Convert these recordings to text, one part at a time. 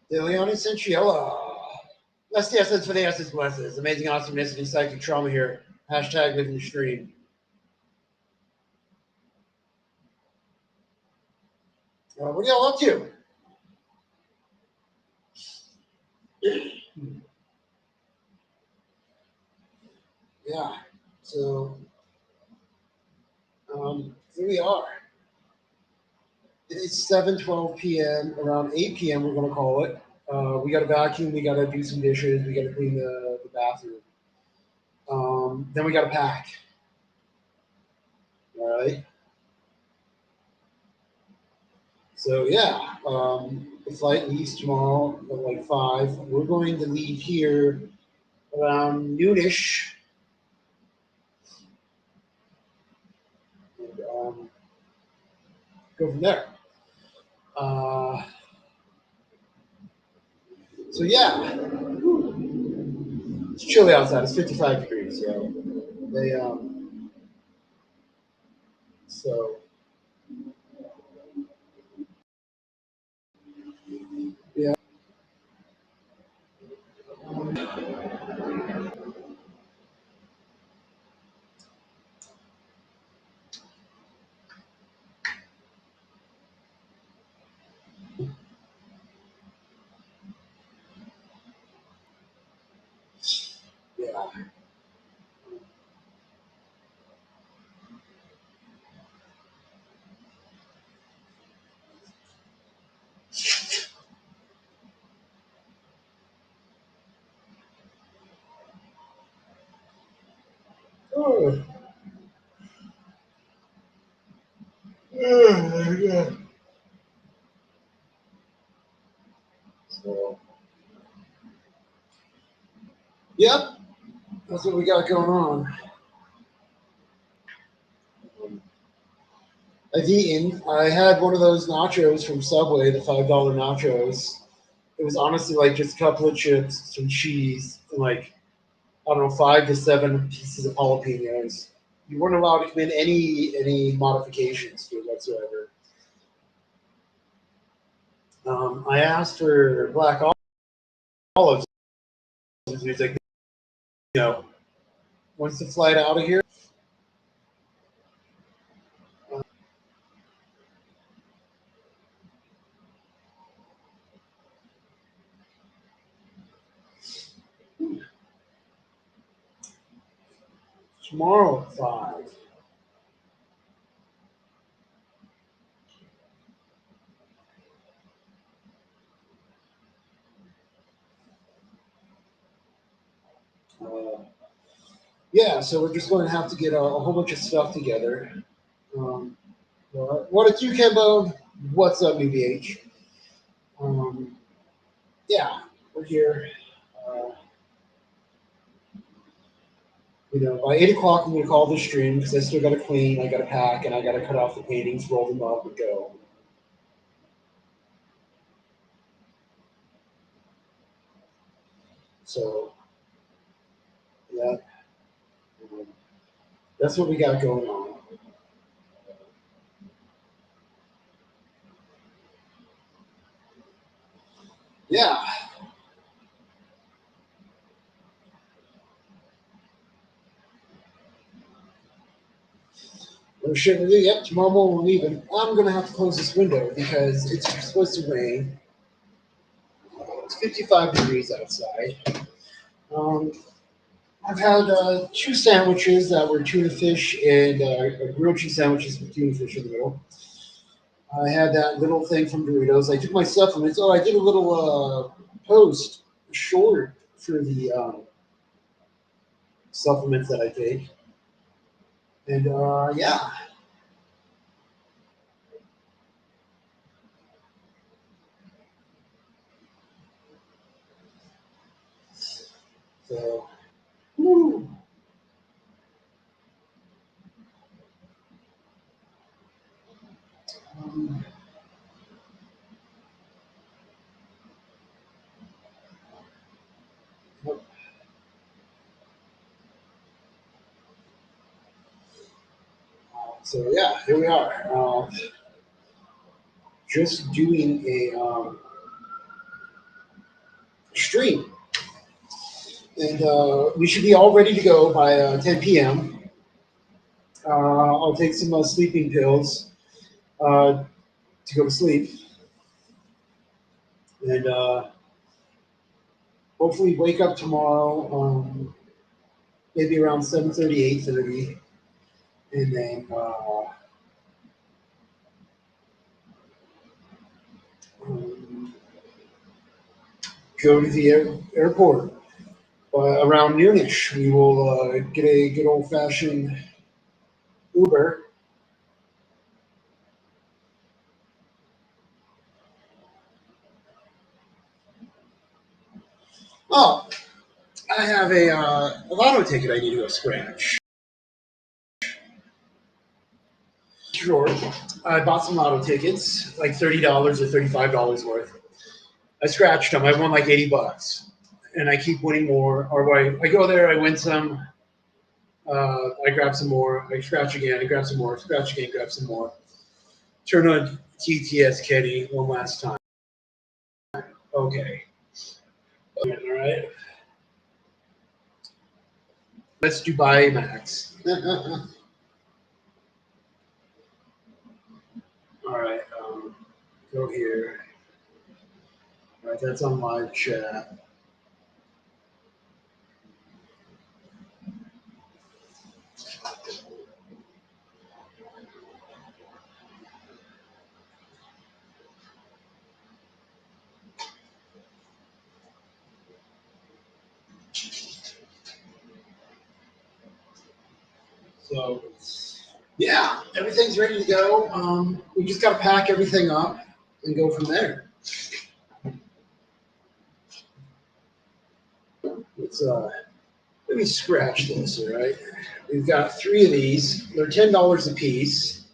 De Leone Cianciella. That's the essence for the essence blesses. Amazing awesomeness and psychic trauma here. Hashtag living the stream. What are y'all up to? Yeah. So here we are. It's 7:12 p.m. Around 8 p.m. We're gonna call it. We got to vacuum. We got to do some dishes. We got to clean the bathroom. Then we got to pack. All right. So yeah, the flight leaves tomorrow at like 5. We're going to leave here around noonish, and go from there. Uh, so yeah, it's chilly outside. It's 55 degrees. So they so yeah. Yeah. Oh, yeah. So yep, that's what we got going on. I've eaten. I had one of those nachos from Subway, the $5 nachos. It was honestly like just a couple of chips, some cheese, and like I don't know, 5 to 7 pieces of jalapenos. You weren't allowed to commit any modifications to it whatsoever. I asked for black olives, and he's like, no. Once the flight out of here, uh, tomorrow at 5. Uh, yeah, so we're just going to have to get a whole bunch of stuff together. Um, what it's you, Kembo? What's up, New BH? Um, yeah, we're here. Uh, by 8 o'clock, I'm going to call the stream because I still got to clean, I got to pack, and I got to cut off the paintings, roll them up, and go. So, yeah, um, that's what we got going on. Yeah, we're shipping it. Yep, tomorrow morning we're leaving. I'm going to have to close this window because it's supposed to rain. It's 55 degrees outside. Um, I've had 2 sandwiches that were tuna fish and grilled cheese sandwiches with tuna fish in the middle. I had that little thing from Doritos. I took my supplements. Oh, I did a little post short for the supplements that I take. And yeah, so whew. Um, so yeah, here we are. Just doing a stream. And we should be all ready to go by 10 p.m. I'll take some sleeping pills to go to sleep. And hopefully wake up tomorrow maybe around 7:30, 8:30. And then go to the airport. Around noonish, we will get a good old fashioned Uber. Oh, I have a lotto ticket I need to go scratch. Sure. I bought some lotto tickets, like $30 or $35 worth. I scratched them. I won like $80, and I keep winning more. Or I go there, I win some. I grab some more. I scratch again. I grab some more. Scratch again. Grab some more. Turn on TTS Kenny one last time. Okay. All right. Let's Dubai Max. All right. Go here. All right. That's on live chat. So, yeah, everything's ready to go. We just got to pack everything up and go from there. Let's let me scratch this. All right, we've got 3 of these. They're $10 a piece,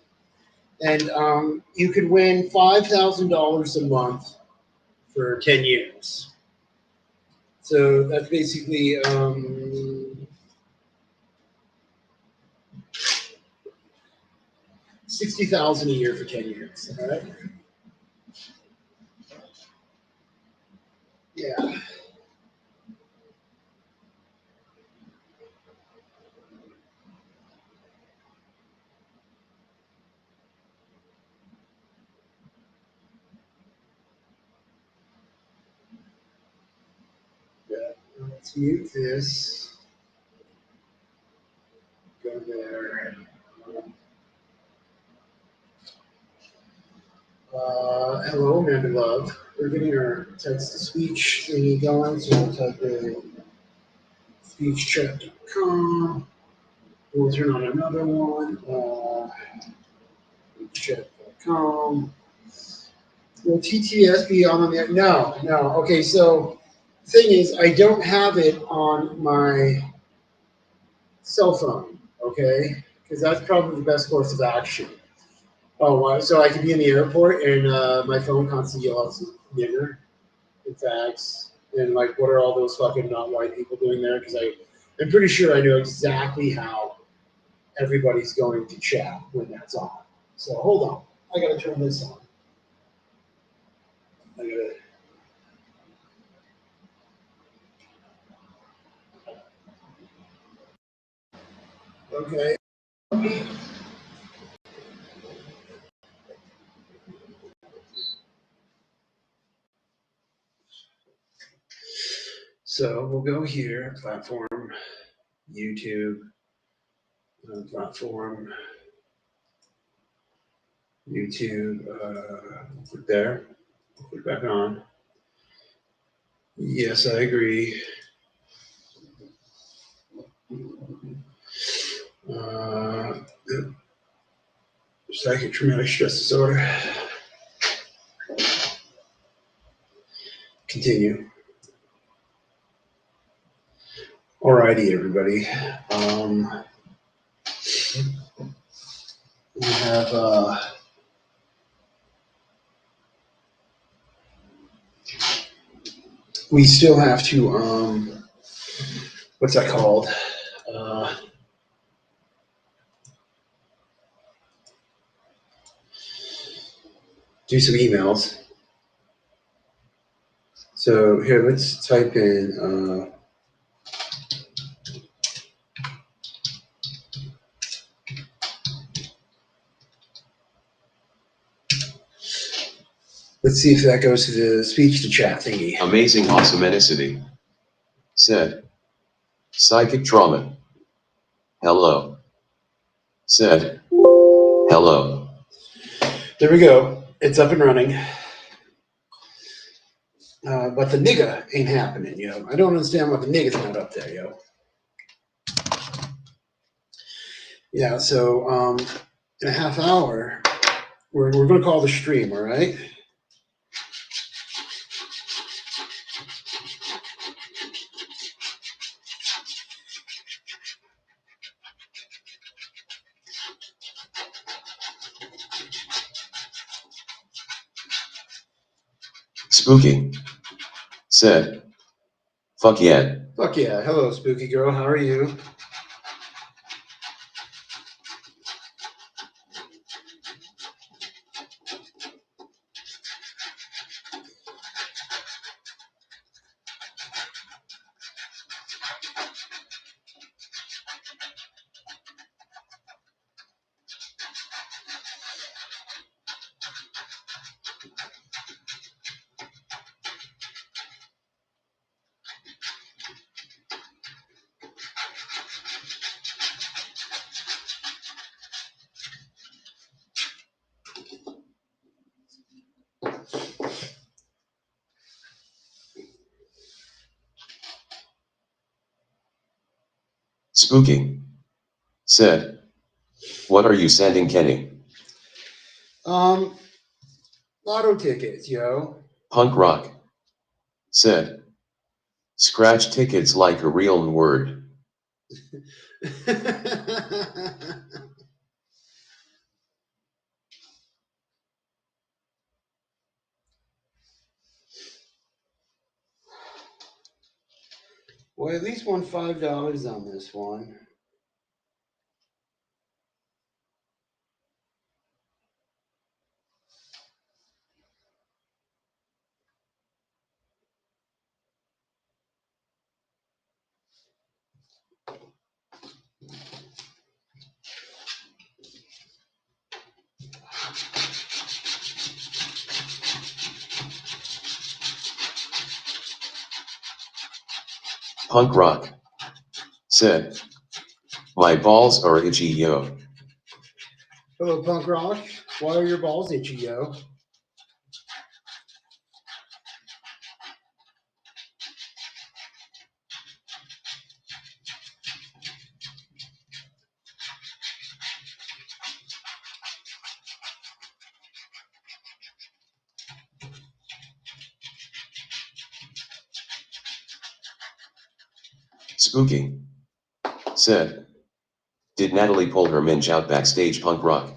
and you could win $5,000 a month for 10 years. So that's basically 60,000 a year for 10 years. All right. Yeah. Yeah. Let's mute this. Go there. Hello, Amanda Love. We're getting our text to speech thingy going, so we'll type in speechchat.com. We'll turn on another one. Speechchat.com. Will TTS be on the no, no. Okay, so the thing is, I don't have it on my cell phone, okay? Because that's probably the best course of action. Oh, wow. So I could be in the airport and my phone constantly yells nigger and fags and like, what are all those fucking not white people doing there? Because I'm pretty sure I know exactly how everybody's going to chat when that's on. So hold on. I got to turn this on. I got to. Okay. So we'll go here, platform, YouTube, platform, YouTube, click there, click back on. Yes, I agree. Psychic traumatic stress disorder. Continue. Alrighty, everybody. We have we still have to what's that called? Do some emails. So here, let's type in. Let's see if that goes to the speech to chat thingy. Amazing awesomenicity. Said. Psychic trauma. Hello. Said. Hello. There we go. It's up and running. But the nigga ain't happening, yo. I don't understand why the nigga's not up there, yo. Yeah, so in a half hour, we're going to call the stream, all right? Spooky. Said. Fuck yeah. Fuck yeah. Hello, spooky girl. How are you? Spooky. Said. What are you sending Kenny? Lotto tickets, yo. Punk rock. Said. Scratch tickets like a real word. Well, at least won $5 on this one. Punk rock. Said. My balls are itchy, yo. Hello, punk rock. Why are your balls itchy, yo? Spooky. Said. Did Natalie pull her minge out backstage, punk rock?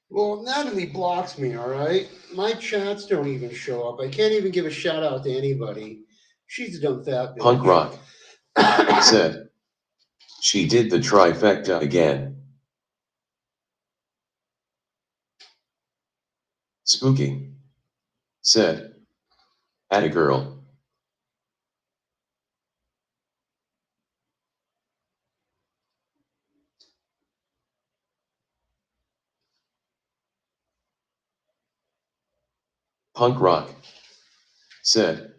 Well, Natalie blocks me, all right? My chats don't even show up. I can't even give a shout out to anybody. She's a dumb fat bitch. Punk rock. Said. She did the trifecta again. Spooky. Said. Atta girl. Punk rock. Said.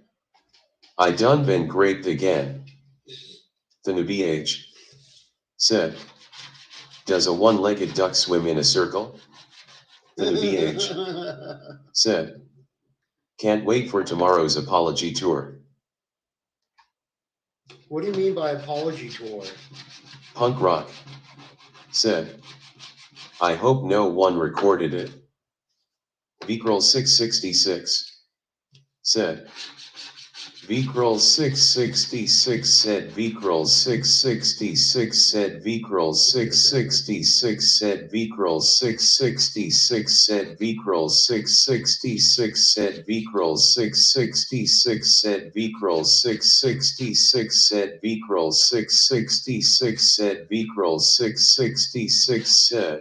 I done been raped again. The newbie age. Said. Does a one-legged duck swim in a circle? The newbie age. Said. Can't wait for tomorrow's apology tour. What do you mean by apology tour? Punk rock. Said. I hope no one recorded it. Vicrol 666. Said. Vicrol 666 said Vicrol 666 said Vicrol 666 said Vicrol 666 said Vicrol 666 said Vicrol 666 said Vicrol 666 said Vicrol 666 said Vicrol 666 said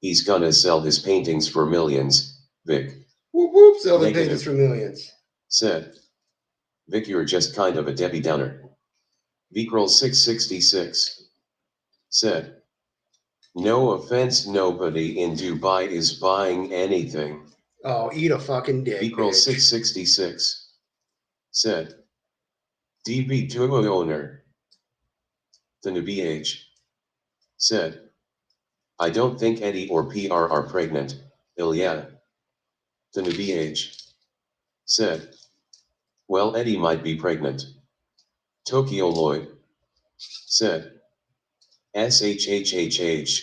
He's gonna sell his paintings for millions, Vic. Whoop whoop, sell the Negative. paintings for millions. Said. Vic, you're just kind of a Debbie Downer. Vicroll 666. Said. No offense, nobody in Dubai is buying anything. Oh, eat a fucking dick, Vicroll bitch. 666. Said. DB Duo owner. The new BH. Said. I don't think Eddie or PR are pregnant, Ilya. The new BH. Said. Well, Eddie might be pregnant. Tokyo Lloyd. Said. SHHHH.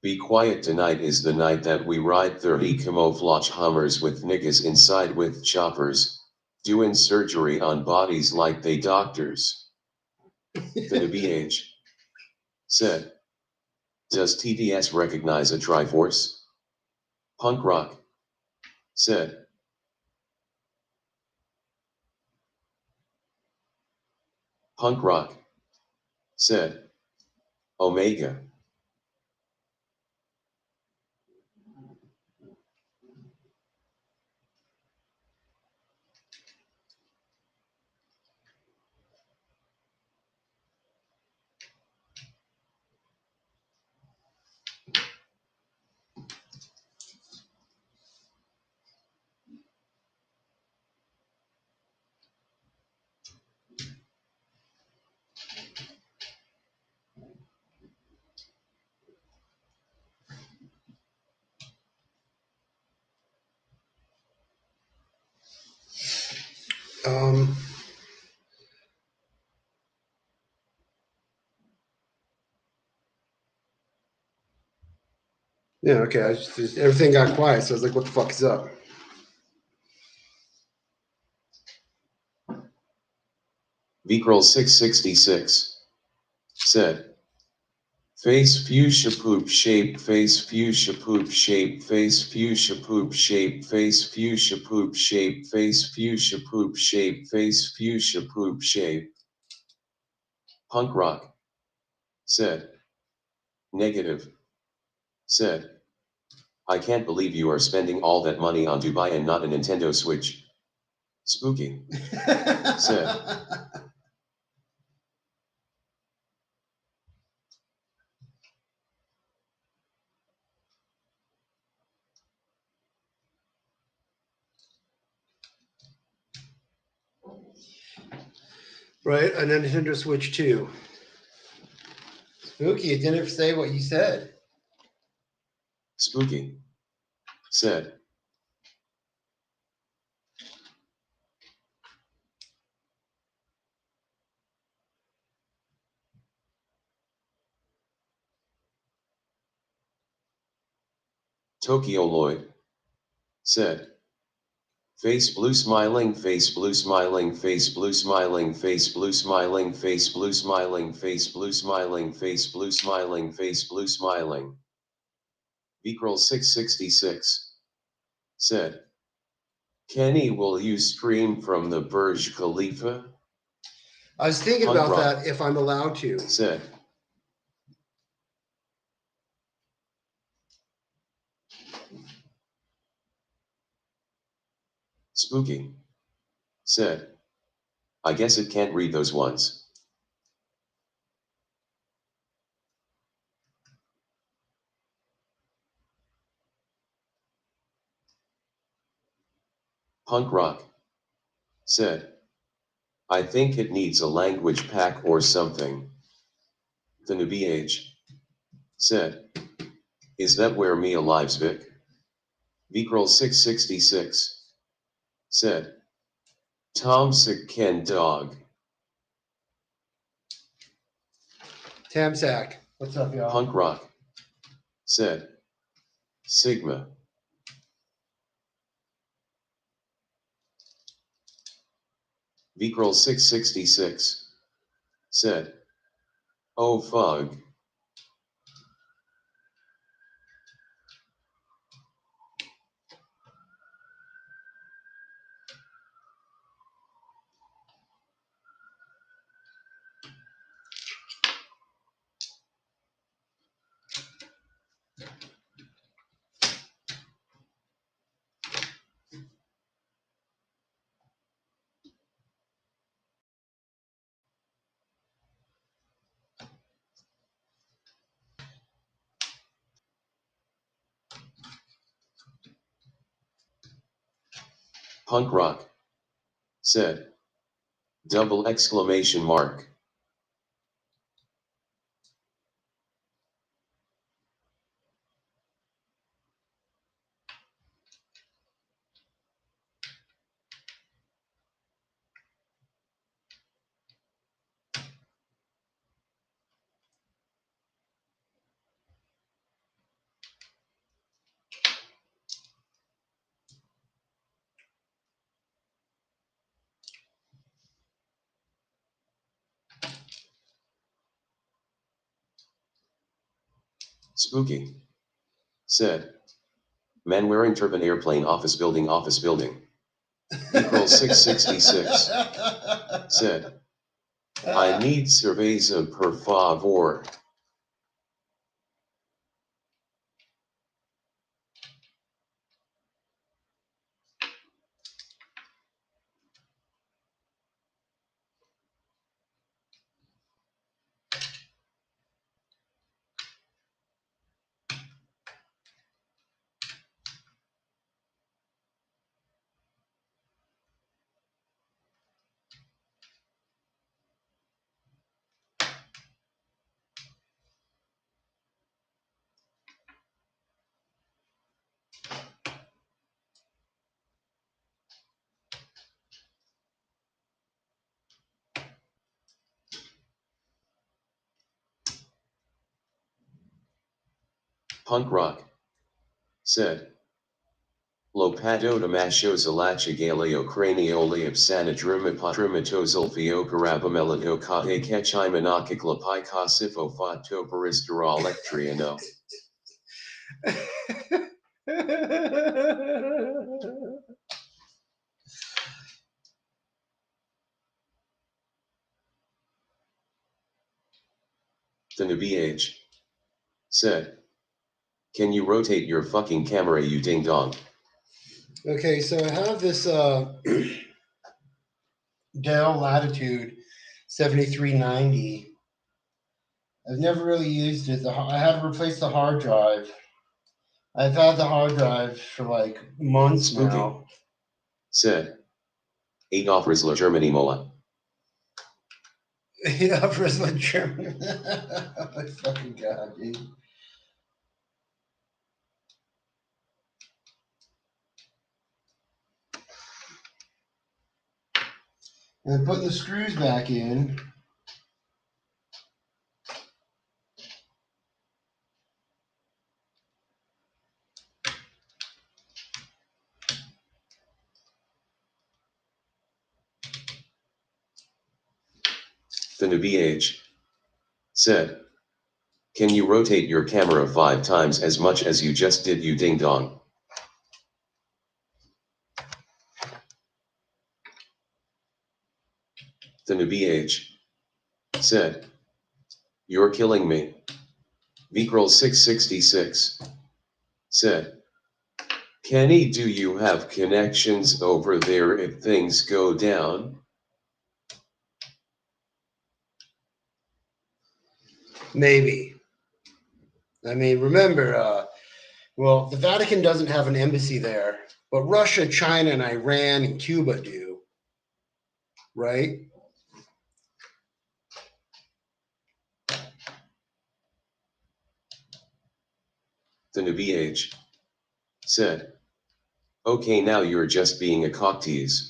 Be quiet, tonight is the night that we ride 30 camouflage Hummers with niggas inside with choppers, doing surgery on bodies like they doctors. The new BH. Said. Does TDS recognize a Triforce? Punk rock. Said. Punk rock. Said. Omega. Yeah, okay. Everything got quiet, so I was like, what the fuck is up? Vicroll 666. Said. Face fuchsia poop shape, face fuchsia poop shape, face fuchsia poop shape, face fuchsia poop shape, face fuchsia poop shape, face fuchsia poop shape. Punk rock. Said. Negative. Said. I can't believe you are spending all that money on Dubai and not a Nintendo Switch. Spooky. Said. Right, a Nintendo Switch 2. Spooky, it didn't say what you said. Spooky. Said. Tokyo Lloyd. Said. Face blue smiling, face blue smiling, face blue smiling, face blue smiling, face blue smiling, face blue smiling, face blue smiling, face blue smiling. Vicroll 666. Said. Kenny, will you stream from the Burj Khalifa? I was thinking Punk about rock. that if I'm allowed to. Said. Spooky. Said. I guess it can't read those ones. Punk rock. Said. I think it needs a language pack or something. The new BH. Said. Is that where Mia lives, Vic? Vicroll 666. Said. Tom Sick Ken Dog. Tamsack. What's up, y'all? Punk rock. Said. Sigma. Vicroll 666. Said. Oh fug. Punk rock, said. Double exclamation mark. Spooky, said. Man wearing turban airplane office building office building. Equals 666, said. I need cerveza per favor. Punk rock, said. Lopato damasho zalacha galeo craniole sanadruma patrimatozulfio carabamelato kate kechimanaka klapai kasifo fato paristera electriano. The Nubiage, said. Can you rotate your fucking camera, you ding dong? Okay, so I have this Dell Latitude 7390. I've never really used it. I had to replace the hard drive. I've had the hard drive for like months Spooky, now. said. 8 offers la Germany mola. Yeah, for like German. Oh my fucking god, dude. And putting the screws back in. The Nubiage, said. Can you rotate your camera 5 times as much as you just did, you ding dong? The Nubiage, said. You're killing me. Vicral 666, said. Kenny, do you have connections over there if things go down? Maybe. I mean, remember, well, the Vatican doesn't have an embassy there, but Russia, China, and Iran and Cuba do, right? The Nubiage, said. Okay, now you're just being a cocktease.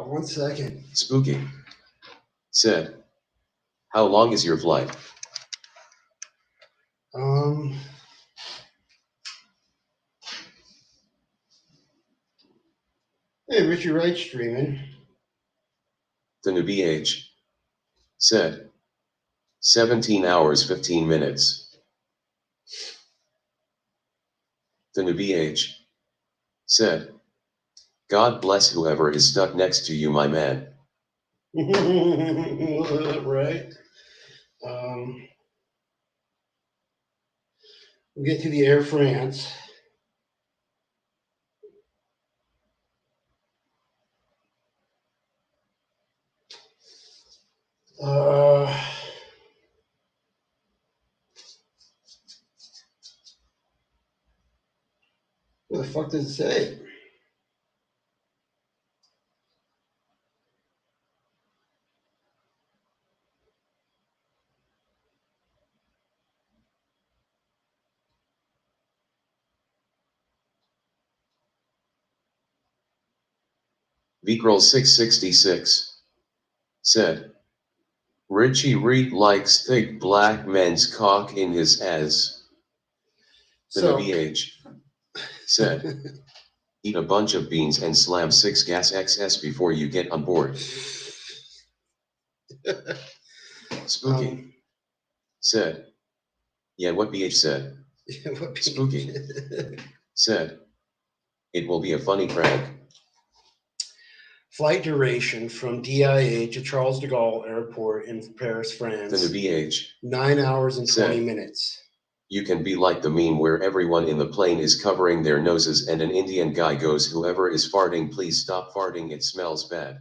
One second. Spooky, said. How long is your flight? Hey, Richie Wright streaming. The newbie age said 17 hours 15 minutes. The newbie age said, God bless whoever is stuck next to you, my man. Right. We'll get to the Air France. What the fuck does it say? Vicrol 666 said, Richie Reed likes thick black men's cock in his ass. The newbie age said, eat a bunch of beans and slam 6 gas XS before you get on board. Spooky said, yeah, what BH said. Spooky said, it will be a funny prank. Flight duration from DIA to Charles de Gaulle Airport in Paris, France. The newbie age 9 hours and 20 minutes. You can be like the meme where everyone in the plane is covering their noses and an Indian guy goes, whoever is farting, please stop farting, it smells bad.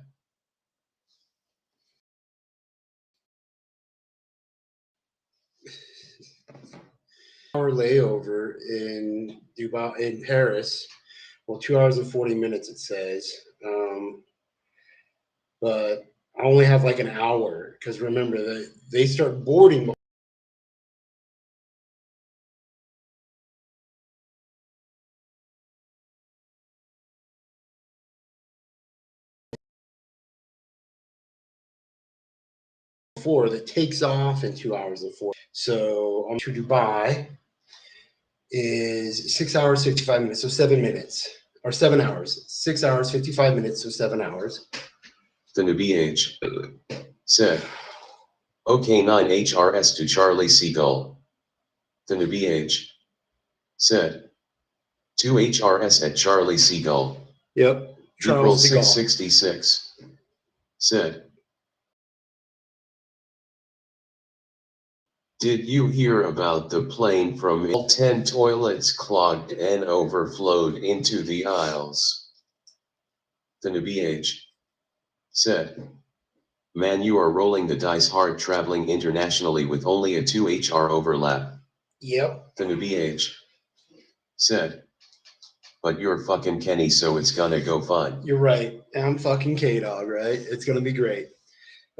Hour layover in Dubai, in Paris. Well, 2 hours and 40 minutes, it says. But I only have like an hour because remember that they start boarding before that takes off in 2 hours and 4. So to Dubai is 6 hours 55 minutes, so 7 minutes or 7 hours. 6 hours 55 minutes, so 7 hours. The newbie age said, OK 9 HRS to Charlie Seagull. The newbie age said, 2 HRS at Charlie Seagull. Yep. April 666 said, did you hear about the plane from 10 toilets clogged and overflowed into the aisles? The newbie age said, man, you are rolling the dice hard traveling internationally with only a 2 HR overlap. Yep. The newbie age said, but you're fucking Kenny, so it's gonna go fine. You're right. I'm fucking K-Dog, right? It's gonna be great.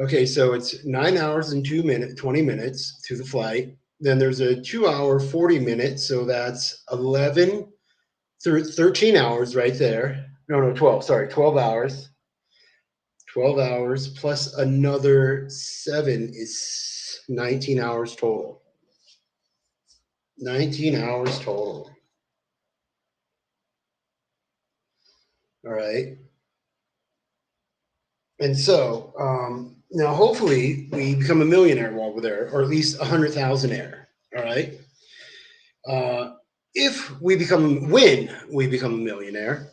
Okay, so it's 9 hours and 20 minutes to the flight. Then there's a 2 hour 40 minutes, so that's 13 hours right there. No, 12. Sorry, 12 hours. 12 hours plus another 7 is 19 hours total. 19 hours total. All right. And so now hopefully we become a millionaire while we're there, or at least 100,000-aire. All right. When we become a millionaire,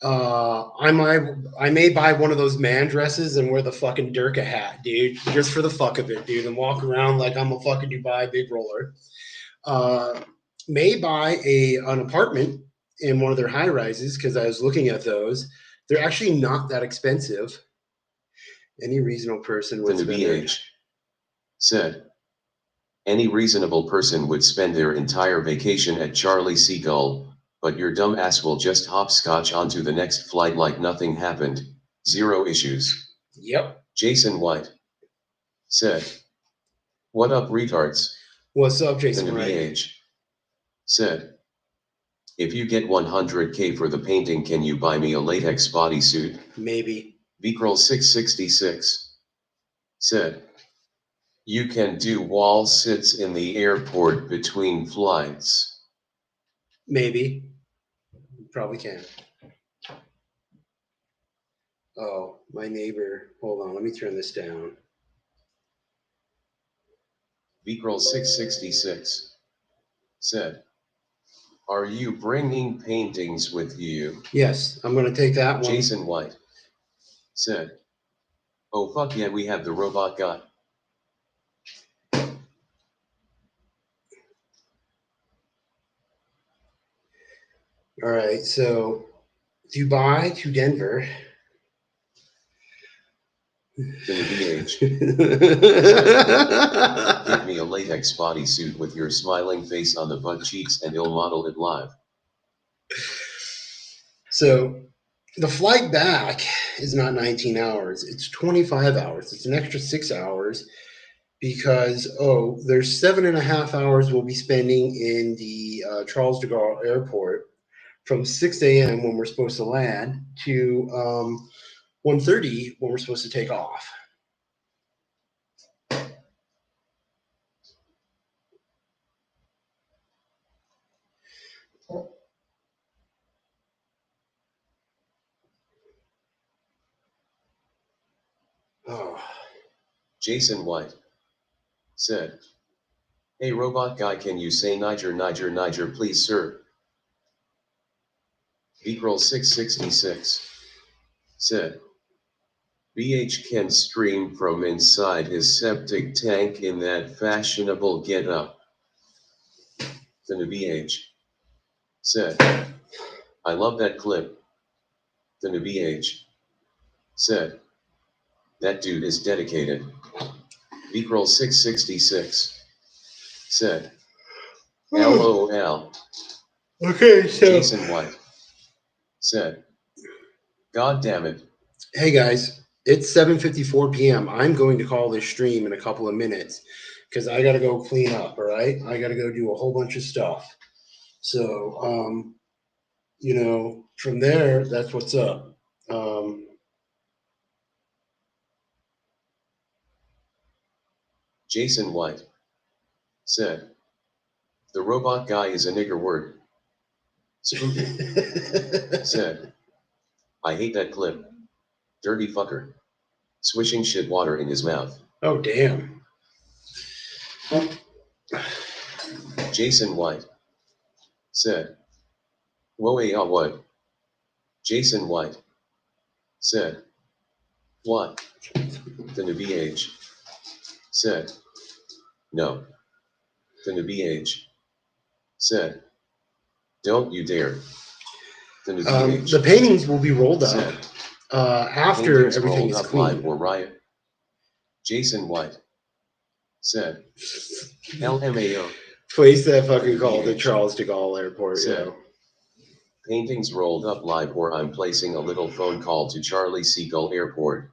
I may buy one of those man dresses and wear the fucking Durka hat, dude, just for the fuck of it, dude, and walk around like I'm a fucking Dubai big roller. May buy an apartment in one of their high rises because I was looking at those. They're actually not that expensive. Any reasonable person would spend their said, any reasonable person would spend their entire vacation at Charlie Seagull, but your dumb ass will just hopscotch onto the next flight like nothing happened. 0 issues. Yep. Jason White said, what up, retards? What's up, Jason The White? VH said, if you get 100K for the painting, can you buy me a latex bodysuit? Maybe. Vicrol 666 said, you can do wall sits in the airport between flights. Maybe. Probably can. Oh, my neighbor. Hold on, let me turn this down. Vikril 666 said, "Are you bringing paintings with you?" Yes, I'm gonna take that one. Jason White said, "Oh fuck yeah, we have the robot guy." All right, so Dubai to Denver. The BH. Give me a latex bodysuit with your smiling face on the butt cheeks and you'll model it live. So the flight back is not 19 hours, it's 25 hours. It's an extra 6 hours because, there's 7.5 hours we'll be spending in the Charles de Gaulle airport from 6 a.m. when we're supposed to land to 1:30 when we're supposed to take off. Oh. Jason White said, "Hey robot guy, can you say Niger, Niger, Niger, please, sir?" Vikril 666 said, "BH can stream from inside his septic tank in that fashionable get-up." The BH said, "I love that clip." The BH said, "That dude is dedicated." Vikril 666 said, "LOL." Okay, so Jason White said, "God damn it." hey guys, it's 7:54 p.m. I'm going to call this stream in a couple of minutes because I got to go clean up. All right, I got to go do a whole bunch of stuff. So, from there, that's what's up. Jason White said, "The robot guy is a nigger word." Spooky said, "I hate that clip. Dirty fucker. Swishing shit water in his mouth." Oh damn. Jason White said, "Whoa, yeah, what?" Jason White said, "What?" The BH said, "No." The BH said, "Don't you dare." The BH The paintings will be rolled up said, after "Paintings everything rolled is up live clean. or riot." Jason White said, "LMAO." Place that fucking call to BH Charles de Gaulle Airport. said, "Paintings rolled up live or I'm placing a little phone call to Charlie Seagull Airport."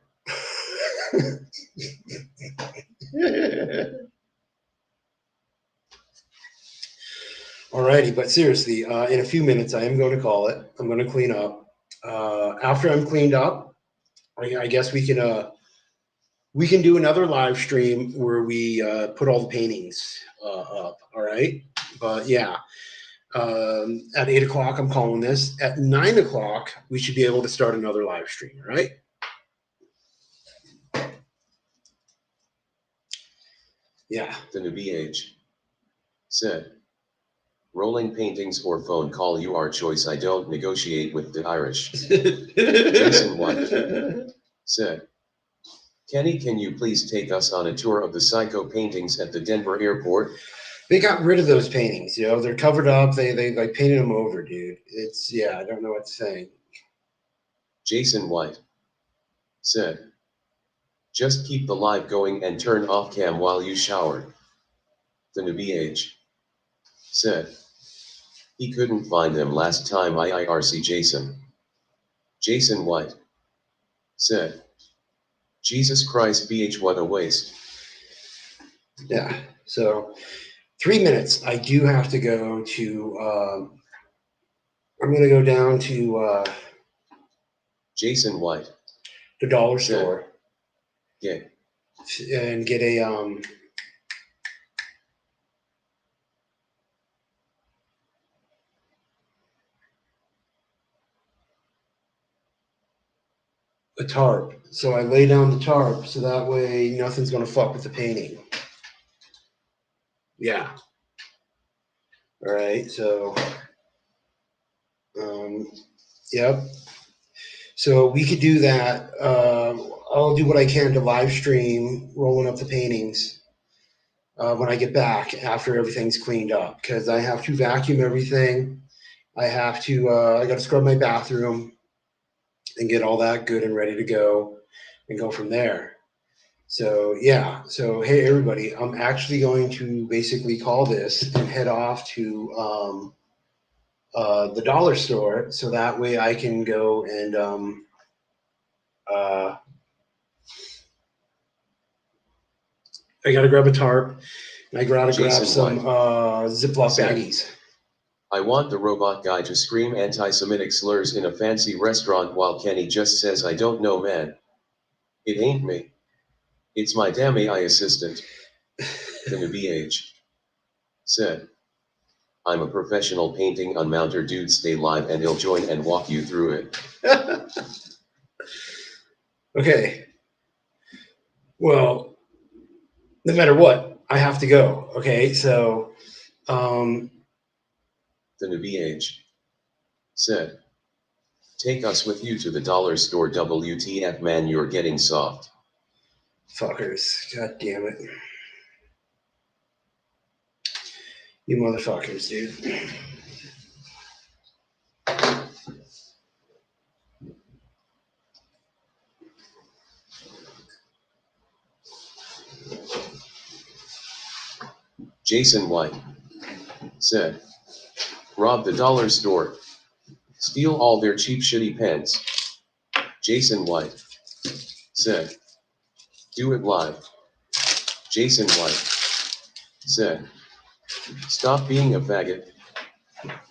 Alrighty, but seriously, in a few minutes, I am going to call it. I'm going to clean up. After I'm cleaned up, I guess we can do another live stream where we put all the paintings up. All right, but yeah, at 8 o'clock, I'm calling this. At 9 o'clock, we should be able to start another live stream. All right. Yeah. The BH said, "Rolling paintings or phone call, your choice. I don't negotiate with the Irish." Jason White said, "Kenny, can you please take us on a tour of the Psycho paintings at the Denver airport?" They got rid of those paintings. They're covered up. They like painted them over, dude. I don't know what to say. Jason White said, "Just keep the live going and turn off cam while you shower." The BH said, "He couldn't find them last time IIRC Jason." Jason White said, "Jesus Christ BH, what a waste." Yeah. So 3 minutes. I do have to go to. I'm gonna go down to Jason White the dollar said, store "Yeah." and get a a tarp. So I lay down the tarp so that way nothing's gonna fuck with the painting. Yeah. All right. So, um, yep. So we could do that. I'll do what I can to live stream rolling up the paintings when I get back after everything's cleaned up because I have to vacuum everything. I have to. I got to scrub my bathroom and get all that good and ready to go, and go from there. So yeah. So hey everybody, I'm actually going to basically call this and head off to the dollar store so that way I can go and uh, I gotta grab a tarp and I gotta grab Jason some Ziploc said, baggies. I want the robot guy to scream anti-Semitic slurs in a fancy restaurant while Kenny just says I don't know man. It ain't me. It's my damn AI assistant. The newbie age said, I'm a professional painting unmounter dude, stay live and he'll join and walk you through it. Okay. Well, no matter what, I have to go. Okay, so um, The newbie age said, take us with you to the dollar store, WTF man, you're getting soft. fuckers, god damn it, you motherfuckers, dude. Jason White said, rob the dollar store, steal all their cheap shitty pens. Jason White said, do it live. Jason White said, stop being a faggot.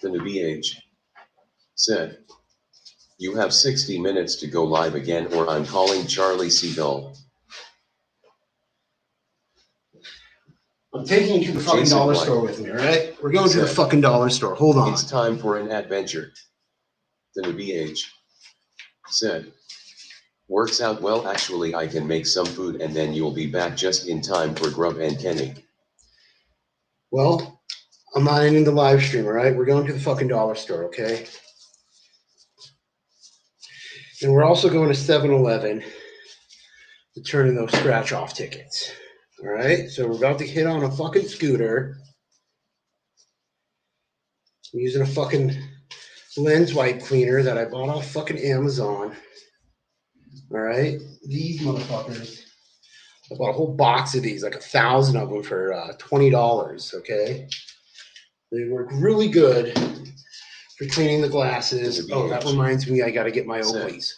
The newbie age said, you have 60 minutes to go live again or I'm calling Charlie Seagull. I'm taking you to the fucking Jason dollar White store with me, all right? We're going to the said, fucking dollar store. Hold on. it's time for an adventure. The newbie age said, works out well, actually I can make some food and then you'll be back just in time for Grub and Kenny. Well, I'm not ending the live stream, all right? We're going to the fucking dollar store, okay? And we're also going to 7-Eleven to turn in those scratch off tickets. All right, so we're about to hit on a fucking scooter. I'm using a fucking lens wipe cleaner that I bought off fucking Amazon. All right, these motherfuckers. I bought a whole box of these, like 1,000 of them for $20. Okay, they work really good for cleaning the glasses. Oh, that reminds me, I got to get my Oakleys.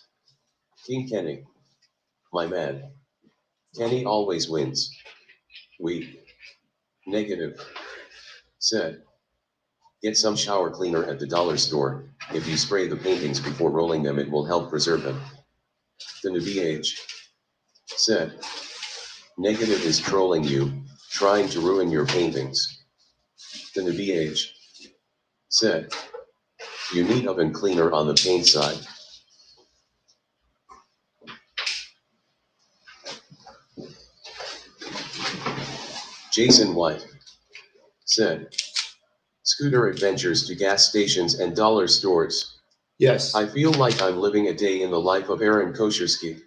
King Kenny, my man. Kenny always wins. We negative said, get some shower cleaner at the dollar store. If you spray the paintings before rolling them, it will help preserve them. The newbie age said, negative is trolling you, trying to ruin your paintings. The newbie age said, you need oven cleaner on the paint side. Jason White said, scooter adventures to gas stations and dollar stores. Yes. I feel like I'm living a day in the life of Aaron Koshersky.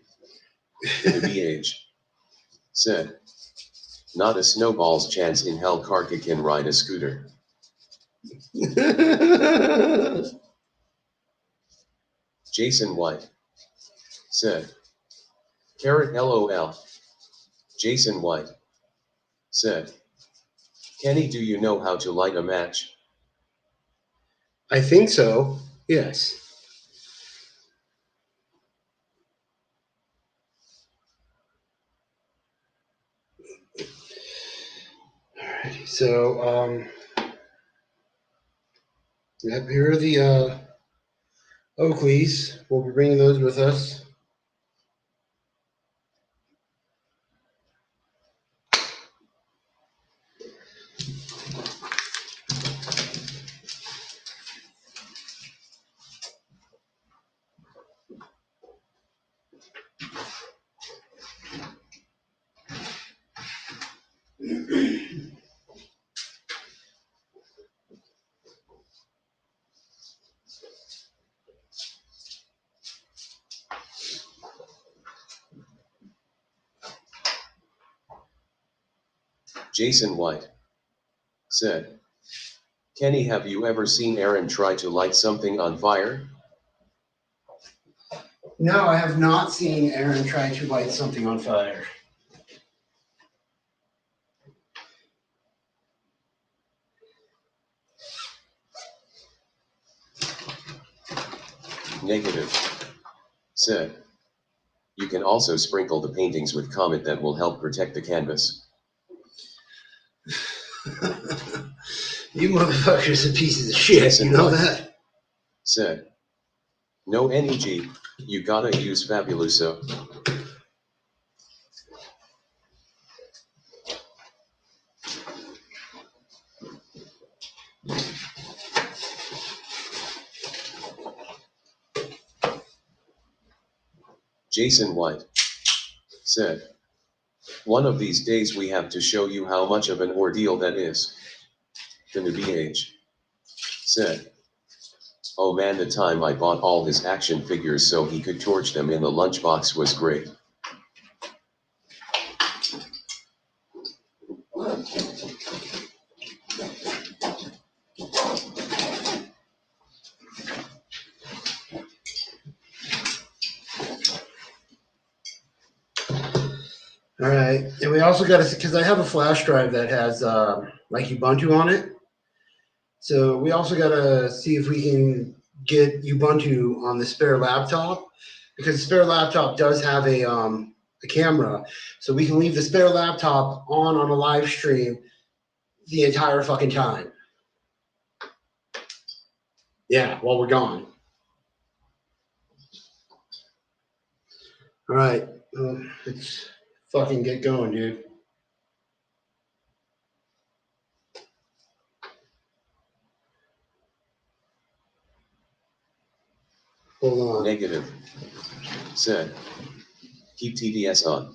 The newbie age said, not a snowball's chance in hell Karka can ride a scooter. Jason White said, carrot LOL. Jason White said, Kenny, do you know how to light a match? I think so, yes. Alright, so, yep, here are the Oakleys. We'll be bringing those with us. Jason White said, Kenny, have you ever seen Aaron try to light something on fire? No, I have not seen Aaron try to light something on fire. Negative said, you can also sprinkle the paintings with Comet that will help protect the canvas. You motherfuckers are pieces of shit, Jason you know White that? said, no NEG, you gotta use Fabuloso. Jason White said, one of these days we have to show you how much of an ordeal that is. The newbie age said, oh man, the time I bought all his action figures so he could torch them in the lunchbox was great. All right, and we also got to, because I have a flash drive that has like Ubuntu on it. So we also got to see if we can get Ubuntu on the spare laptop, because the spare laptop does have a camera, so we can leave the spare laptop on a live stream the entire fucking time. Yeah, while we're gone. All right, let's fucking get going, dude. Hold on. Negative said, keep TDS on.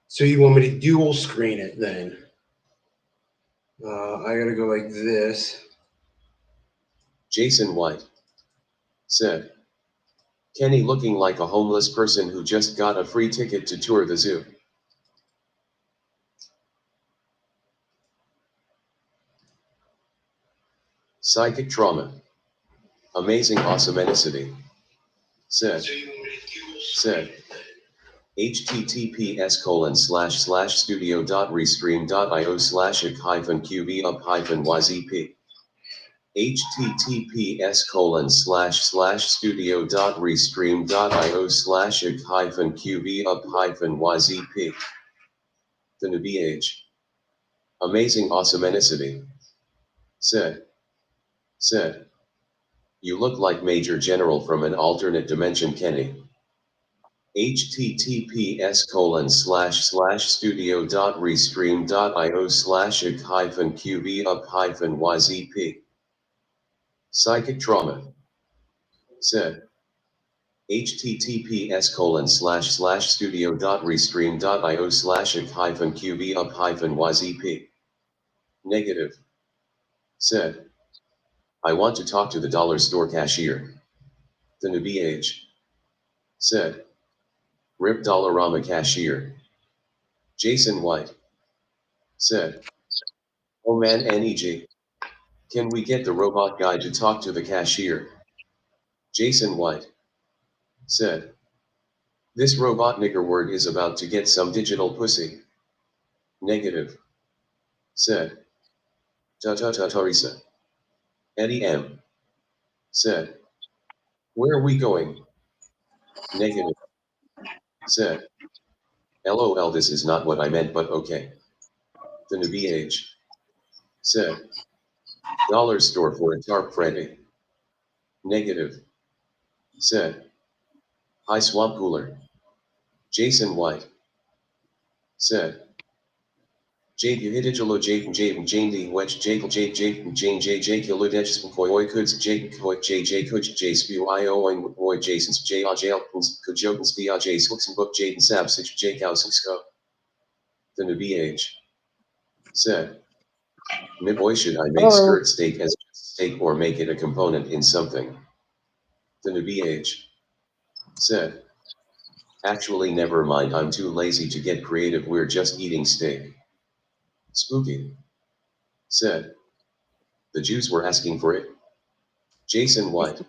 So you want me to dual screen it then? I gotta go like this. Jason White said, Kenny looking like a homeless person who just got a free ticket to tour the zoo. Psychic trauma. Amazing awesomenicity. Said, https://studio.restream.io//qvup-yzp https://studio.restream.io//qvup-yzp The newbie age. Amazing awesomenicity. Said, you look like Major General from an alternate dimension, Kenny. https://studio.restream.io//qvup-yzp Psychic trauma. Said, https://studio.restream.io//qvup-yzp Negative said, I want to talk to the dollar store cashier. The newbie age said, rip Dollarama cashier. Jason White said, oh man, NEG, can we get the robot guy to talk to the cashier? Jason White said, this robot nigger word is about to get some digital pussy. Negative said, ta-ta-ta-tarisa. Eddie M said, where are we going? Negative said, LOL, this is not what I meant, but okay. The newbie age said, dollar store for a tarp Freddy. Negative said, hi swamp cooler. Jason White said, Jade Yuhidijalo Jade Jane D Wedge Jake Jake Jake Jane J Jake Yiludech Koy Kuds Jake Koy J J Kuch J Spew IO and Boy Jason's J R J Elkins Kujokins B R J Swixen Book Jaden Sab Six Jake Ausexco. The newbie age said, my boy, should I make skirt steak as steak or make it a component in something? The newbie age said, Actually, never mind, I'm too lazy to get creative, we're just eating steak. Spooky. Said. The Jews were asking for it. Jason White.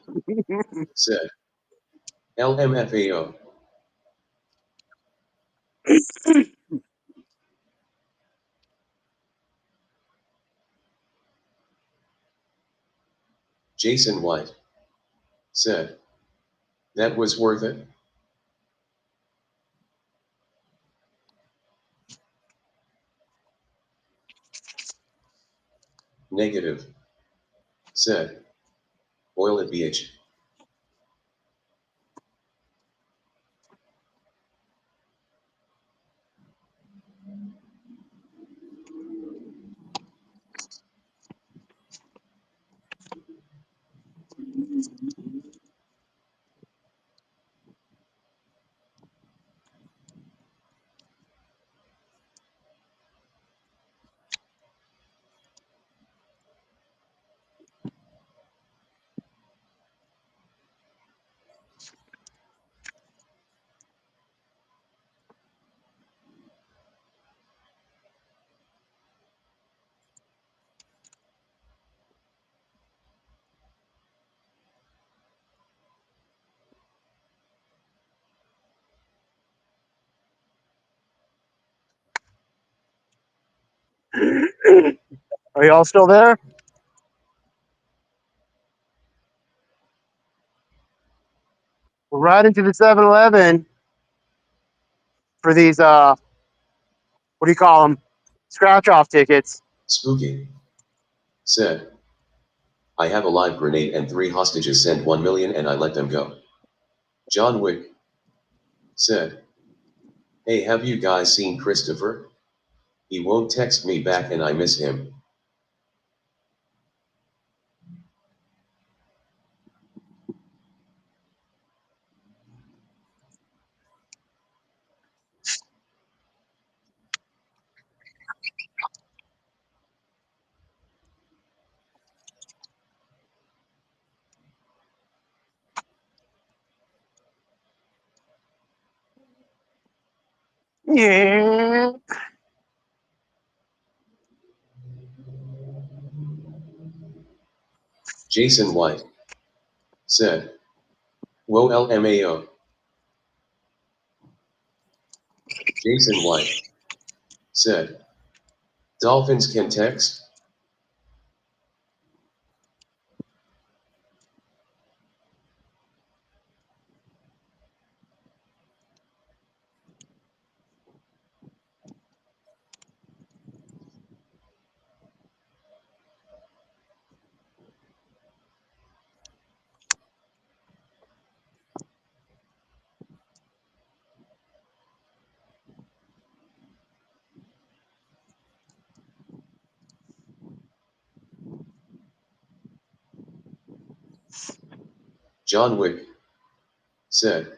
Said. LMFAO. Jason White. Said. That was worth it? Negative. Said. Oil at BH. Are y'all still there? We're riding to the 7-Eleven for these, what do you call them? Scratch off tickets. Spooky. Said. I have a live grenade and 3 hostages sent 1 million and I let them go. John Wick. Said. Hey, have you guys seen Christopher? He won't text me back and I miss him. Yeah. Jason White. Said. Whoa LMAO. Jason White. Said. Dolphins can text? John Wick. Said.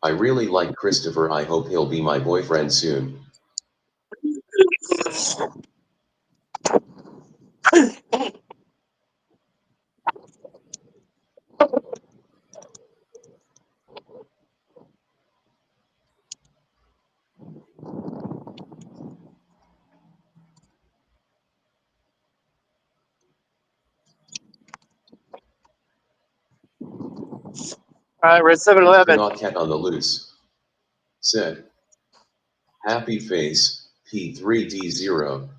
I really like Christopher, I hope he'll be my boyfriend soon. All right, we're at The 7-Eleven. not cat on the loose. Said. Happy face, P3D0.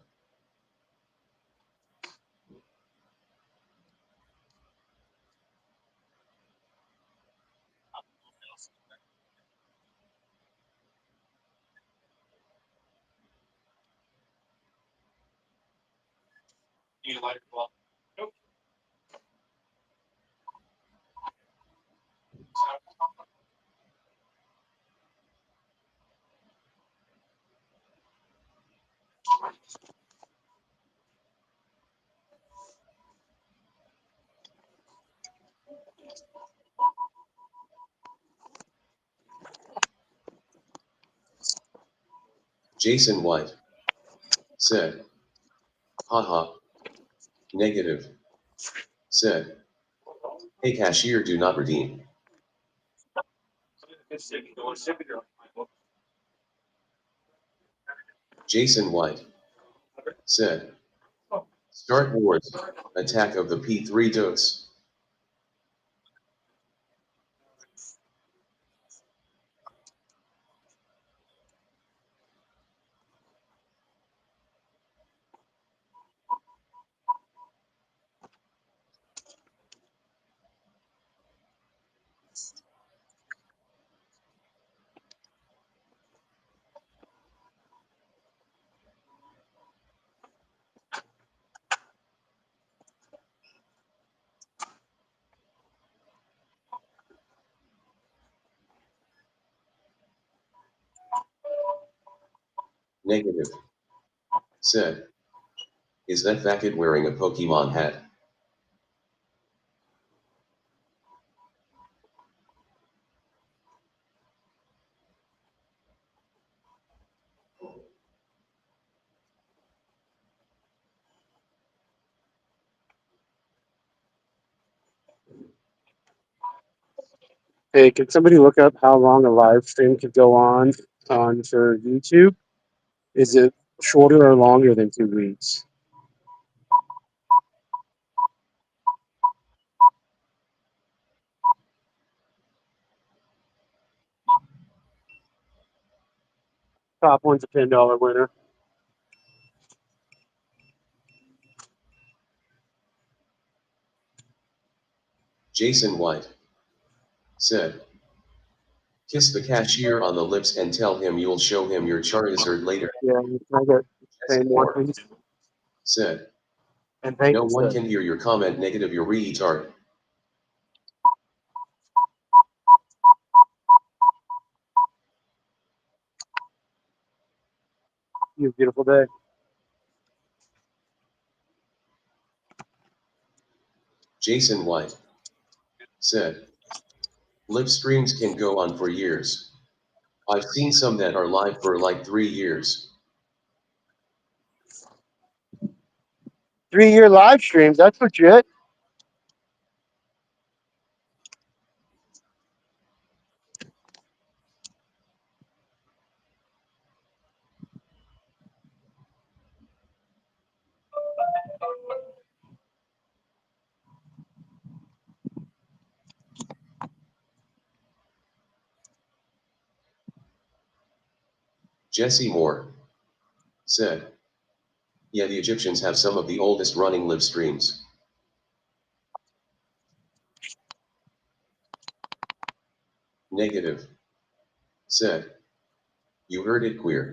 Jason White. Said. Haha. Negative. Said. Hey cashier, do not redeem. Jason White said, start wars, attack of the P3 dose. Negative said, is that faggot wearing a Pokemon hat? Hey, can somebody look up how long a live stream could go on for YouTube? Is it shorter or longer than 2 weeks? Top one's a $10 winner. Jason White said, kiss the cashier on the lips and tell him you'll show him your Charizard later. Yeah, can I get Jesse pay more, Moore please? said, And thank no you, one sir. can hear your comment. Negative, you're retard. You have a beautiful day. Jason White said, live streams can go on for years. I've seen some that are live for like 3 years. 3-year live streams, that's legit. Jesse Moore said, yeah, the Egyptians have some of the oldest running live streams. Negative said, you heard it, queer.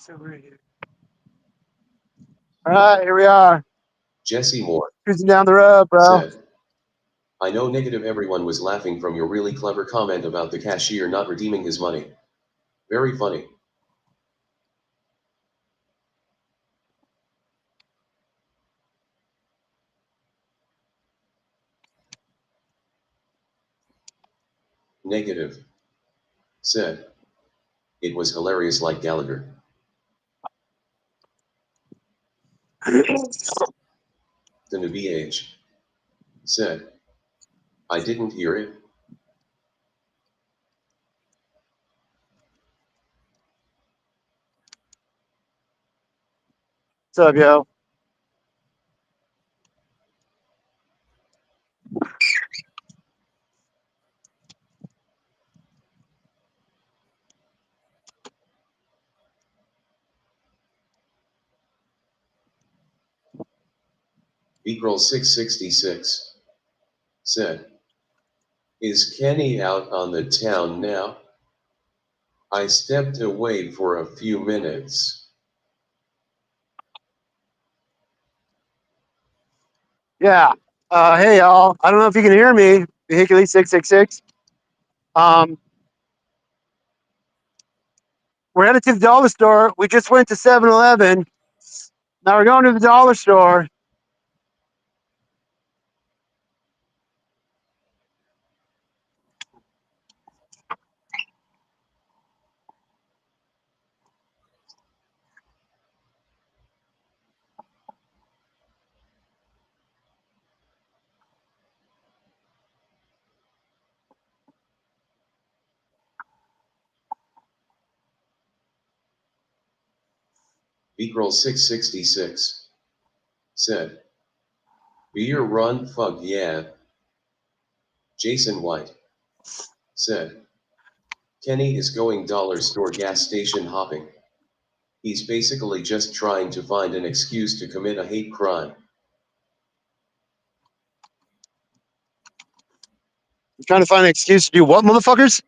All right, here we are. Jesse Moore Cruising down the road, bro. said, I know negative everyone was laughing from your really clever comment about the cashier not redeeming his money. Very funny. Negative said, it was hilarious like Gallagher. The newbie age said, I didn't hear it. What's up, yo? Equal 666. Said. Is Kenny out on the town now? I stepped away for a few minutes. Yeah. Hey, y'all. I don't know if you can hear me. Vehicle 666. Um, we're headed to the dollar store. We just went to 7-Eleven. Now we're going to the dollar store. Equal 666. Said. Beer run fuck yeah. Jason White. Said. Kenny is going dollar store gas station hopping. He's basically just trying to find an excuse to commit a hate crime. I'm trying to find an excuse to do what, motherfuckers?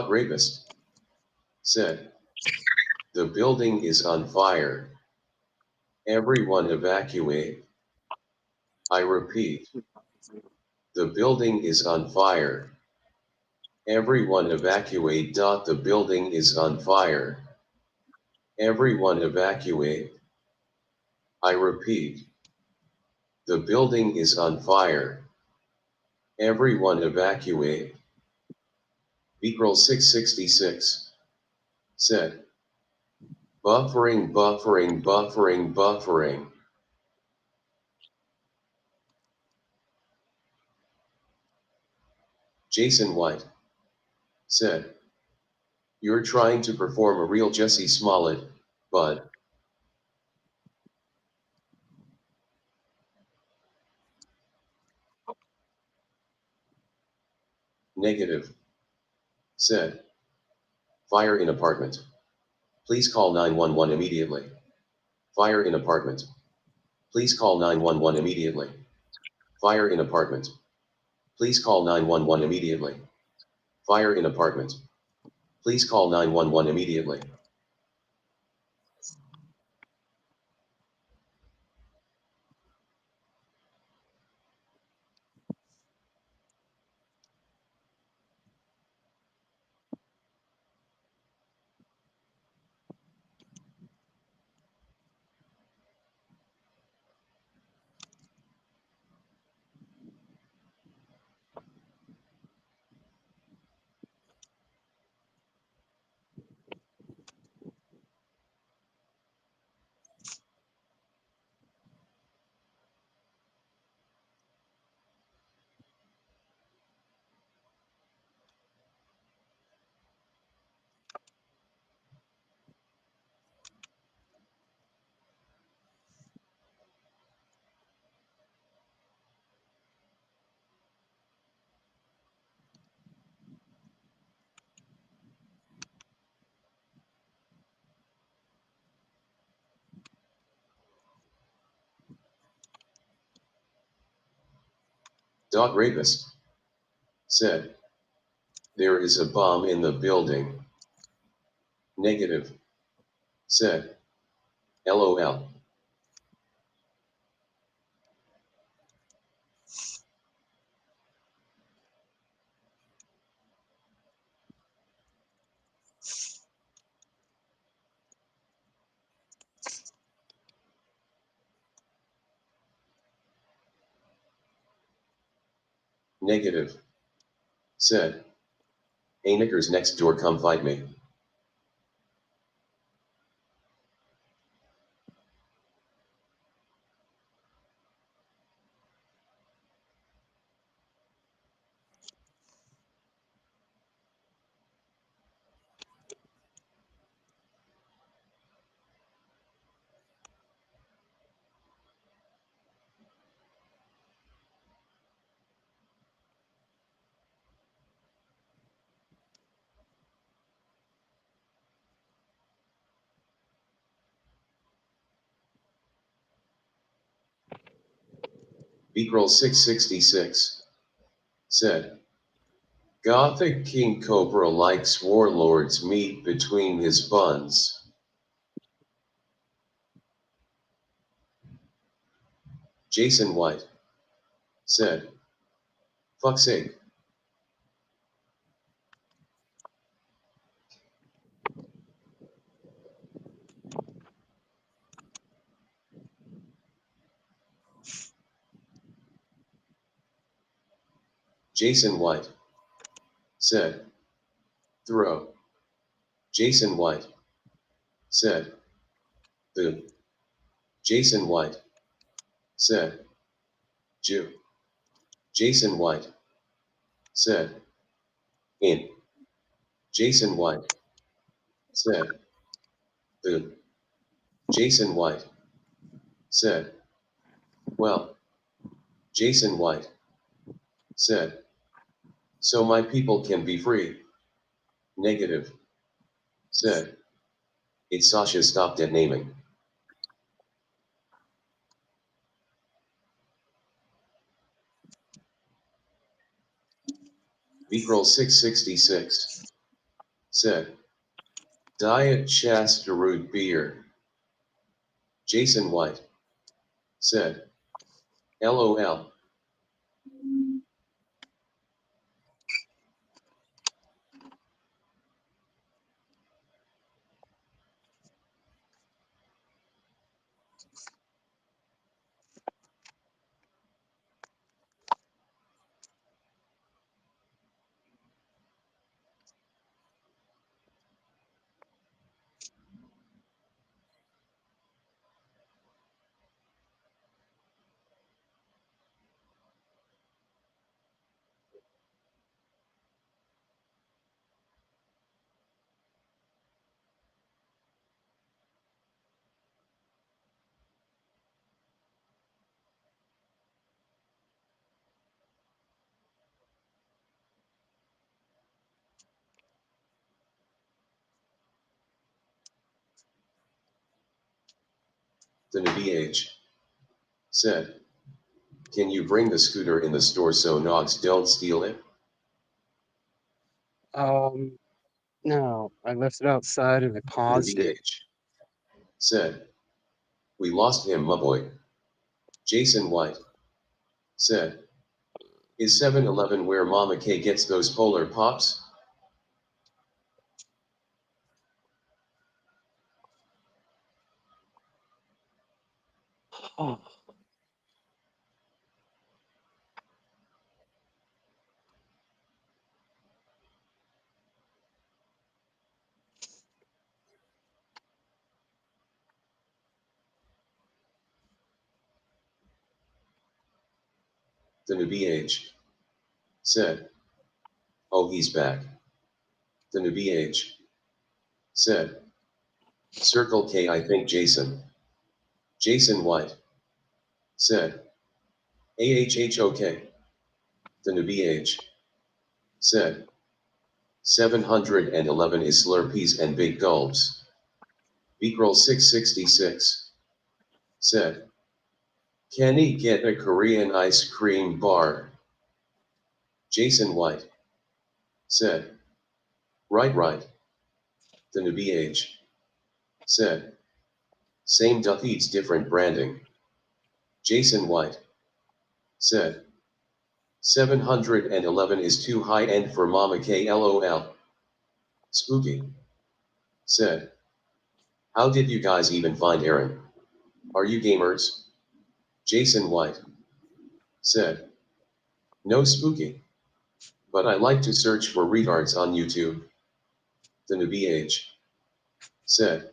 Rapist. Said. The building is on fire. Everyone evacuate. I repeat. The building is on fire. Everyone evacuate. The building is on fire. Everyone evacuate. I repeat. The building is on fire. Everyone evacuate. Equal 666. Said. Buffering, buffering, buffering, buffering. Jason White. Said. You're trying to perform a real Jussie Smollett, but negative. Said. Fire in apartment. Please call 911 immediately. Fire in apartment. Please call 911 immediately. Fire in apartment. Please call 911 immediately. Fire in apartment. Please call 911 immediately. Rapist. Said. There is a bomb in the building. Negative. Said. LOL. Negative. Said. Hey knickers next door, come fight me. Beakrel 666 said, Gothic King Cobra likes warlords meat between his buns. Jason White said, fuck's sake. Jason White said, throw. Jason White said, the. Jason White said, Jew. Jason White said, in. Jason White said, the. Jason White said, well. Jason White said, so my people can be free. Negative. Said, it's Sasha stopped at naming. Beakrel 666 said, Diet Shasta root beer. Jason White said, LOL. The BH said, can you bring the scooter in the store so Nogs don't steal it? No, I left it outside and I The paused it. BH said, we lost him, my boy. Jason White said, is 7-Eleven where Mama K gets those Polar Pops? Oh. The BH said, oh, he's back. The BH said, Circle K, I think Jason. Jason White said, AHHOK. The BH said, 711 is Slurpees and Big Gulps. Beakrel 666 said, can he get a Korean ice cream bar? Jason White said, right. The BH said, same duck eats different branding. Jason White said, 711 is too high end for Mama K, LOL. Spooky said, how did you guys even find Aaron? Are you gamers? Jason White said, no spooky. But I like to search for retards on YouTube. The BH said,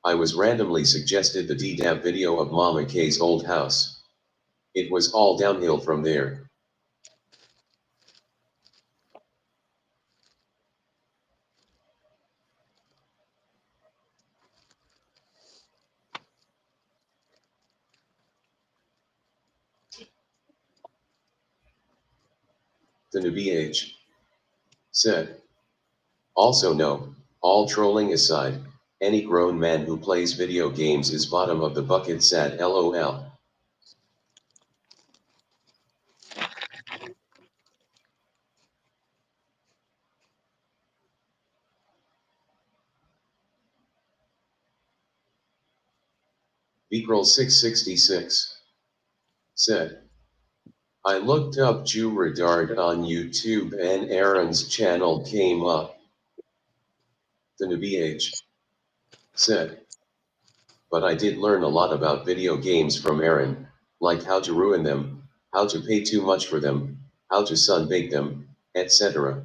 I was randomly suggested the DDAV video of Mama K's old house. It was all downhill from there. The BH said, also no, all trolling aside, any grown man who plays video games is bottom of the bucket sad, LOL. Beakrel 666 said, I looked up Jew Radard on YouTube and Aaron's channel came up. The newbie age said, but I did learn a lot about video games from Aaron, like how to ruin them, how to pay too much for them, how to sunbake them, etc.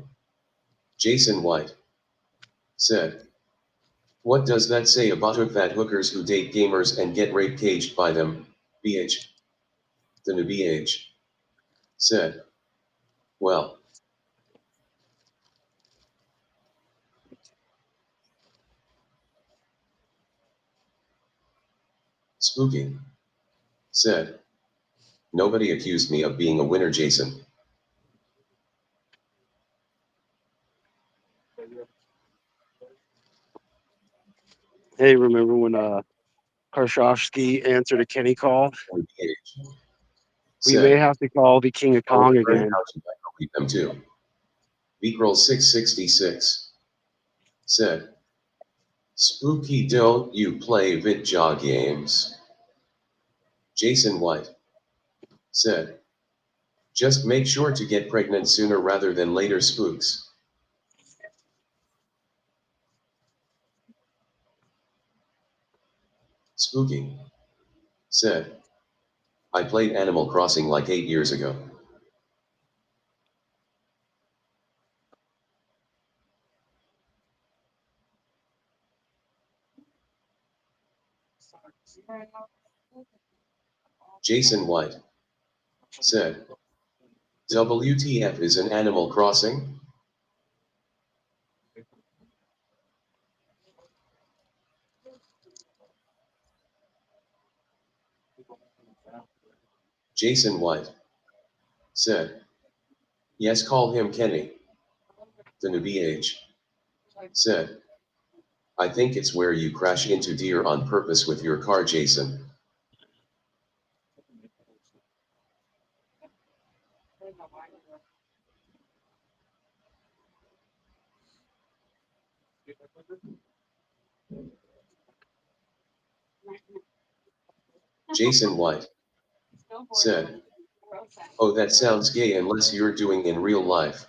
Jason White said, what does that say about fat hookers who date gamers and get rape caged by them? BH. The newbie age said, well, spooky said, nobody accused me of being a winner, Jason. Hey, remember when Karshofsky answered a Kenny call? The newbie age We may said, have to call the King of I will Kong learn again. how to microwave them too. Beakrel 666 said, spooky, don't you play vidja games? Jason White said, just make sure to get pregnant sooner rather than later, spooks. Spooky said, I played Animal Crossing like 8 years ago. Jason White said, WTF is an Animal Crossing? Jason White said, yes, call him Kenny. The newbie age said, I think it's where you crash into deer on purpose with your car, Jason. Jason White said, oh, that sounds gay unless you're doing in real life.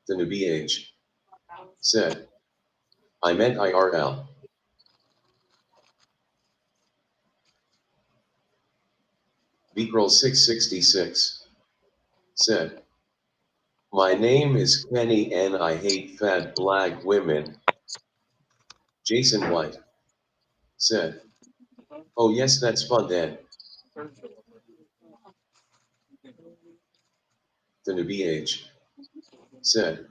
The newbie age said, I meant IRL. Beakrel 666 said, my name is Kenny and I hate fat black women. Jason White said, oh yes, that's fun then. The newbie age said,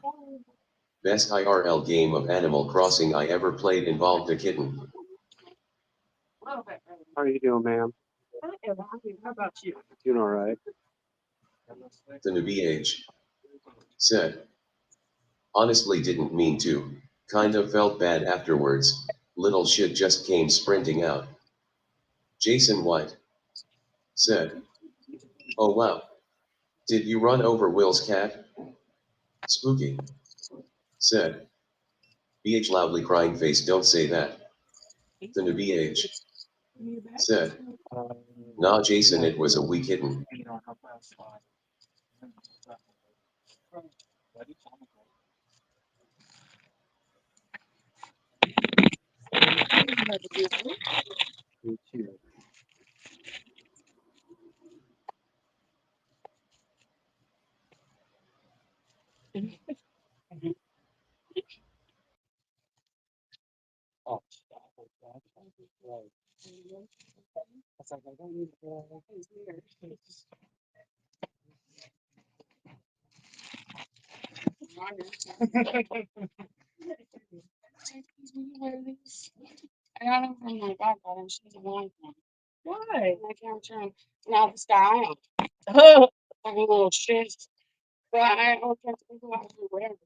best IRL game of Animal Crossing I ever played involved a kitten. How are you doing, ma'am? How about you? Doing all right. The newbie age said, honestly didn't mean to, kind of felt bad afterwards, little shit just came sprinting out. Jason White said, oh wow, did you run over Will's cat? Spooky said, BH loudly crying face, don't say that. The newbie age said, nah Jason, it was a wee kitten. Me too. Oh, it's like I don't need I got them from my godmother, and she's a blind one. Why? I can't turn. Now the sky on. Like a little shit. But I don't care to go out and wear it.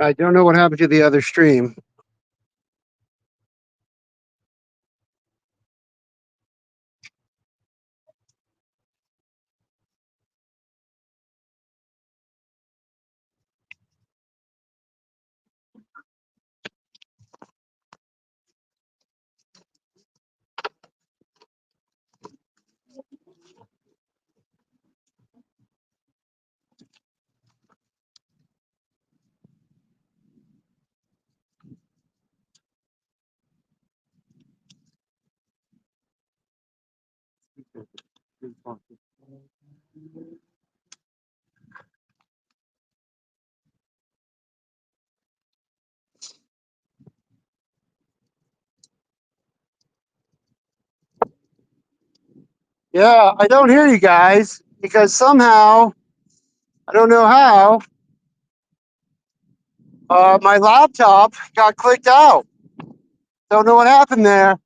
I don't know what happened to the other stream. Yeah, I don't hear you guys because somehow, I don't know how, my laptop got clicked out. Don't know what happened there.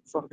Fuck.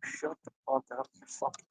Shut the fuck up, you fucking.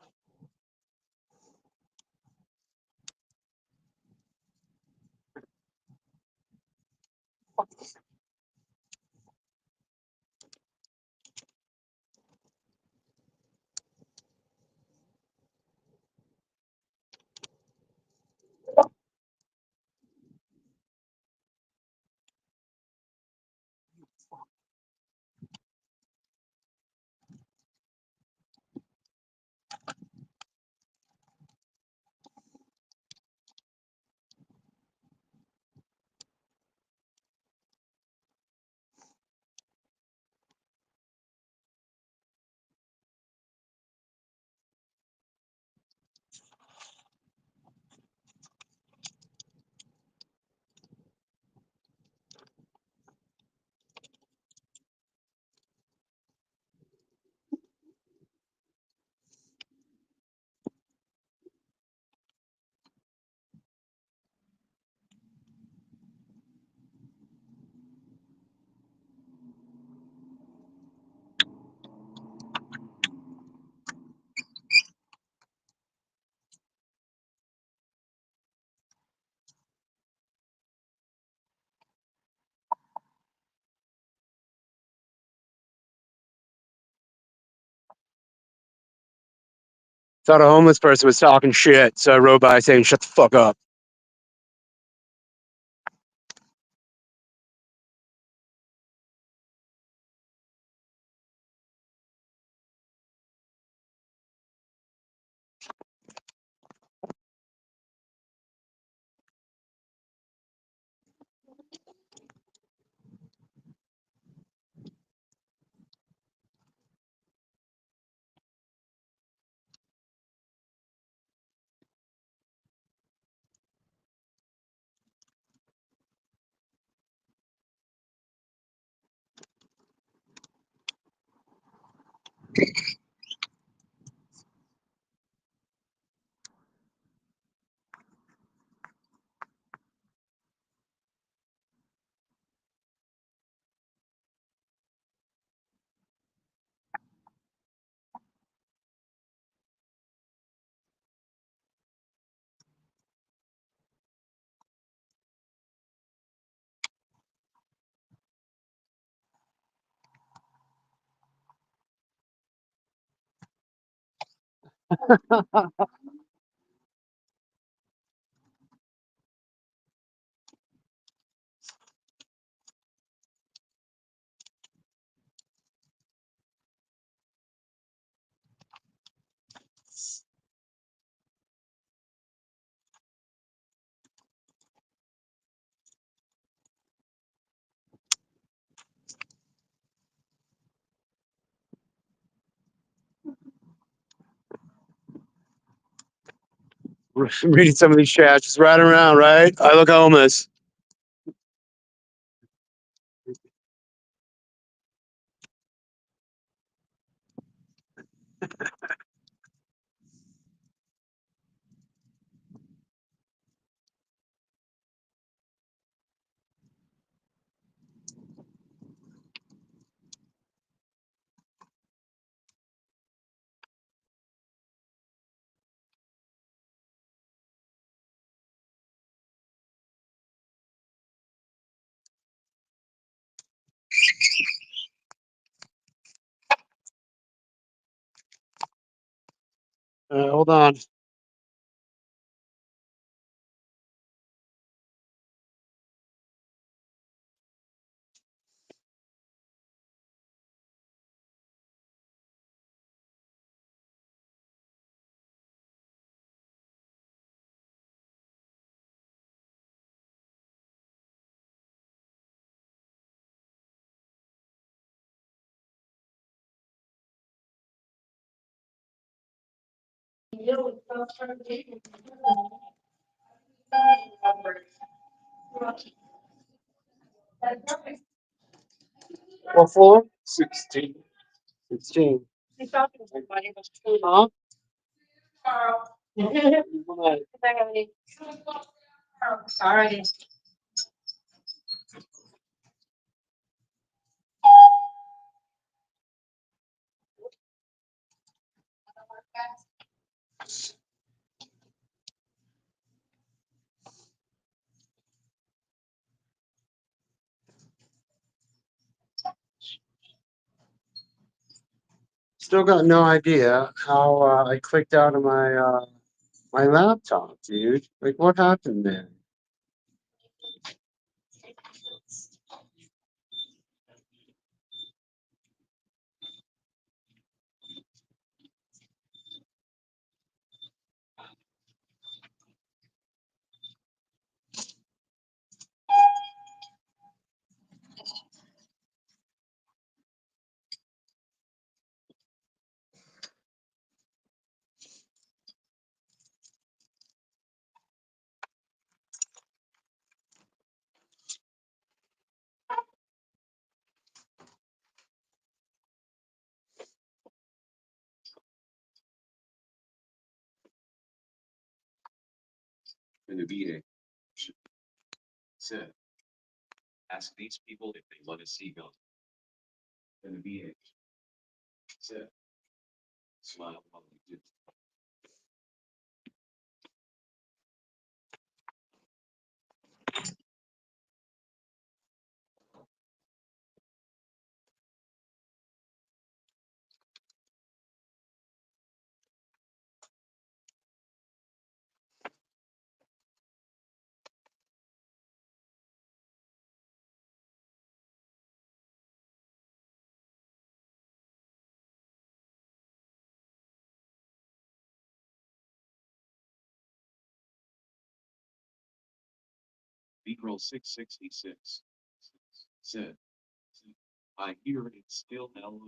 Thought a homeless person was talking shit, so I rode by saying, "Shut the fuck up." Reading some of these chats, just riding around, right? I look homeless. Hold on. What floor? 16. 16. Huh? Sorry. Still got no idea how I clicked out of my laptop, dude. Like, what happened there? The Nubian said, ask these people if they want to see God. The Nubian said, smile while you do. Beagle 666 said, I hear it's still LOL.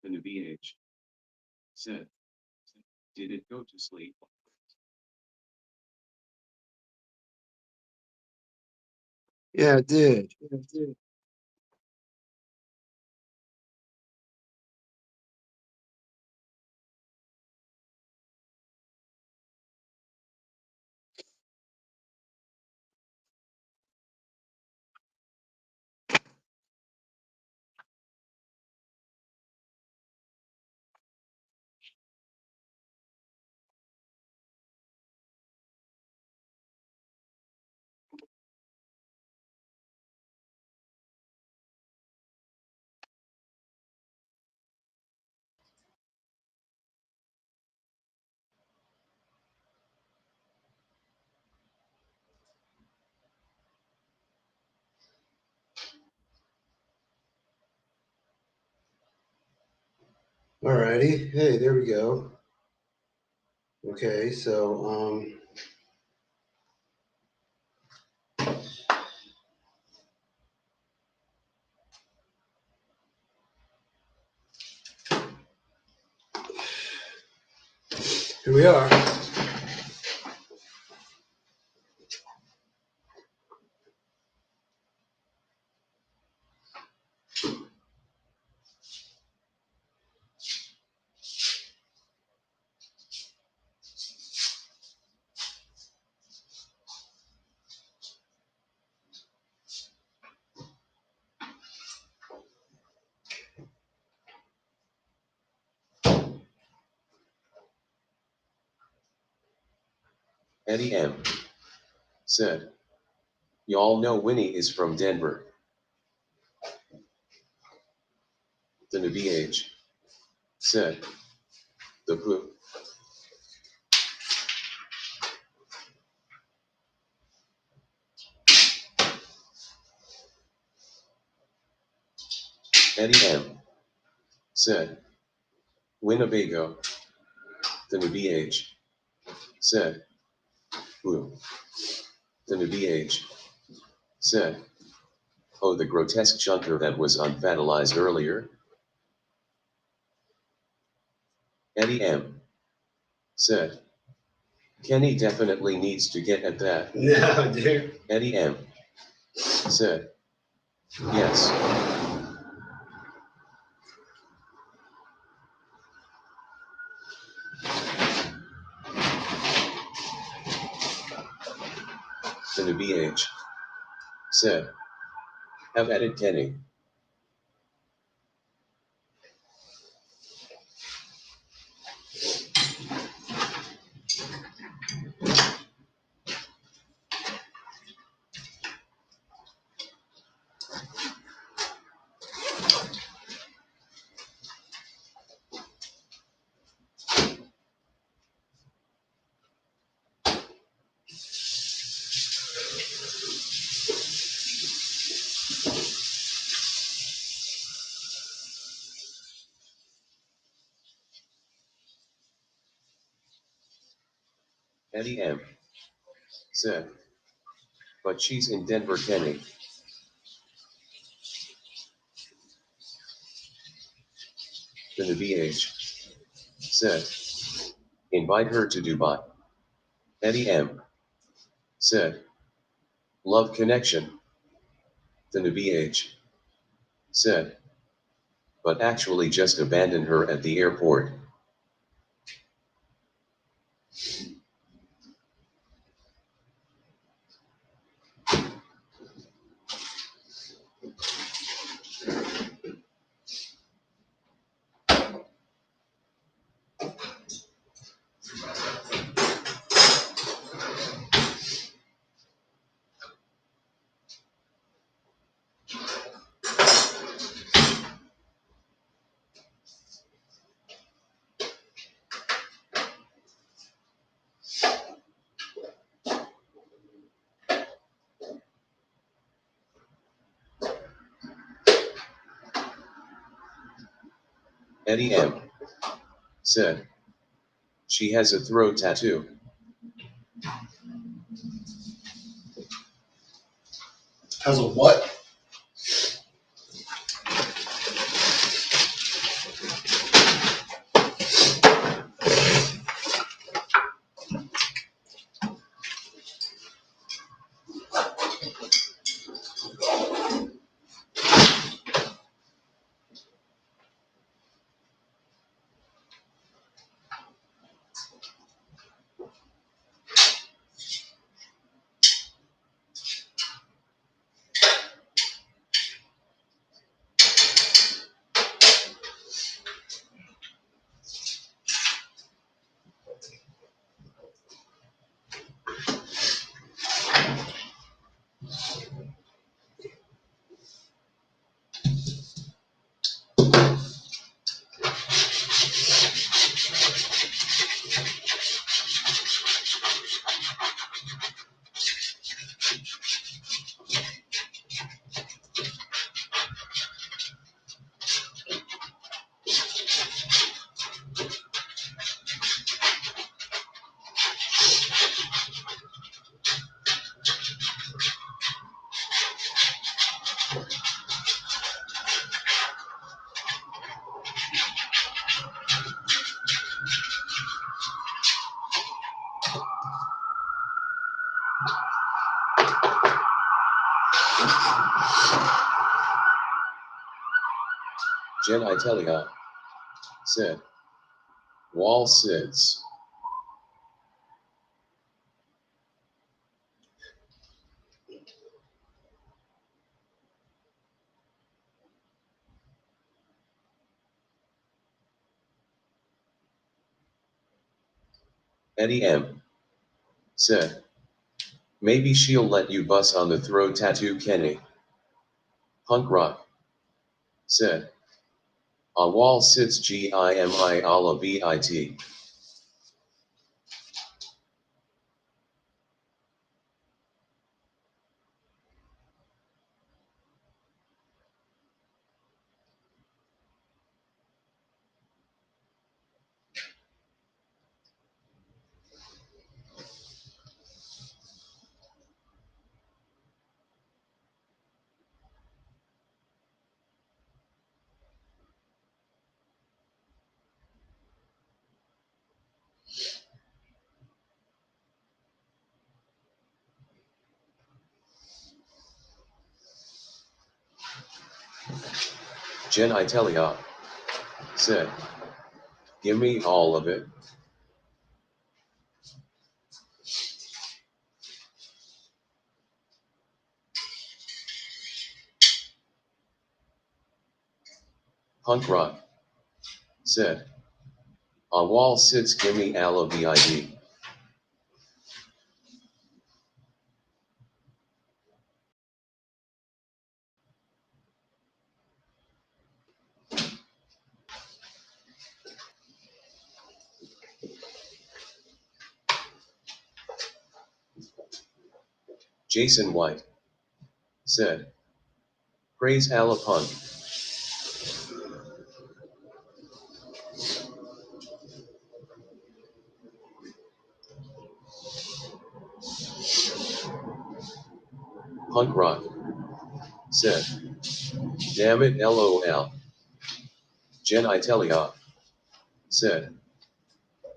The new BH said, did it go to sleep? Yeah, it did. Alrighty. Hey, there we go. Okay, so here we are. Eddie M. said, y'all know Winnie is from Denver. The new BH said, the poo. Eddie M. said, Winnebago. The new BH said, poo. The new BH said, oh, the grotesque chunker that was unfatalized earlier. Eddie M. said, Kenny definitely needs to get at that. No, dude. Eddie M. said, yes. The new BH said, have at it, Kenny. Eddie M. said, but she's in Denver, Kenny. The new BH said, invite her to Dubai. Eddie M. said, love connection. The new BH said, but actually just abandon her at the airport. Eddie M. said, she has a throat tattoo. Has a what? Genitalia, said. Wall sits. Eddie M. said. Maybe she'll let you bust on the throat tattoo, Kenny. Punk rock, said. On wall sits Gimi Allah VIT. Genitalia, said. Give me all of it. Punk rock, said. On wall sits Gimme Allah VID. Jason White, said. Praise Allah punk. Punk rock, said. Damn it LOL. Genitalia, said.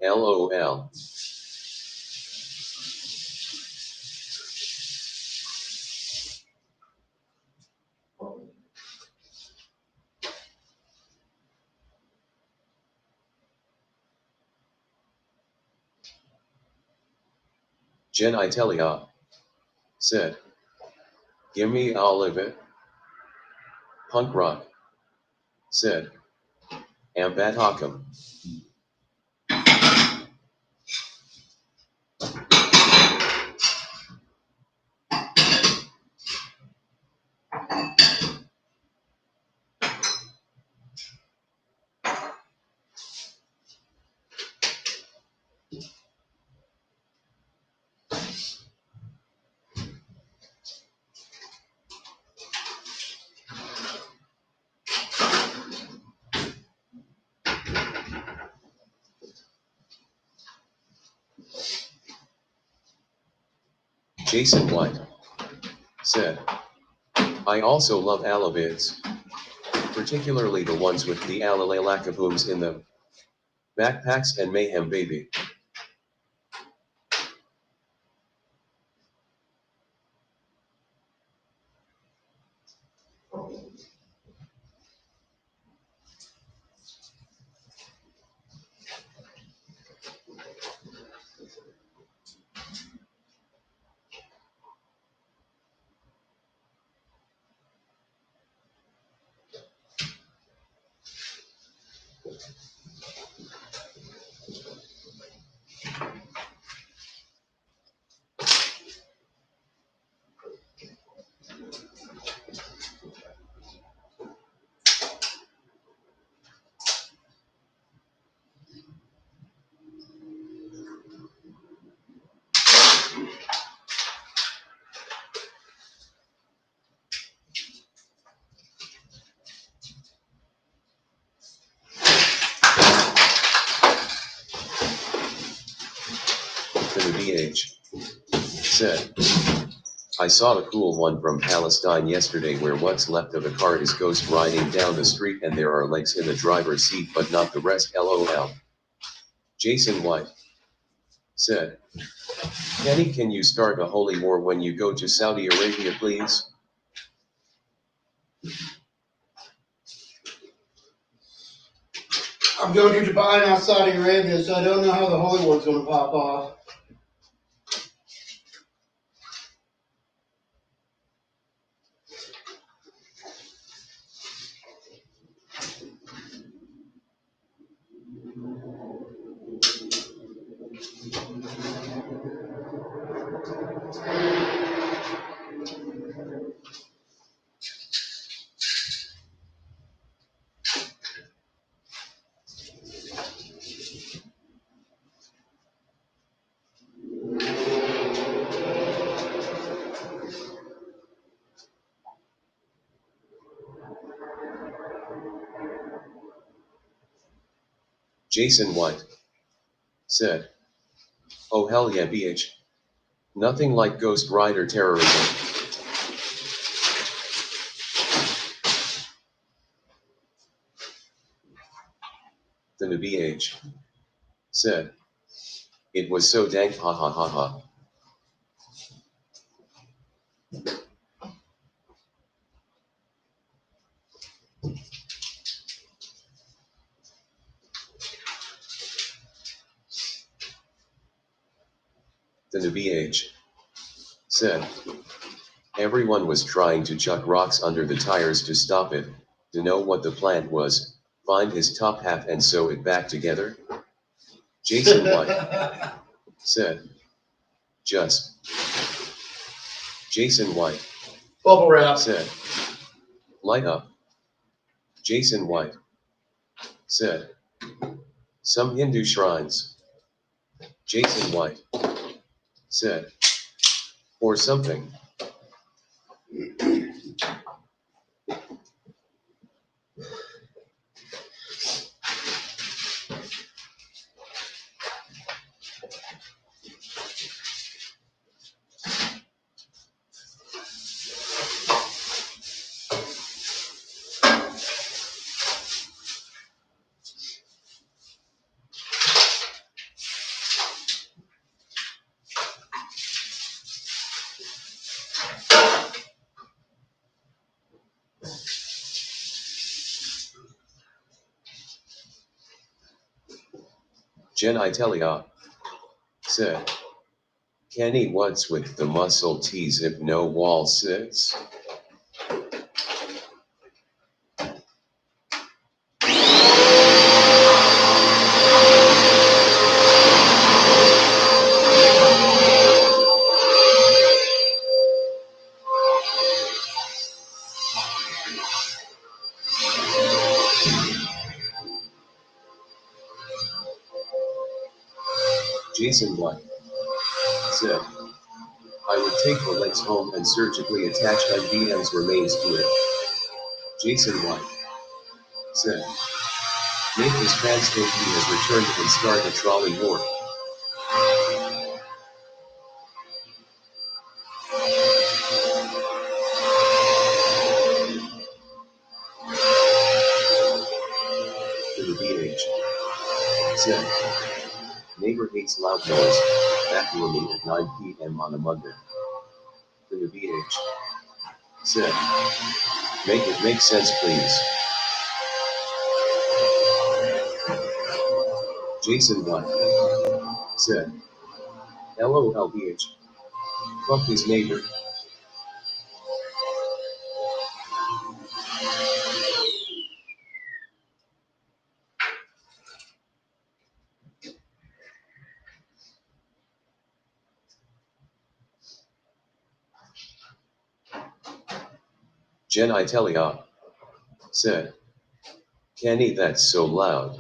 LOL. Genitalia, said. Give me all of it. Punk rock, said. Ambat Hakam. Jason White, said. I also love alavids, particularly the ones with the alalalakabooms in them. Backpacks and mayhem baby. The BH said, I saw a cool one from Palestine yesterday where what's left of a car is ghost riding down the street and there are legs in the driver's seat but not the rest. LOL. Jason White said, Kenny, can you start a holy war when you go to Saudi Arabia, please? I'm going to Dubai, not Saudi Arabia, so I don't know how the Holy War's going to pop off. Jason White said, oh hell yeah BH. Nothing like Ghost Rider terrorism. The BH said, it was so dank, ha ha ha ha. The BH said, everyone was trying to chuck rocks under the tires to stop it, to know what the plan was, find his top half and sew it back together. Jason White said, just. Jason White Bubble wrap. said, light up. Jason White said, some Hindu shrines. Jason White said, or something. Jen Italia said, Kenny, what's with the muscle tees if no wall sits? Jason White said, I would take the legs home and surgically attach IBM's remains to it. Jason White said, make his fans think he has returned and start a trolley war. said, neighbor hates loud noise, vacuuming at 9 p.m. on a Monday. The new BH said, make it make sense please. Jason White said, LOL BH. Fuck his neighbor. Jen Itelia said, Kenny that's so loud.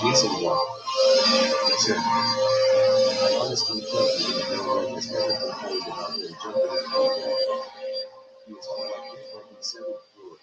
Jason White said, I honestly felt that no one has ever complained about him jumping his bed. He is all up to the 27th floor.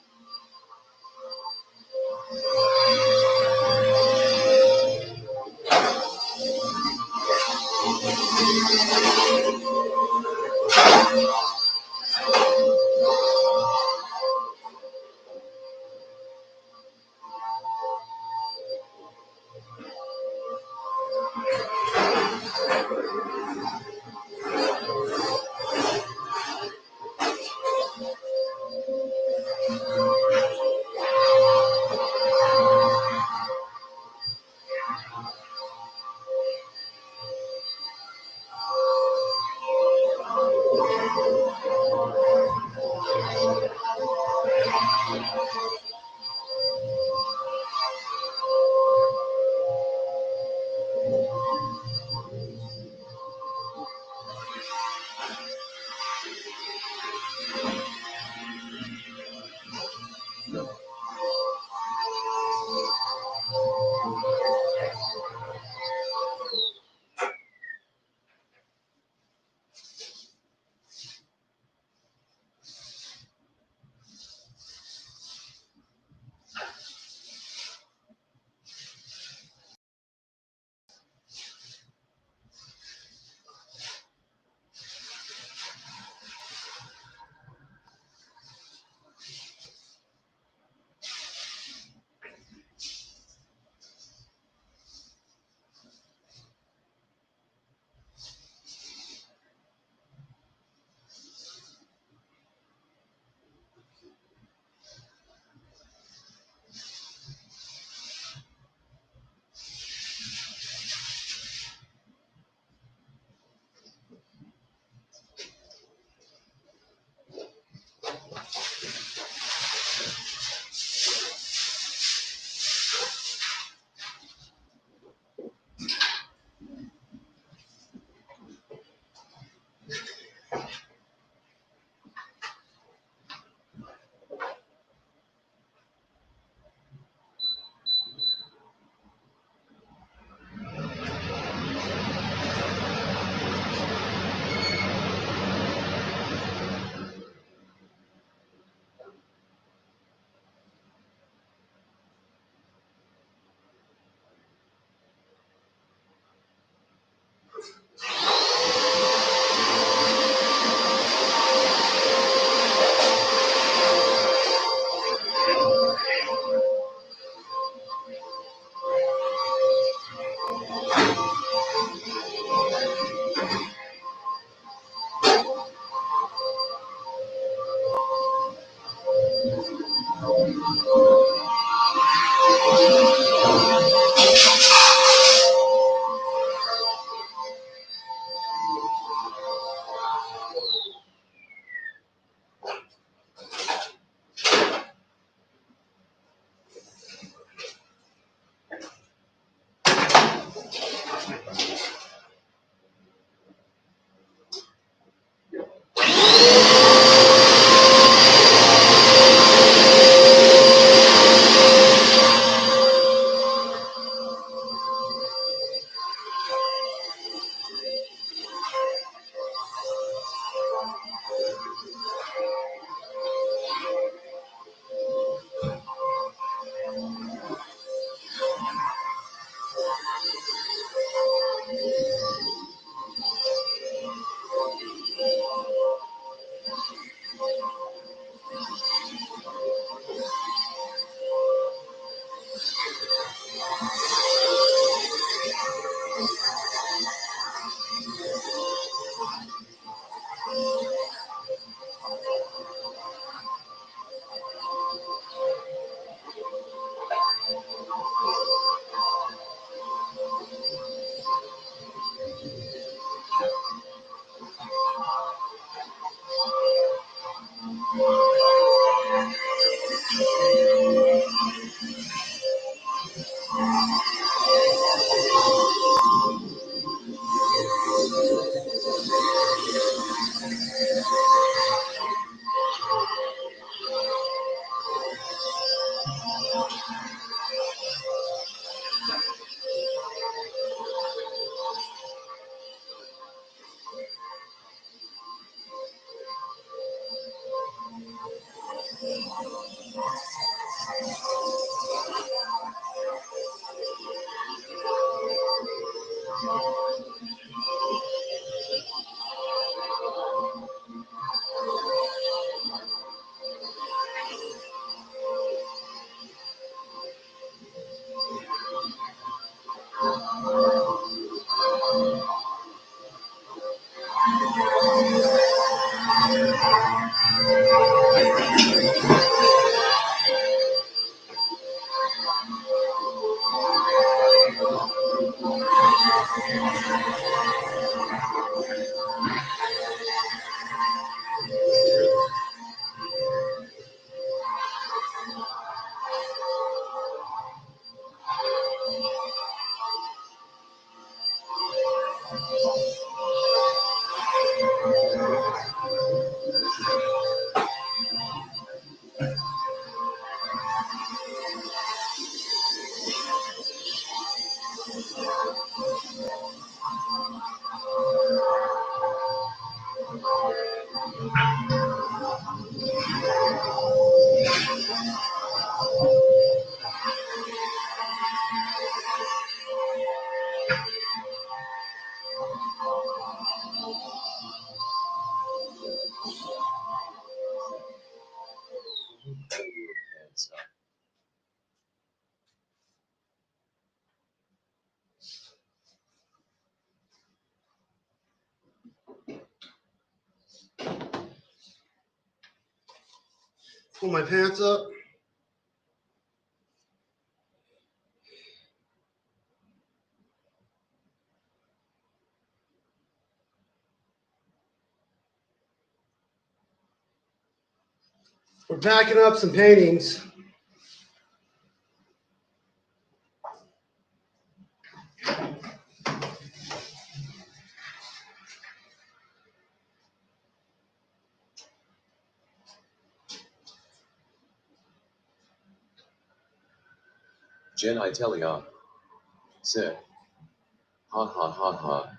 Hands up. Pull my pants up. We're packing up some paintings. Jen Itelia said, ha ha ha ha.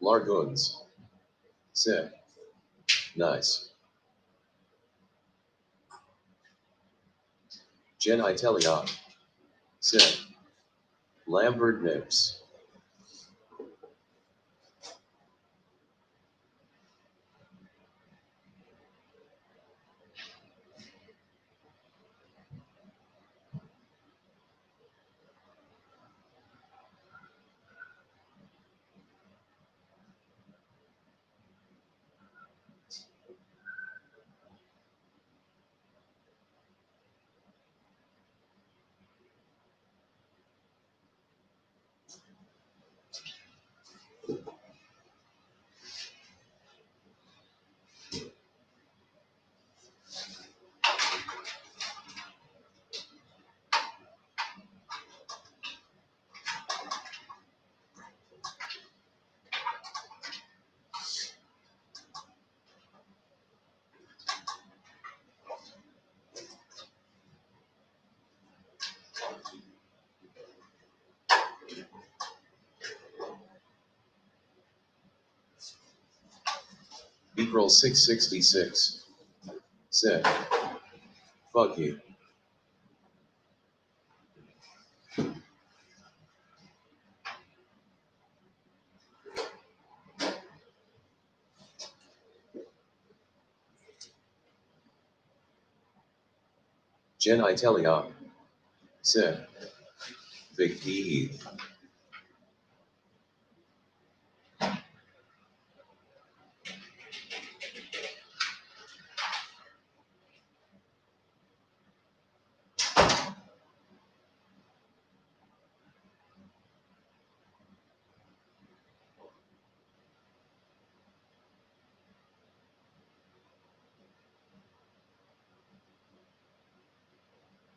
Larguns said, nice. Jen Itelia said, Lambert Nips. April 666 said, fuck you. Jen Itelia said, Big P.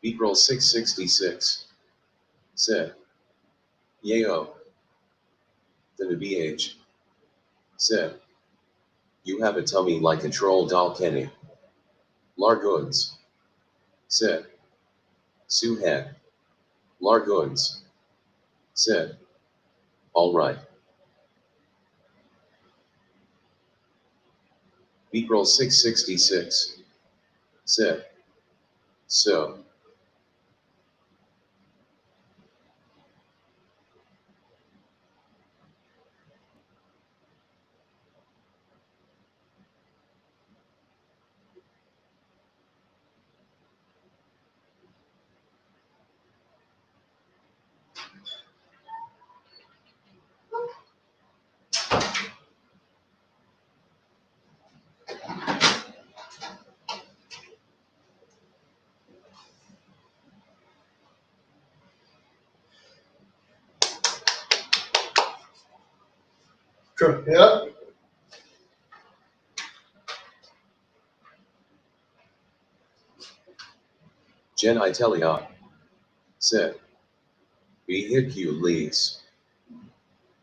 April 666 said, Yayo. The BH said, you have a tummy like a troll doll Kenny. Larguns said, Suhan. Larguns said, all right. April 666, said, so. Sure. Yeah. Jen Itelia, said, Vehicules.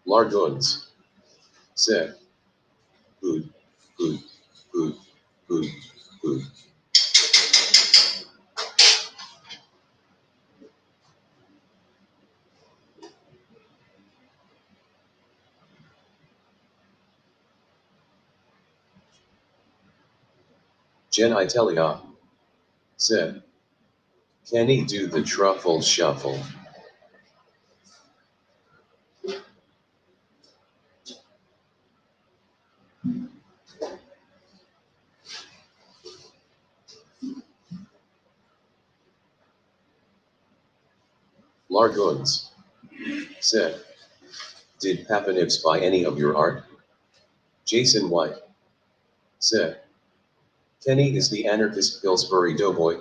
Larguns, said, food, food, food, food, food. Jen Itelia, said, can he do the truffle shuffle? Larguns, said, did Papanips buy any of your art? Jason White, said, Kenny is the anarchist Pillsbury doughboy.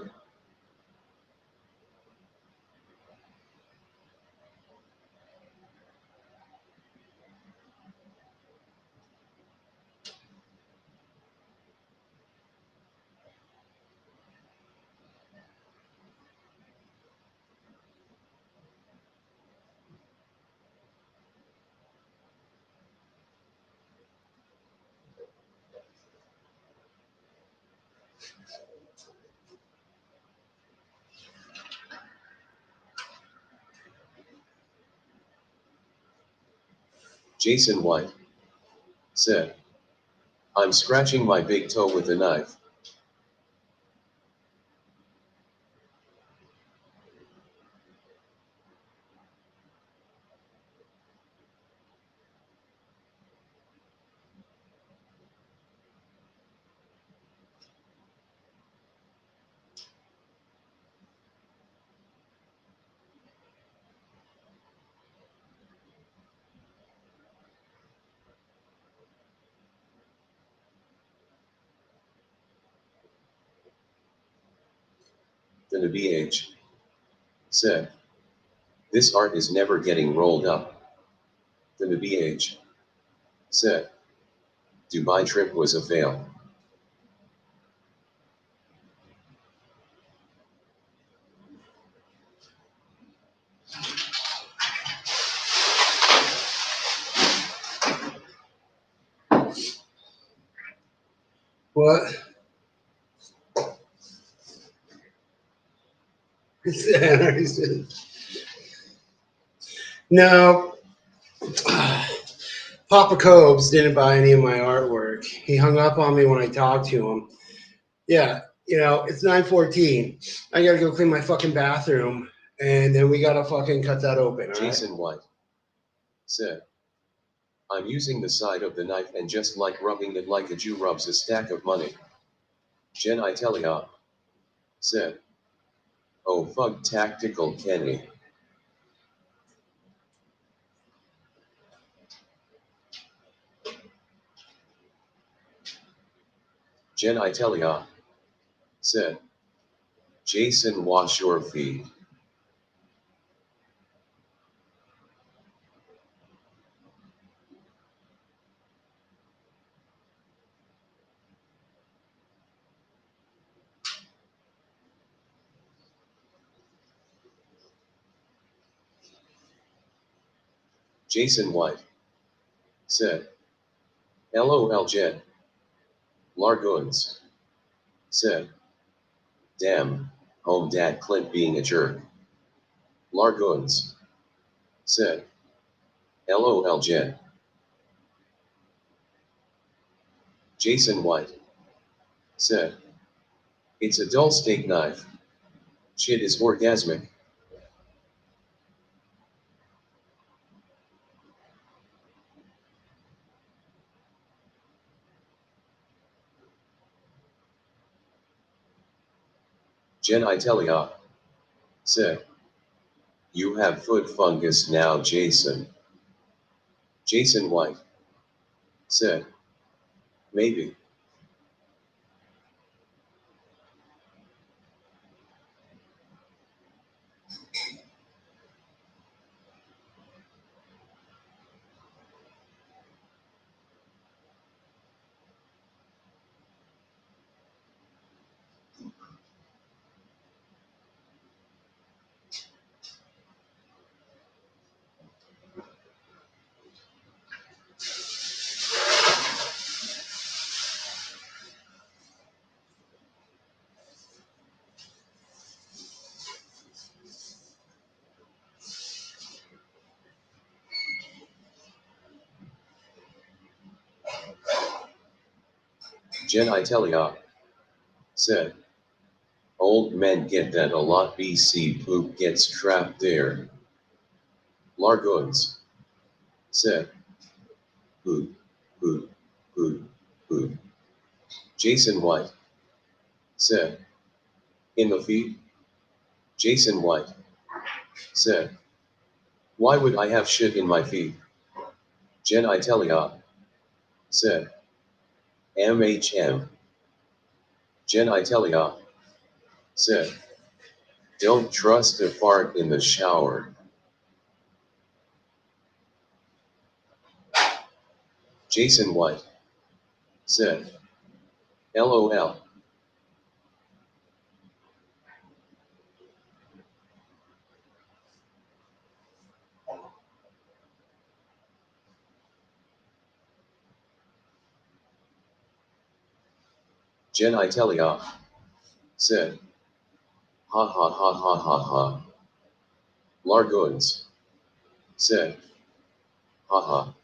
Jason White, said, I'm scratching my big toe with a knife. The BH, said, this art is never getting rolled up. The BH, said, Dubai trip was a fail. What? No. Papa Cobes didn't buy any of my artwork. He hung up on me when I talked to him. Yeah, it's 9:14. I gotta go clean my fucking bathroom, and then we gotta fucking cut that open, all right? Jason White, said, I'm using the side of the knife and just like rubbing it like a Jew rubs a stack of money. Jen Itelia, said, oh fuck tactical Kenny. Jen Itelia, said, Jason wash your feet. Jason White, said, LOL Jen. Larguns, said, damn, home dad Clint being a jerk. Larguns, said, LOL Jen. Jason White, said, it's a dull steak knife. Shit is orgasmic. Jen Itelia, said, you have foot fungus now Jason. Jason White, said, maybe. Jen Itelia, said, old men get that a lot BC poop gets trapped there. Largoons, said, poop, poop, poop, poop. Jason White, said, in the feet? Jason White, said, why would I have shit in my feet? Jen Itelia, said, MHM. Jen Itelia, said, don't trust a fart in the shower. Jason White, said, LOL. Jen Itelia, said, ha ha ha ha ha ha. Largoons, said, ha ha.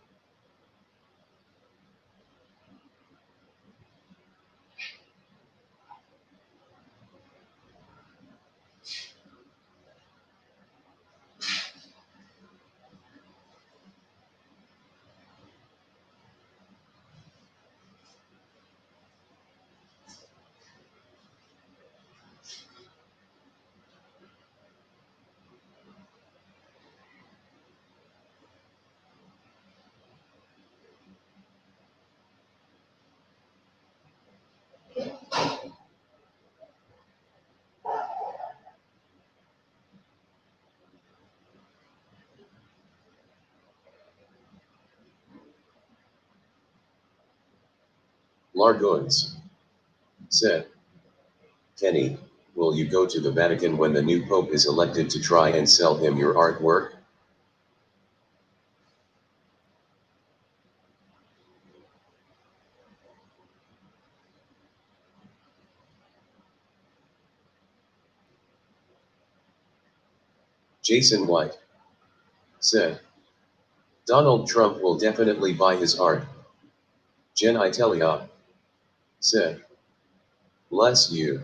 Largoons, said, Kenny, will you go to the Vatican when the new Pope is elected to try and sell him your artwork? Jason White, said, Donald Trump will definitely buy his art. Jen Itelia, said, bless you.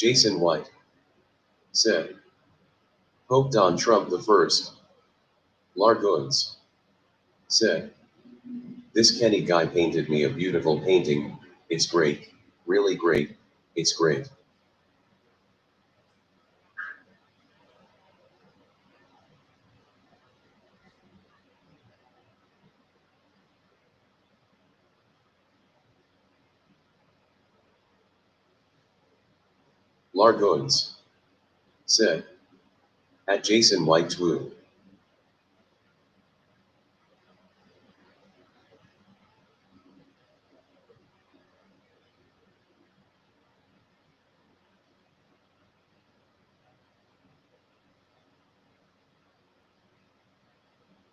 Jason White, said, Pope Don Trump the First. Largoons, said, this Kenny guy painted me a beautiful painting, it's great, really great, it's great. Largoons, said, At Jason White Twoo.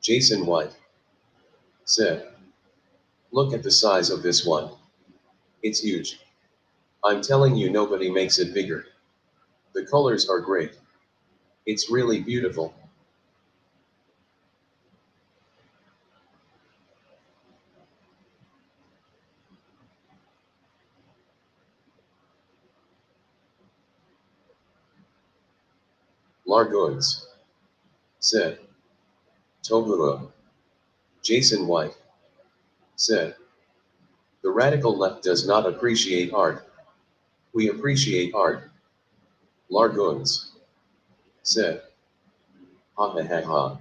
Jason White said, "Look at the size of this one. It's huge. I'm telling you, nobody makes it bigger. The colors are great. It's really beautiful." Largoons said, "Tobua." Jason White said, "The radical left does not appreciate art. We appreciate art." Largoons said, "Ha ha ha ha."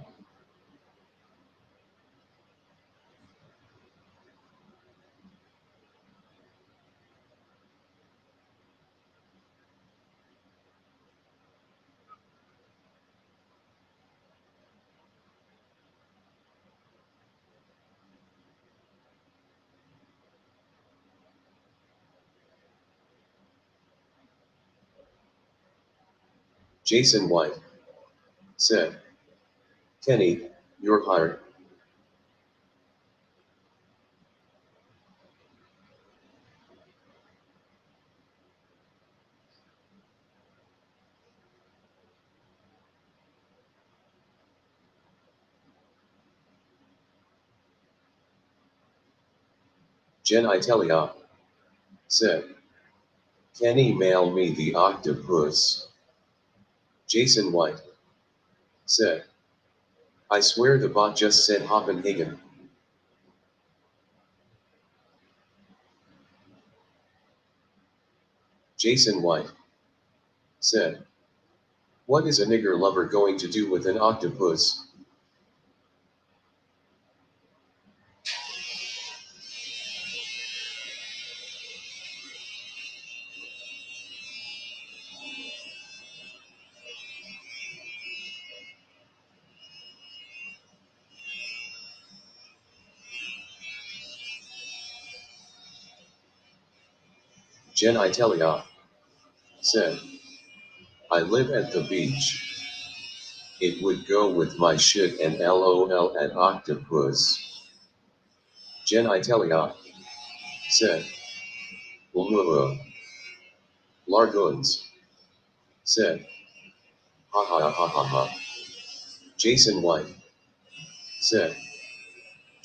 Jason White said, "Kenny, you're hired." Jen Itelia said, "Kenny, mail me the octopus." Jason White said, "I swear the bot just said Hopenhagen." Jason White said, "What is a nigger lover going to do with an octopus?" Jen Itelia said, "I live at the beach. It would go with my shit and LOL at octopus." Jen Itelia said, "Whoa." Largoons said, "Ha ha ha ha ha." Jason White said,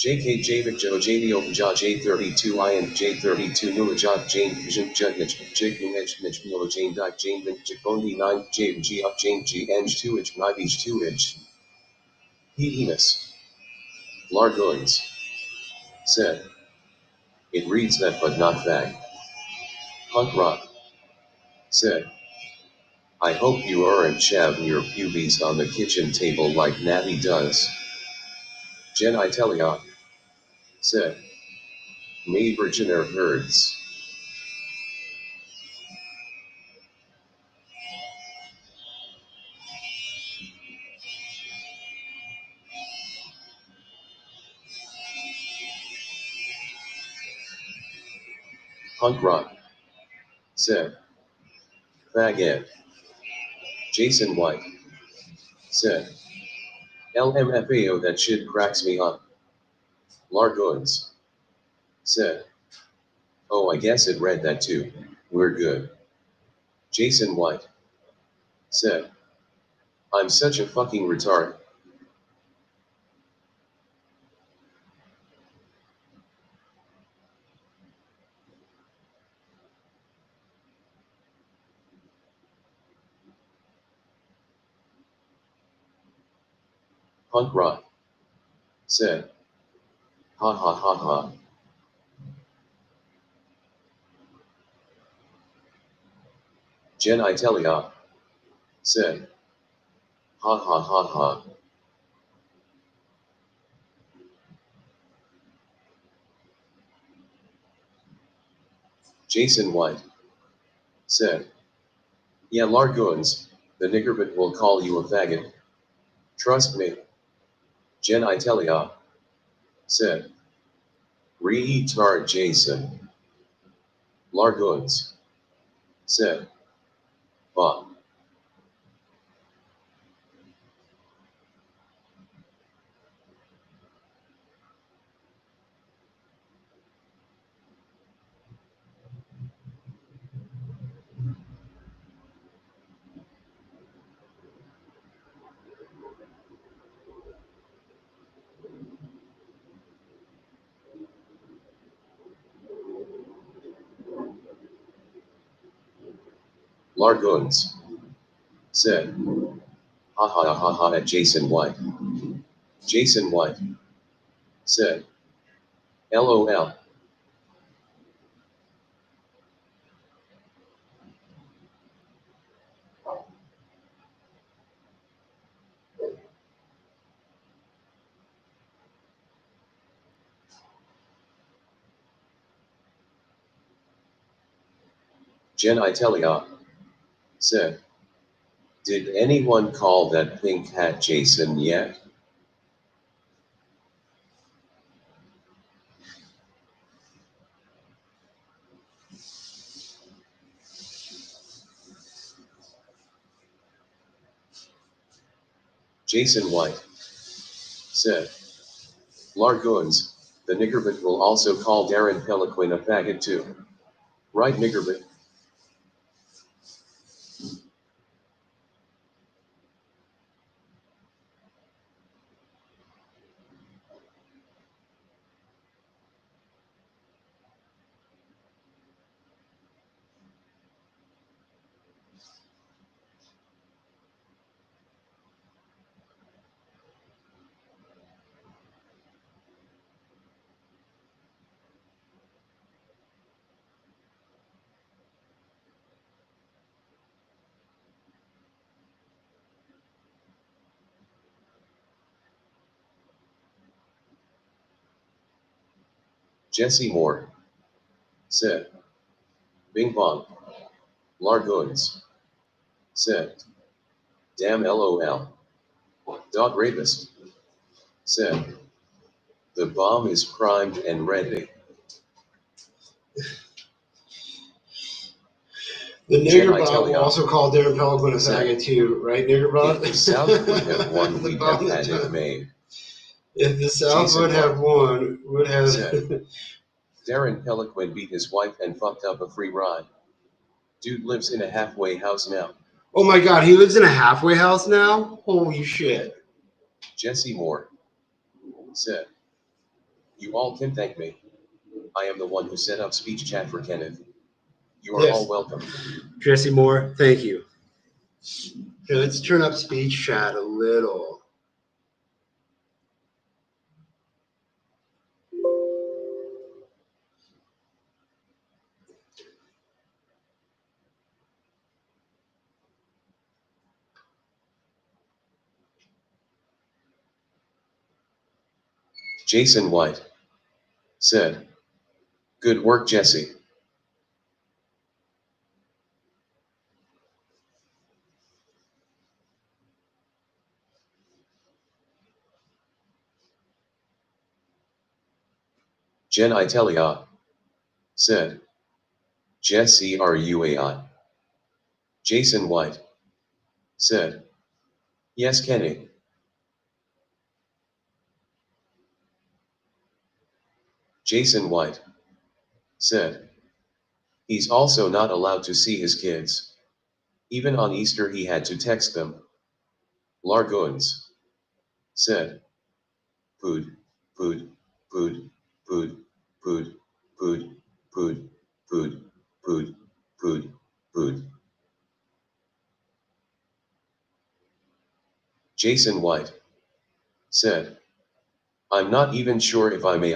"JK Javik Jo JDO Ja J32 I and J32 Nurajat Jane Vision Judnich Jignich Nich Milo Jane Dak Jane Vin Jikondi 9 J G up Jane G Eng 2 H 9 H 2 H." Heatiness. Largoons said, "It reads that but not fag." Punk Rock said, "I hope you aren't shaving your pubes on the kitchen table like Natty does." Jen Itelia said, "Me Virginer herds." Punk Rock said, "Faggot." Jason White said, "LMFAO, that shit cracks me up." Largoons said, "Oh, I guess it read that too. We're good." Jason White said, "I'm such a fucking retard." Punk Rock said, "Ha ha ha ha." Jen Itelia said, "Ha ha ha ha." Jason White said, "Yeah, Largoons, the niggerbit will call you a faggot." Trust me. Jen I tell ya, said. Retard Jason. Larguns, said. Bah. Larguns, said. Ha ha ha ha ha at Jason White. Jason White, said. LOL. Jen I tell ya, said. Did anyone call that pink hat Jason yet? Jason White, said. Larguns, the niggerbit will also call Darren Peliquin a faggot too. Right niggerbit? Jesse Moore, said. Bing bong. Larguns, said. Damn LOL. Dog rapist, said. The bomb is primed and ready. The Jen, nigger I bot tell will ya. also call Darren Peliquin a Said. faggot too, right, nigger bot? If the South would have won, The we'd bomb have that had it time. made. If the South Jason would have won, would have. said. Darren Peliquin beat his wife and fucked up a free ride. Dude lives in a halfway house now. Oh my god, he lives in a halfway house now? Holy shit. Jesse Moore, said. You all can thank me. I am the one who set up speech chat for Kenneth. You are Yes. all welcome. Jesse Moore, thank you. Okay, let's turn up speech chat a little. Jason White, said. Good work, Jesse. Jen I tell ya, said. Jesse are you AI? Jason White, said. Yes, Kenny. Jason White, said. He's also not allowed to see his kids. Even on Easter he had to text them. Larguns, said. Food, food, food, food, food, food, food, food, food, food, food. Jason White, said. I'm not even sure if I may.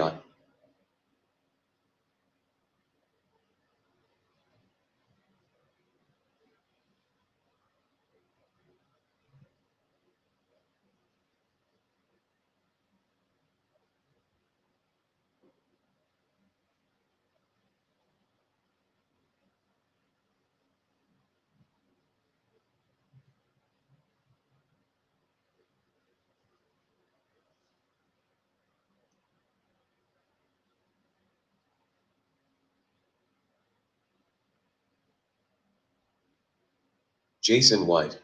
Jason White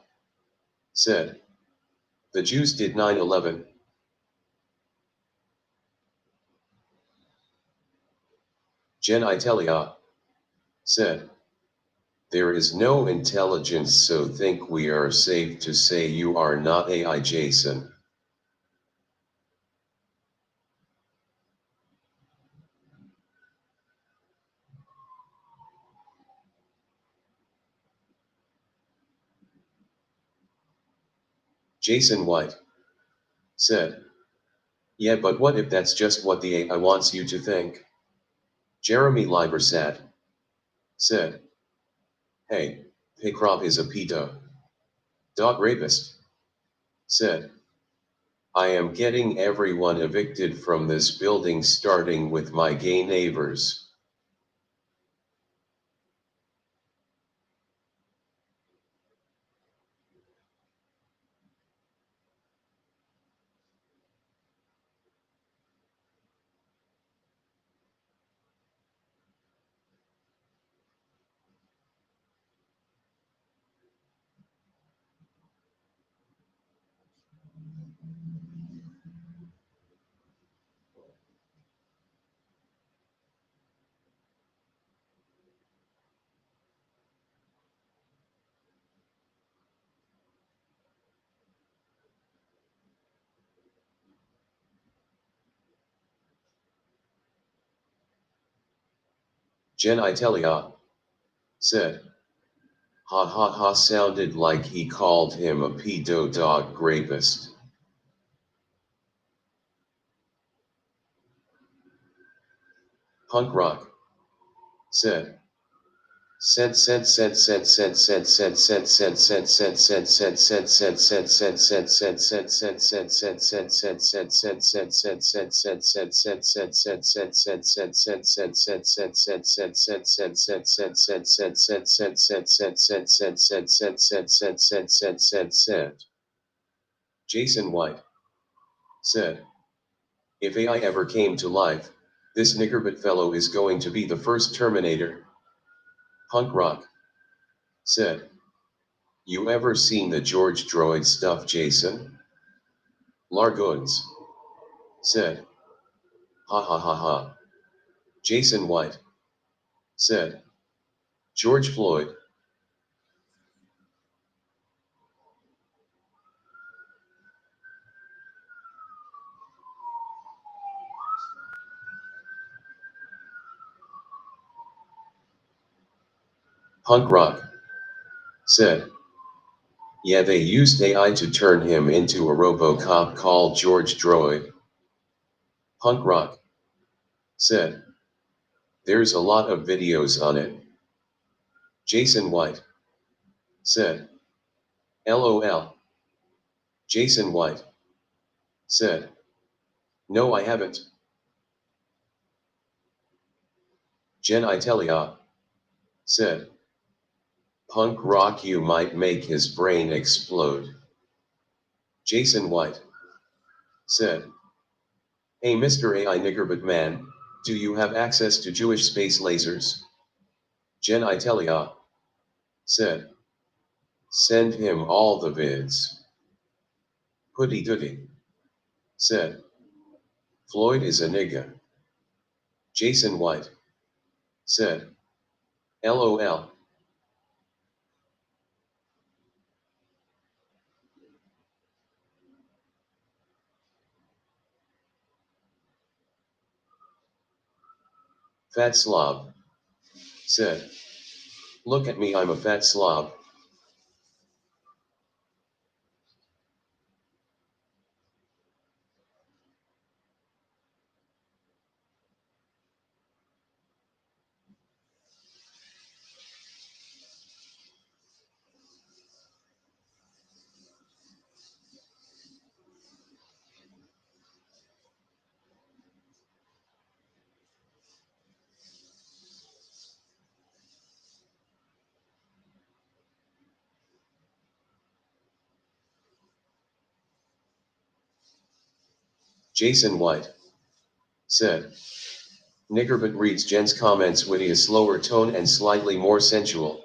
said, the Jews did 9/11. Jen Itelia said, there is no intelligence, so think we are safe to say you are not AI, Jason. Jason White said, yeah, but what if that's just what the AI wants you to think? Jeremy Libersat said, hey, Pekrov is a pedo. Dog rapist said, I am getting everyone evicted from this building, starting with my gay neighbors. Jen Itelia said, ha ha ha, sounded like he called him a pedo dog rapist. Punk Rock said, Jason White said, if AI ever came to life, this niggerbit fellow is going to be the first Terminator. Punk Rock said, you ever seen the George Droid stuff, Jason? Largoons said, ha ha ha ha. Jason White said, George Floyd. Punk Rock said, yeah, they used AI to turn him into a RoboCop called George Droid. Punk Rock said, there's a lot of videos on it. Jason White said, LOL. Jason White said, no, I haven't. Jen Itelia said, Punk Rock, you might make his brain explode. Jason White said, hey Mr. AI niggerbit man, do you have access to Jewish space lasers? Jen Itelia said, send him all the vids. Hoodie Doody said, Floyd is a nigga. Jason White said, LOL. Fat slob said, look at me, I'm a fat slob. Jason White said, niggerbit reads Jen's comments with a slower tone and slightly more sensual.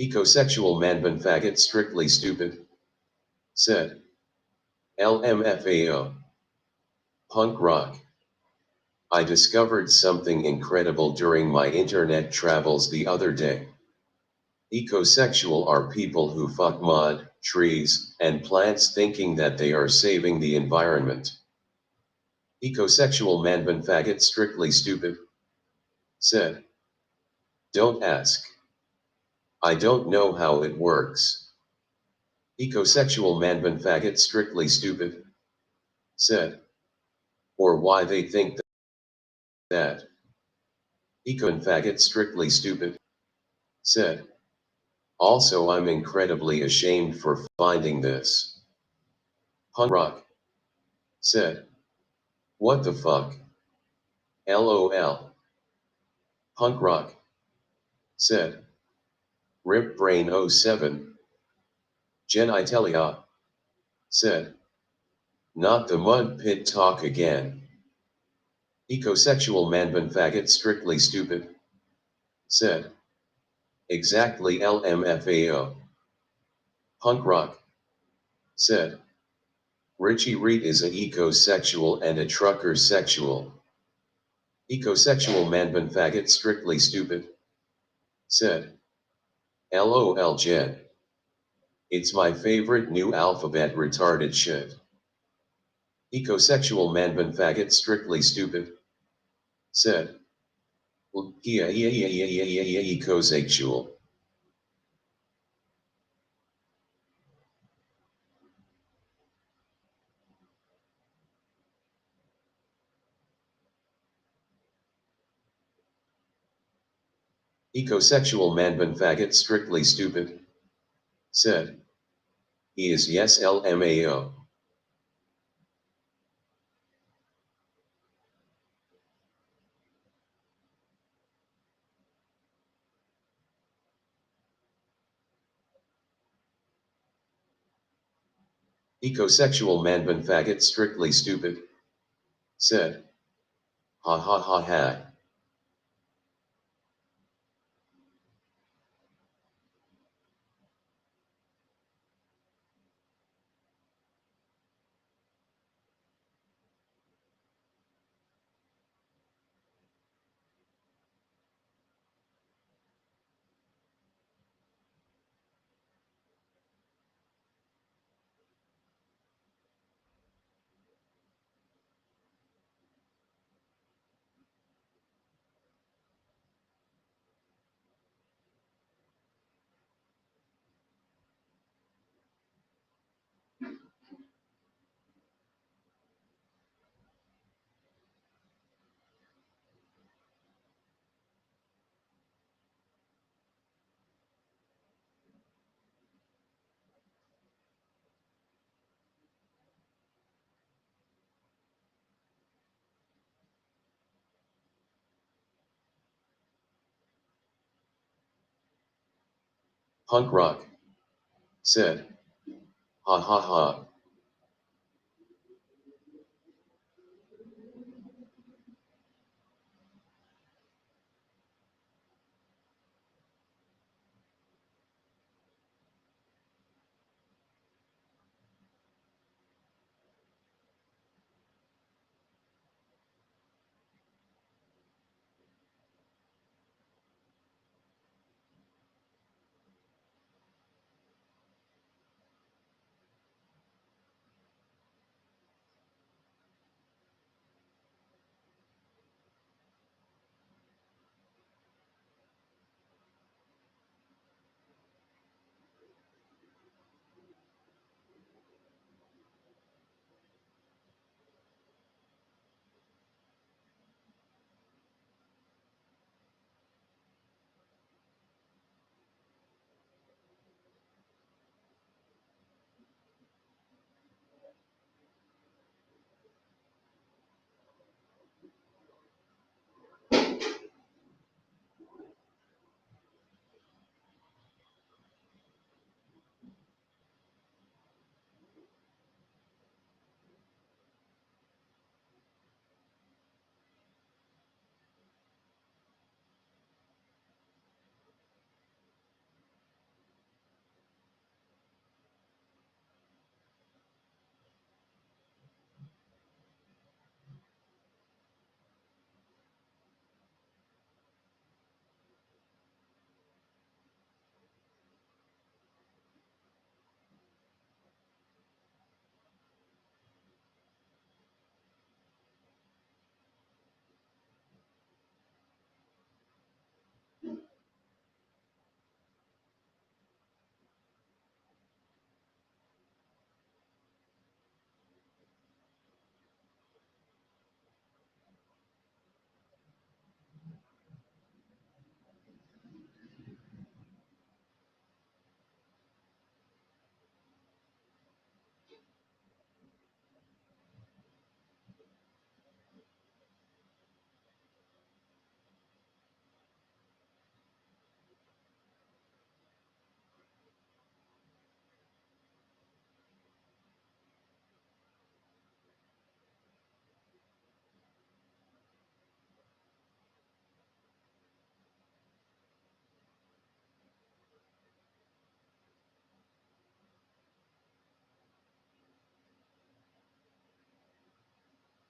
Ecosexual manban faggot strictly stupid, said. LMFAO. Punk rock. I discovered something incredible during my internet travels the other day. Ecosexual are people who fuck mud, trees, and plants thinking that they are saving the environment. Ecosexual manban faggot strictly stupid, said. Don't ask. I don't know how it works. Ecosexual manban faggot strictly stupid, said. Or why they think that. Eco and faggot strictly stupid, said. Also I'm incredibly ashamed for finding this. Punk rock, said. What the fuck? LOL. Punk rock, said. Rip brain 07. Genitalia, said. Not the mud pit talk again. Ecosexual manban faggot strictly stupid, said. Exactly LMFAO. Punk rock, said. Richie Reed is a ecosexual and a trucker sexual. Ecosexual manban faggot strictly stupid, said. LOL Jen. It's my favorite new alphabet retarded shit. Ecosexual manban faggot strictly stupid, said. Yeah, ecosexual. Ecosexual manban faggot strictly stupid, said. He is yes LMAO. Ecosexual manban faggot strictly stupid, said. Ha ha ha ha. Punk rock, said. Ha ha ha.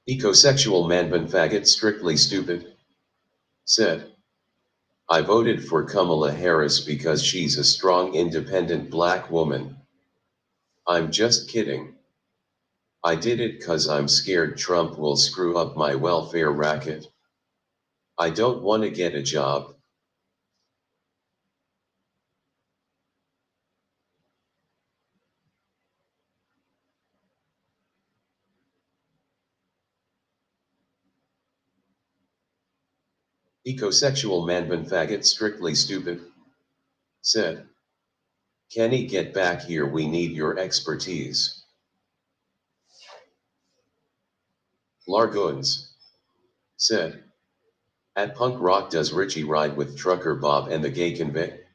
Ecosexual manban faggot strictly stupid. Said. I voted for Kamala Harris because she's a strong independent black woman. I'm just kidding. I did it 'cause I'm scared Trump will screw up my welfare racket. I don't wanna get a job. Ecosexual manban faggot strictly stupid. Said. Kenny, get back here, we need your expertise. Largoons. Said. At Punk Rock, does Richie ride with Trucker Bob and the gay convict?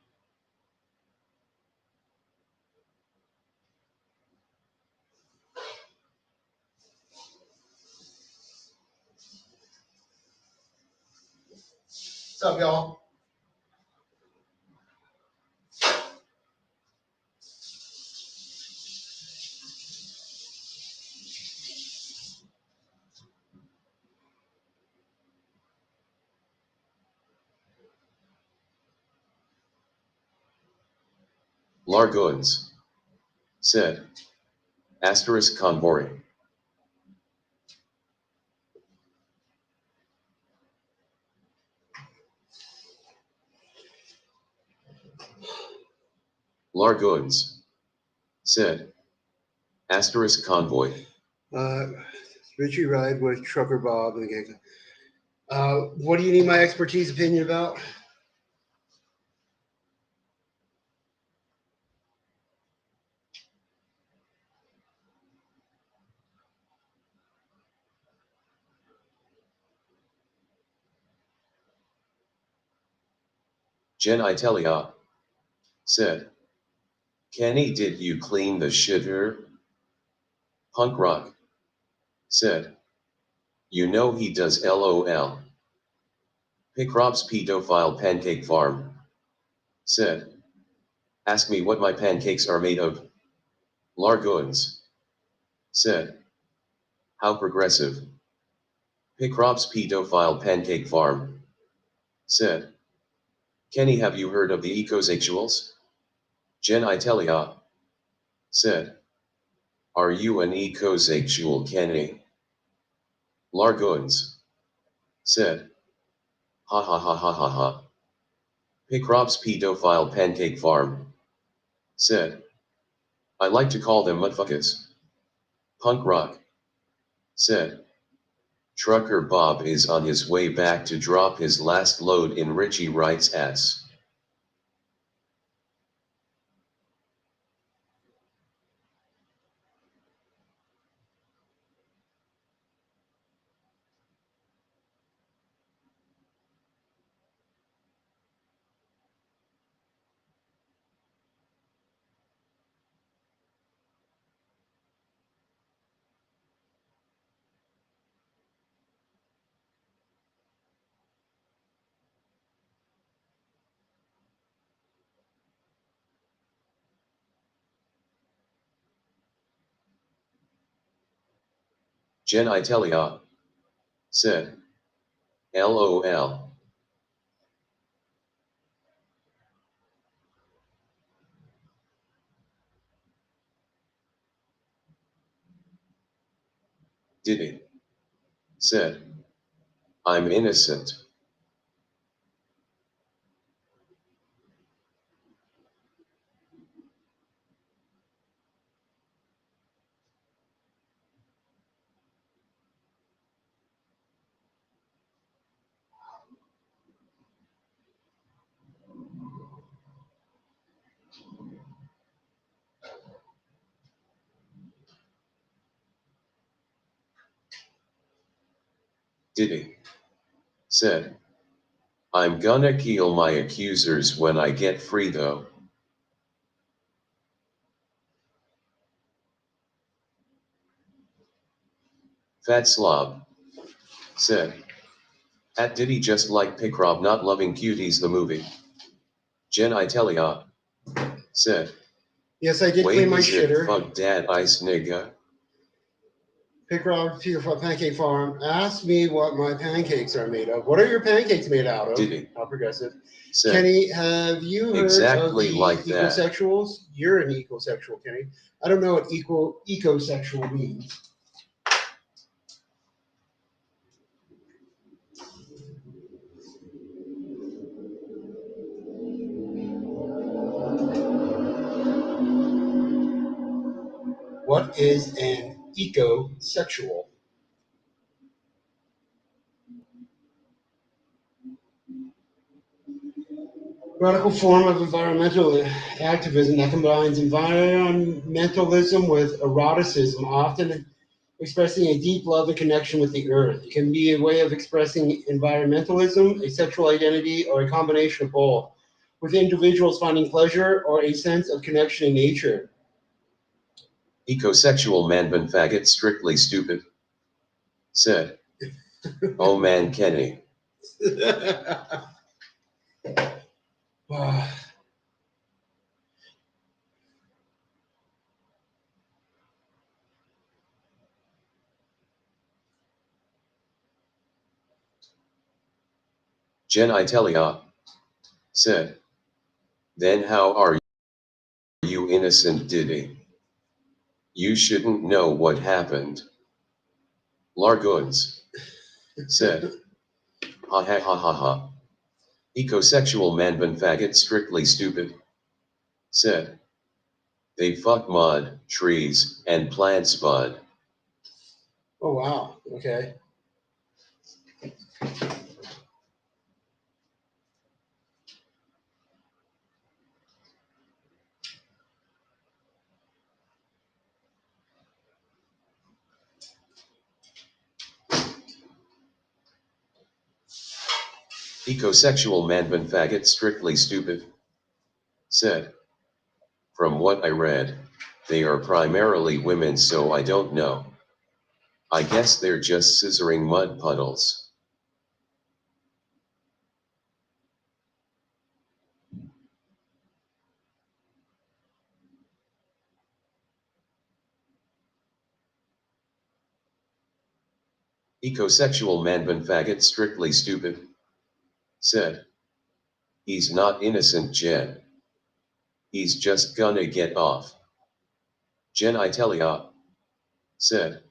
What's up, y'all? Largoons. Said. Asterisk convoy. Largoons. Said. Asterisk convoy. Richie ride with Trucker Bob and the gang. What do you need my expertise opinion about? Jen Itelia. Said. Kenny, did you clean the shitter? Punk Rock. Said. You know he does, LOL. Pickrop's pedophile pancake farm. Said. Ask me what my pancakes are made of. Largoons. Said. How progressive. Pickrop's pedophile pancake farm. Said. Kenny, have you heard of the ecosexuals? Jen Itelia. Said. Are you an ecosexual, Kenny? Largoons. Said. Ha ha ha ha ha ha. Pickrop's pedophile pancake farm. Said. I like to call them mudfuckers. Punk Rock. Said. Trucker Bob is on his way back to drop his last load in Richie Wright's ass. Jen Itelia. Said. LOL. Did he? Said. I'm innocent. Did he? Said. I'm gonna kill my accusers when I get free though. Fat slob. Said. At Diddy just like Pickrop not loving cuties the movie. Jen Itelia. Said. Yes, I did Wait, clean my is it shitter. fuck dad ice nigga? Pick Rob Peter from Pancake Farm. Ask me what my pancakes are made of. What are your pancakes made out of? Diddy. How progressive. Said, Kenny, have you heard exactly of the like that. ecosexuals? You're an ecosexual, Kenny. I don't know what ecosexual means. What is an ecosexual? Radical form of environmental activism that combines environmentalism with eroticism, often expressing a deep love and connection with the earth. It can be a way of expressing environmentalism, a sexual identity, or a combination of both, with individuals finding pleasure or a sense of connection in nature. Ecosexual man faggot strictly stupid. Said, oh man Kenny. Jen Itelia. Said, then how are you innocent Diddy? You shouldn't know what happened. Larguns. Said, ha ha ha ha ha. Ecosexual man faggot strictly stupid. Said, they fuck mud, trees, and plants bud. Oh wow, okay. Ecosexual man faggot strictly stupid. Said, from what I read, they are primarily women, so I don't know. I guess they're just scissoring mud puddles. Ecosexual man faggot strictly stupid. Said, he's not innocent Jen. He's just gonna get off. Jen Itelia. Said,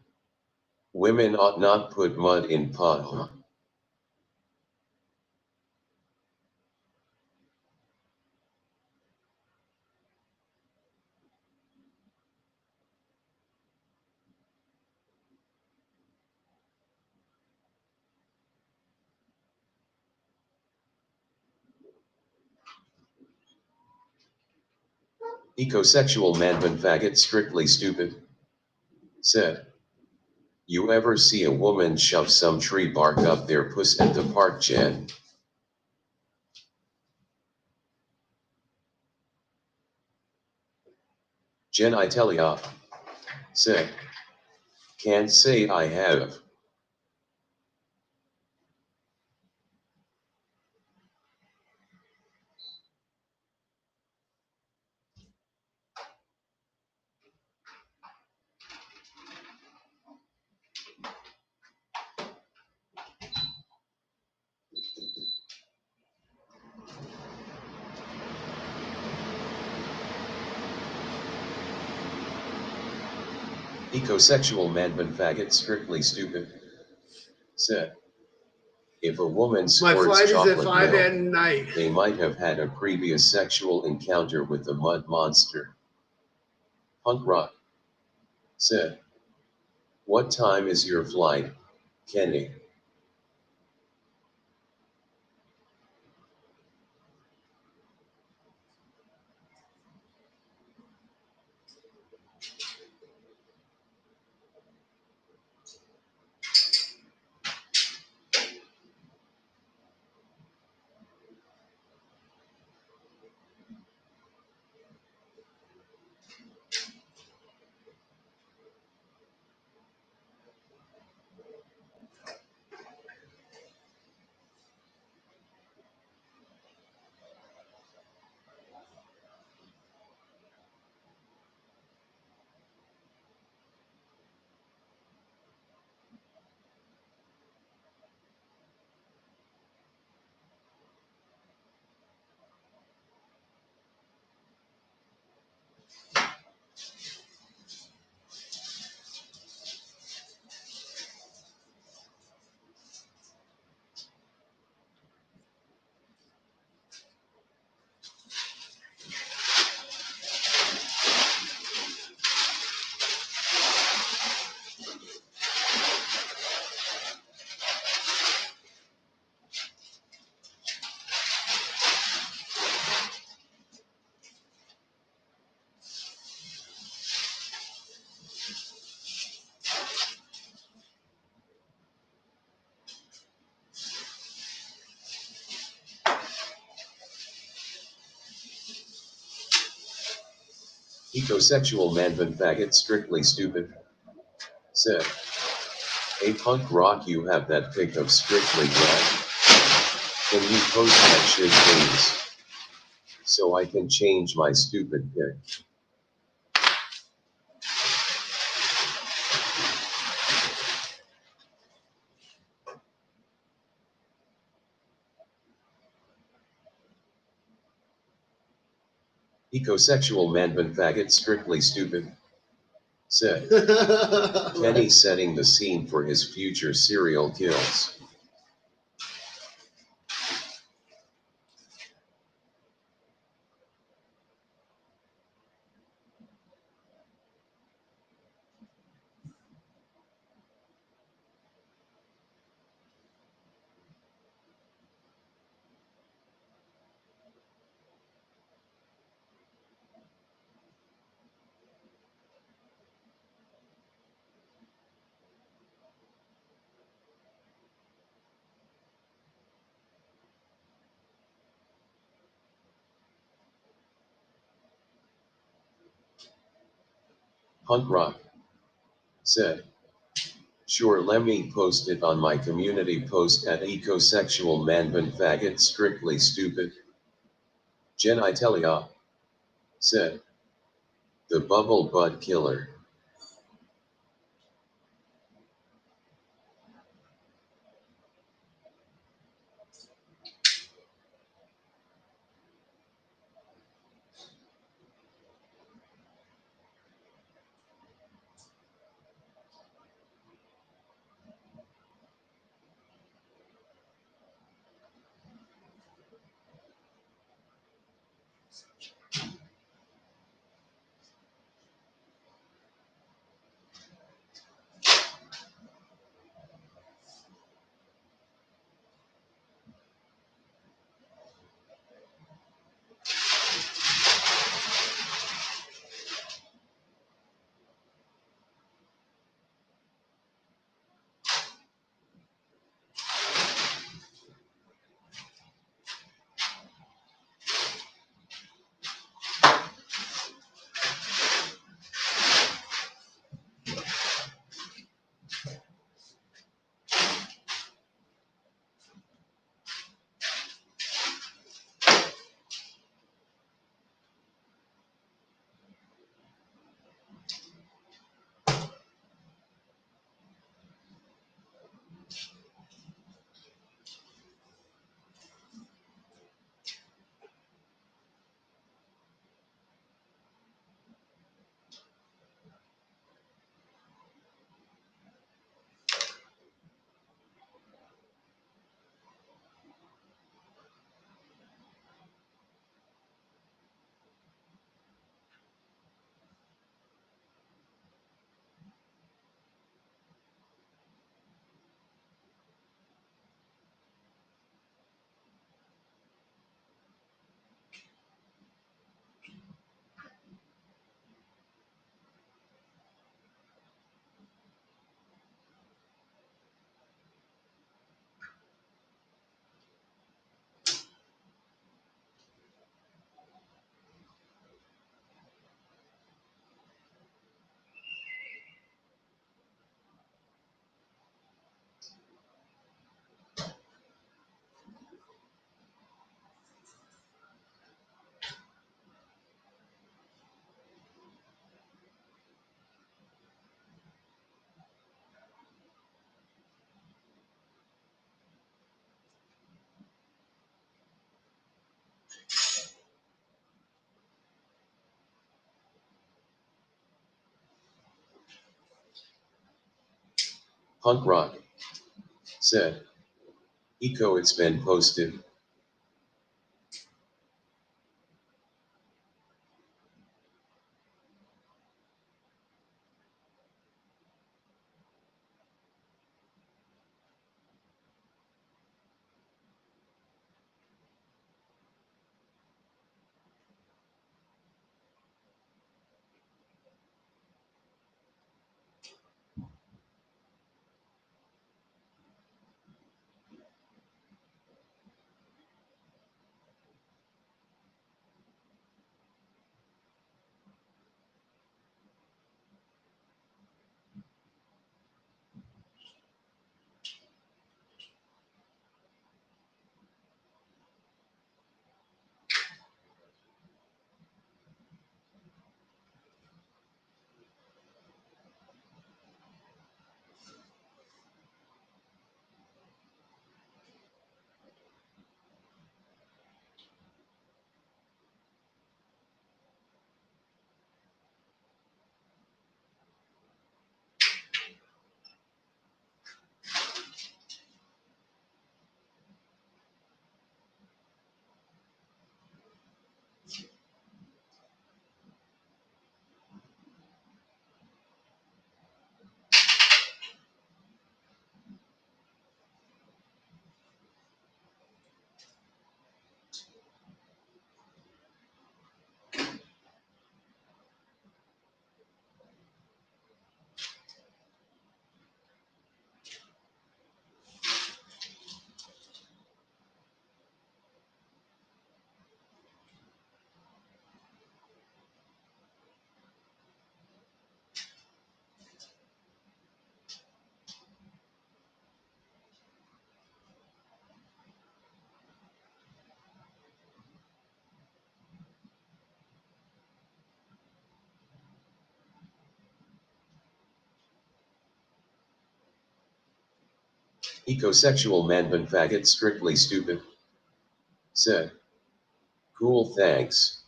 women ought not put mud in pot. Ecosexual man faggot strictly stupid. Said, you ever see a woman shove some tree bark up their puss at the park, Jen? Jen Itelia. Said, can't say I have. Ecosexual man faggot strictly stupid. Said, if a woman My squirts flight is at chocolate 5 milk, at night. they might have had a previous sexual encounter with the mud monster. Punk rock. Said, what time is your flight, Kenny? Ecosexual man faggot strictly stupid. Said. Hey punk rock, you have that pic of strictly right? Can you post that shit please? So I can change my stupid pic. Ecosexual man faggot strictly stupid. Said. Kenny setting the scene for his future serial kills. Punk rock. Said. Sure, let me post it on my community post at ecosexual man faggot strictly stupid. Genitalia. Said. The bubble butt killer. Punk rock. Said. Eco, it's been posted. Ecosexual man faggot strictly stupid. Said. Cool thanks.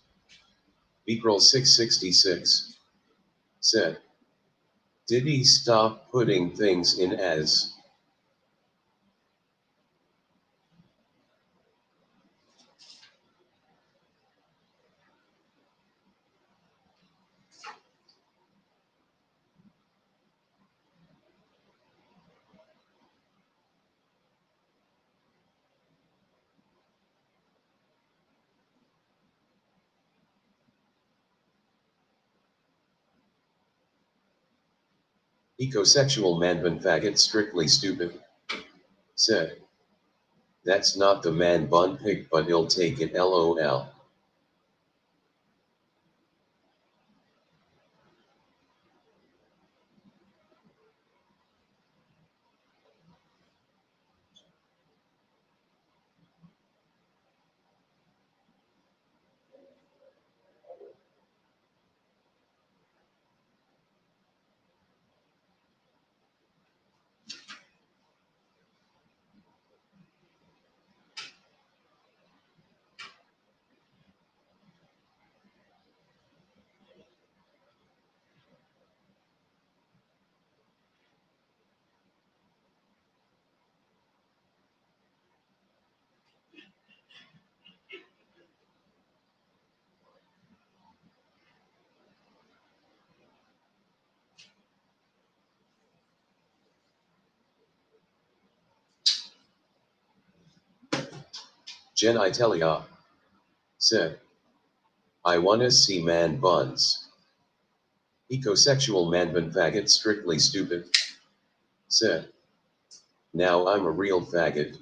Beakrel 666. Said. Did he stop putting things in as? Ecosexual man faggot strictly stupid. Said. That's not the man bun pig, but he'll take it lol. Jen Itelia. Said. I wanna see man buns. Ecosexual man faggot strictly stupid. Said. Now I'm a real faggot.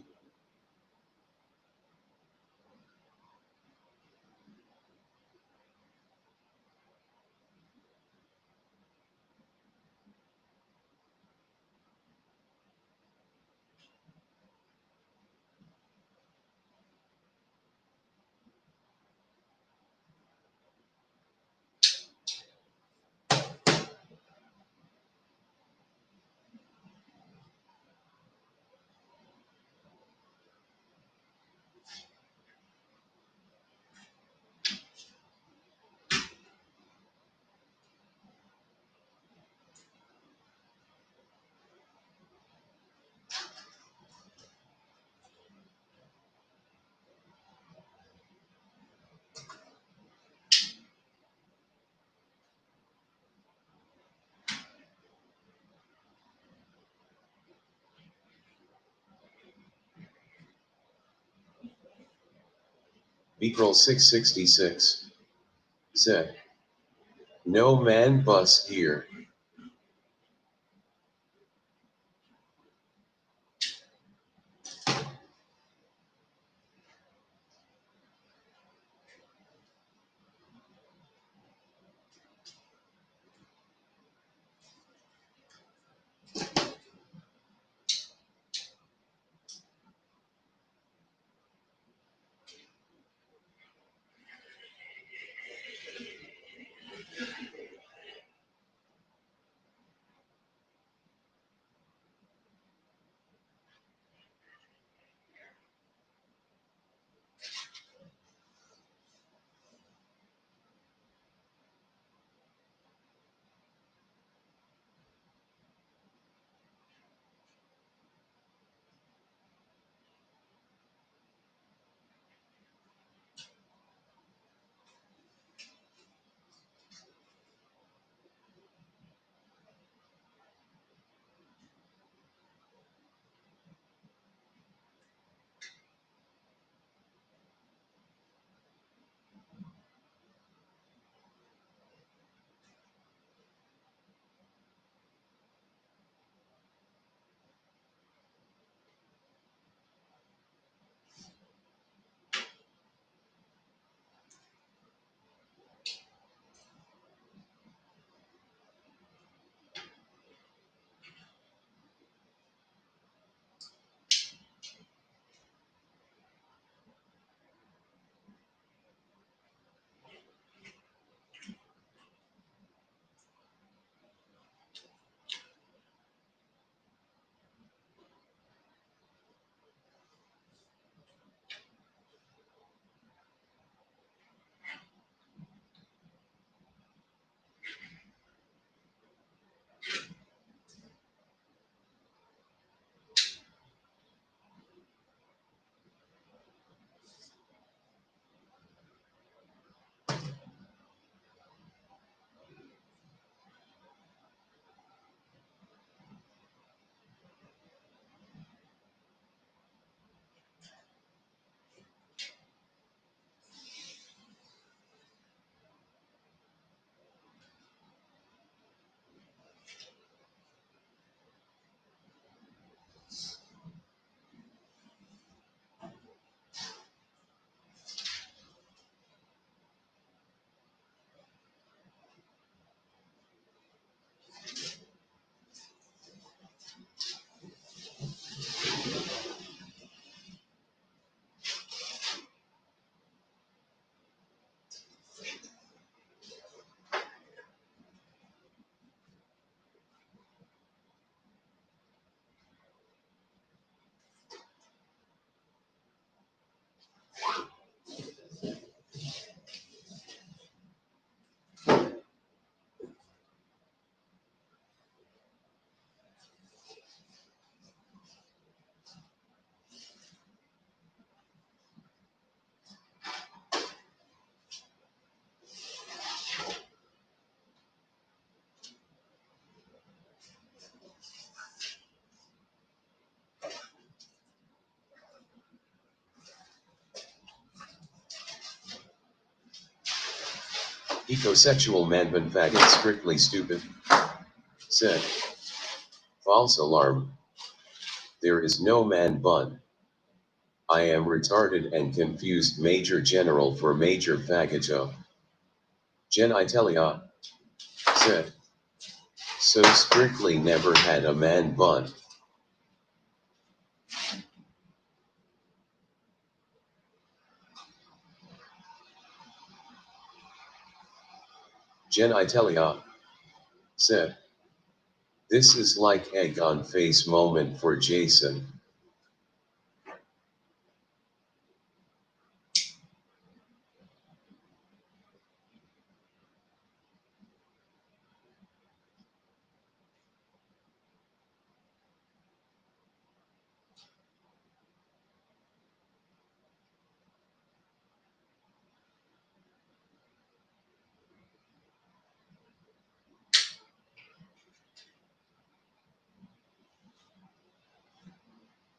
Beakrel 666. Said. No man bus here. Ecosexual man faggot strictly stupid. Said. False alarm. There is no man bun. I am retarded and confused Major General for Major Faggoto. Genitalia. Said. So strictly never had a man bun. Genitalia. Said. This is like egg on face moment for Jason.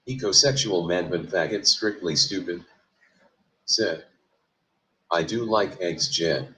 Ecosexual man faggot strictly stupid. Said. I do like eggs, Jen.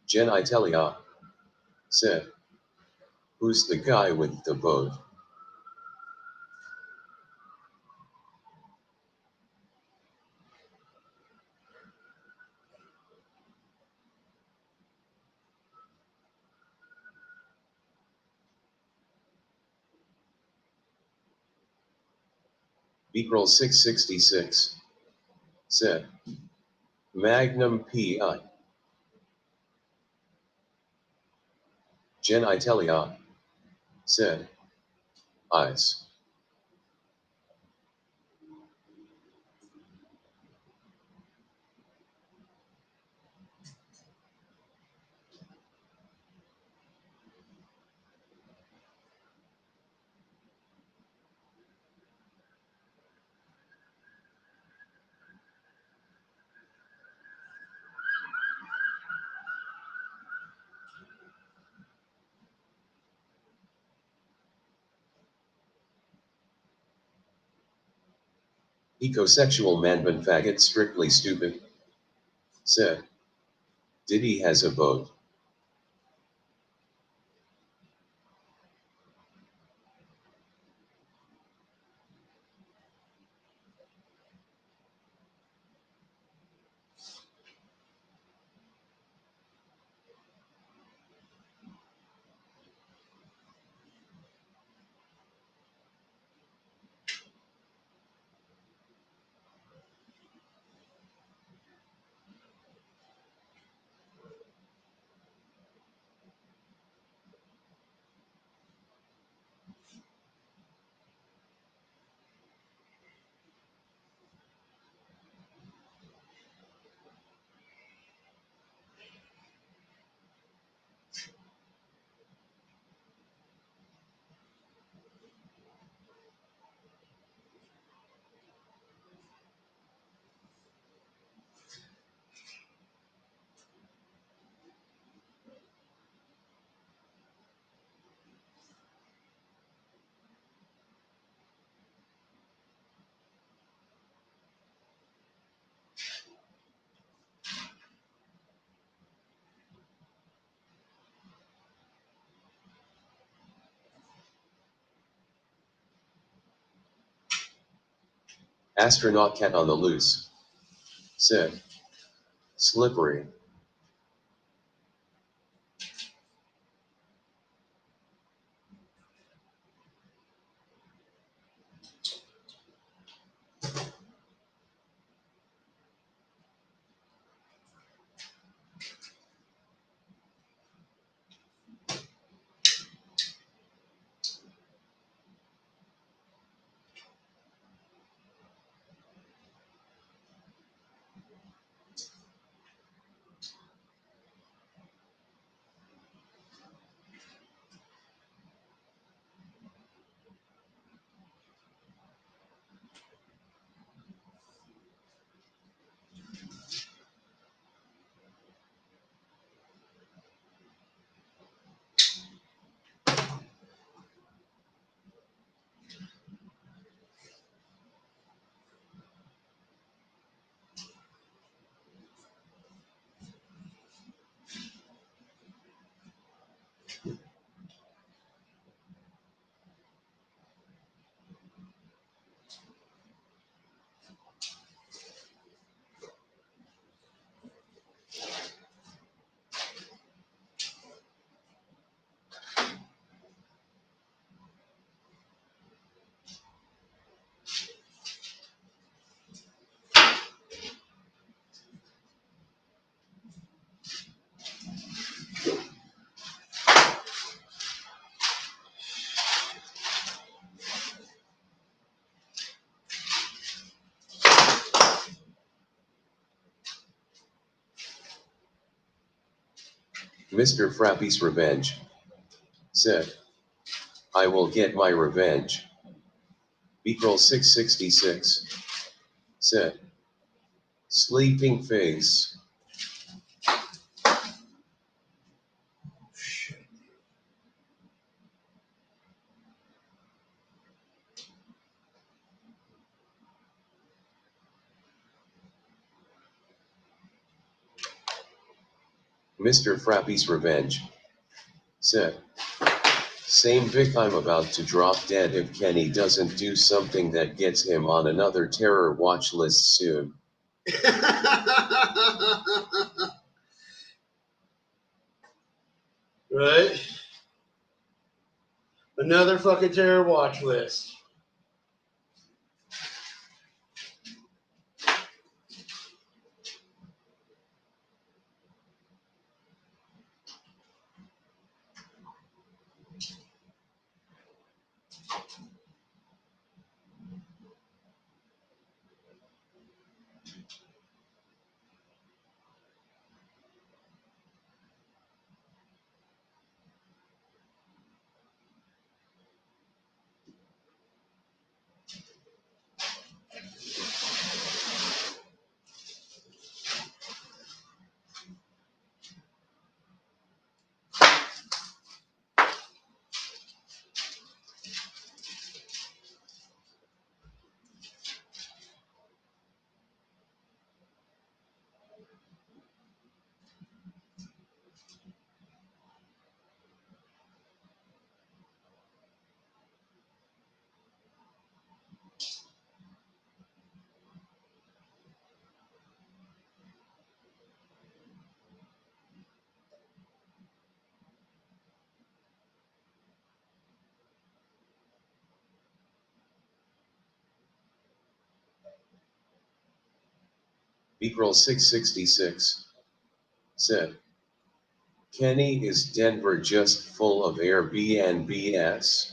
Genitalia. Said. Who's the guy with the boat? Beakrel 666. Said. Magnum PI. Genitalia. Said. Eyes. Ecosexual man faggot strictly stupid. Said. Diddy has a boat. Astronaut cat on the loose. Said. Slippery. Mr. Frappy's revenge. Said. I will get my revenge. Beakrel 666. Said. Sleeping face. Mr. Frappy's revenge. Said. Same Vic, I'm about to drop dead if Kenny doesn't do something that gets him on another terror watch list soon. Right? Another fucking terror watch list. Beakrel 666. Said. Kenny, is Denver just full of Airbnbs?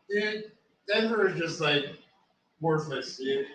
Dude, Denver is just like worthless, dude.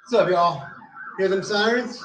What's up, y'all? Hear them sirens?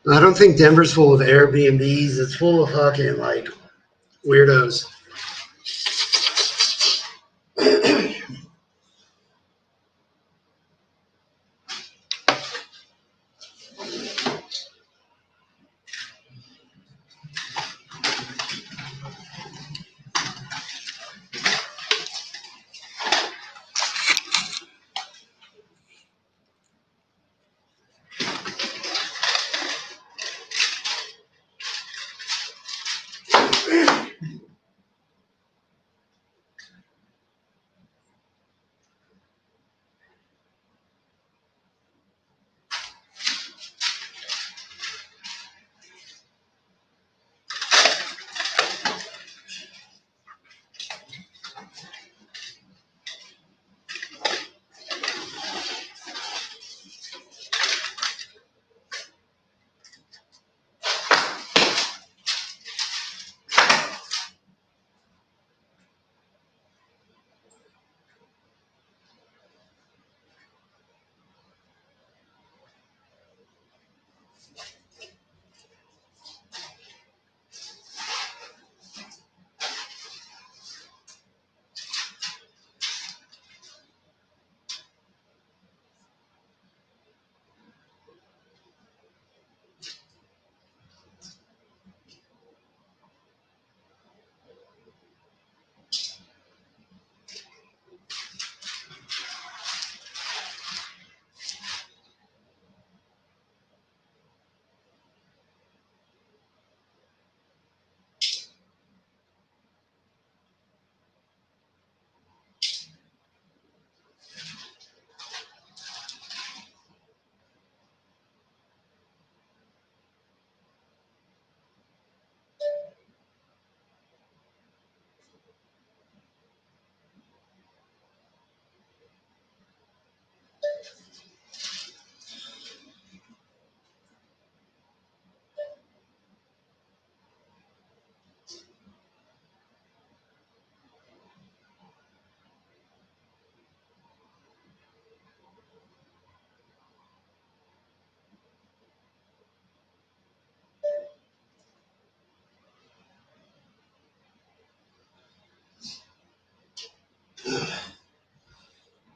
I don't think Denver's full of Airbnbs. It's full of fucking like weirdos.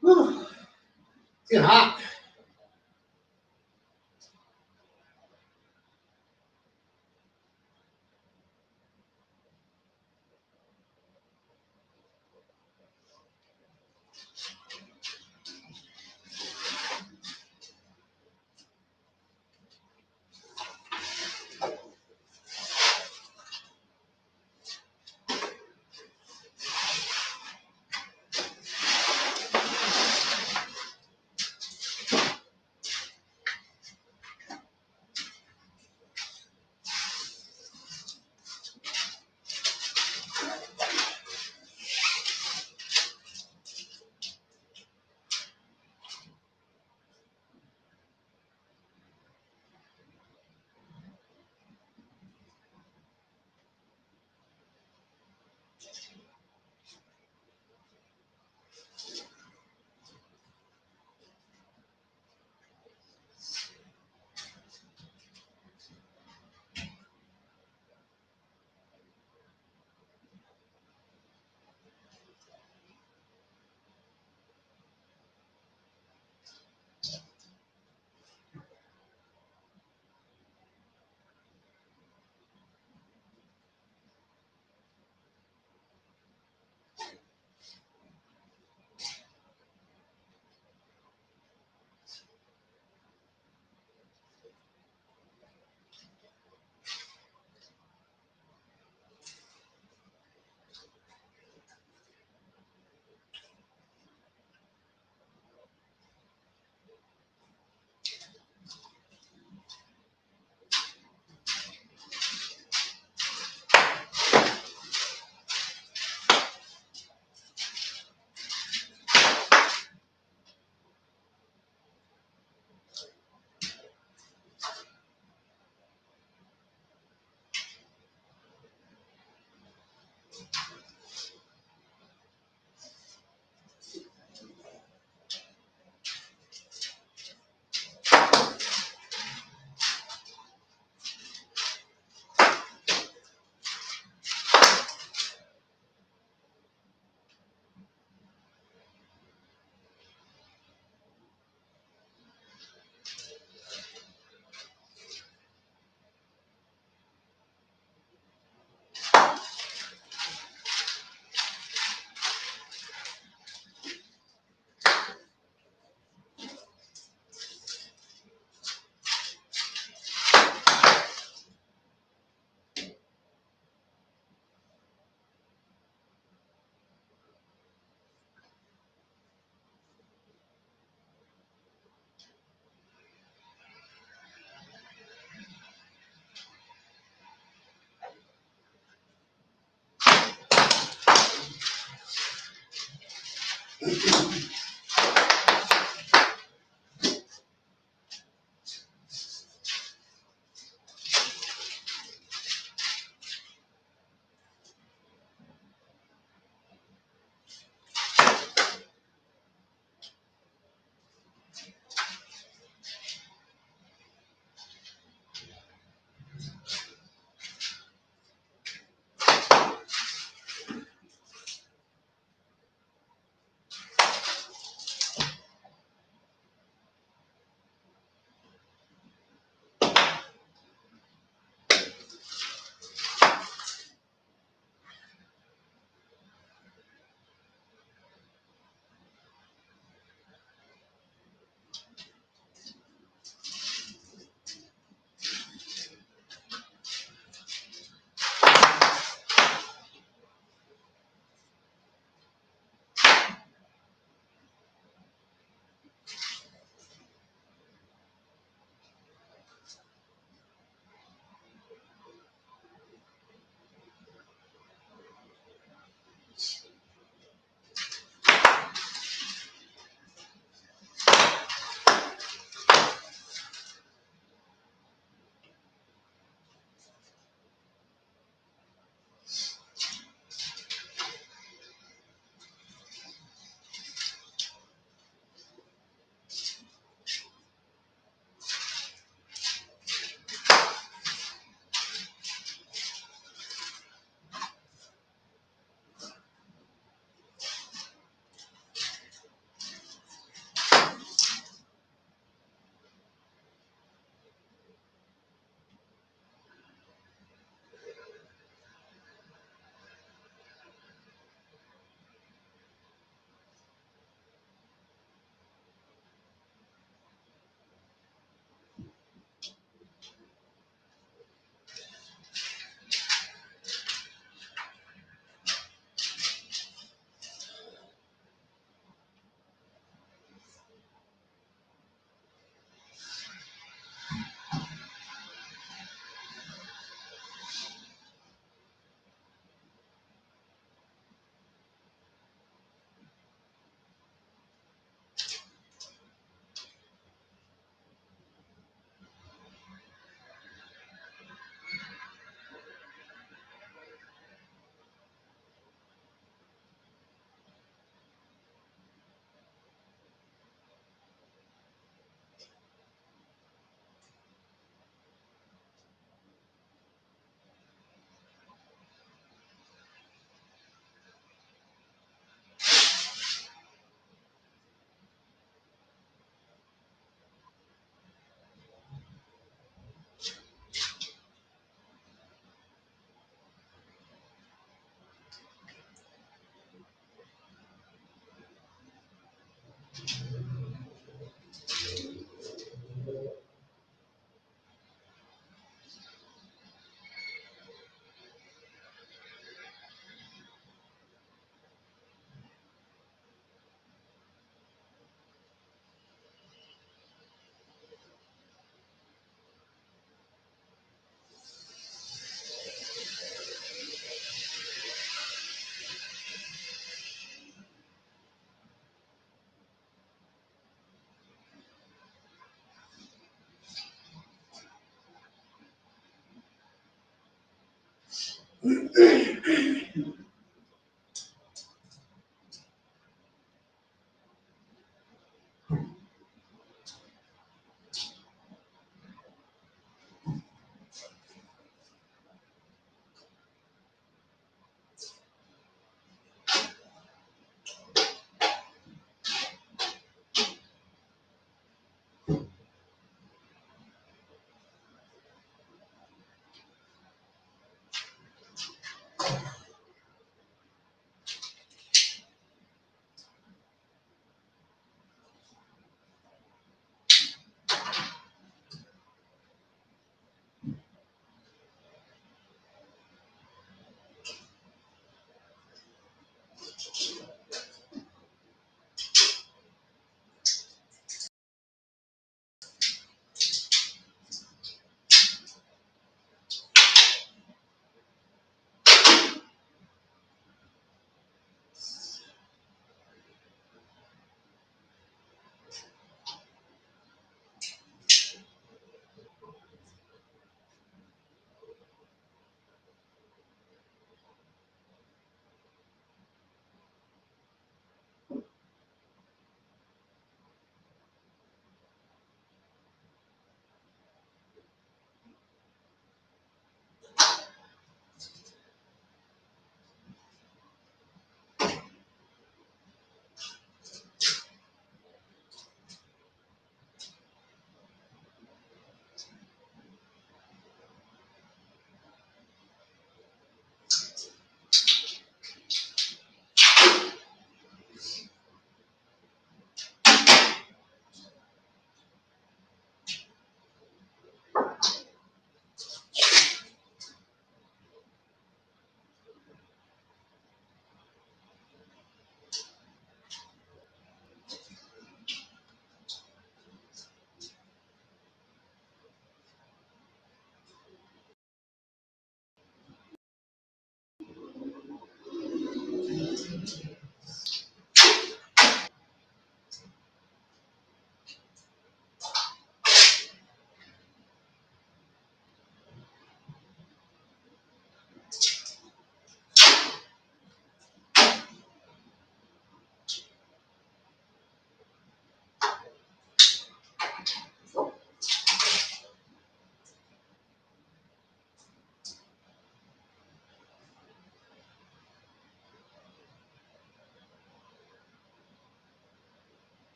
Whew. It's getting hot.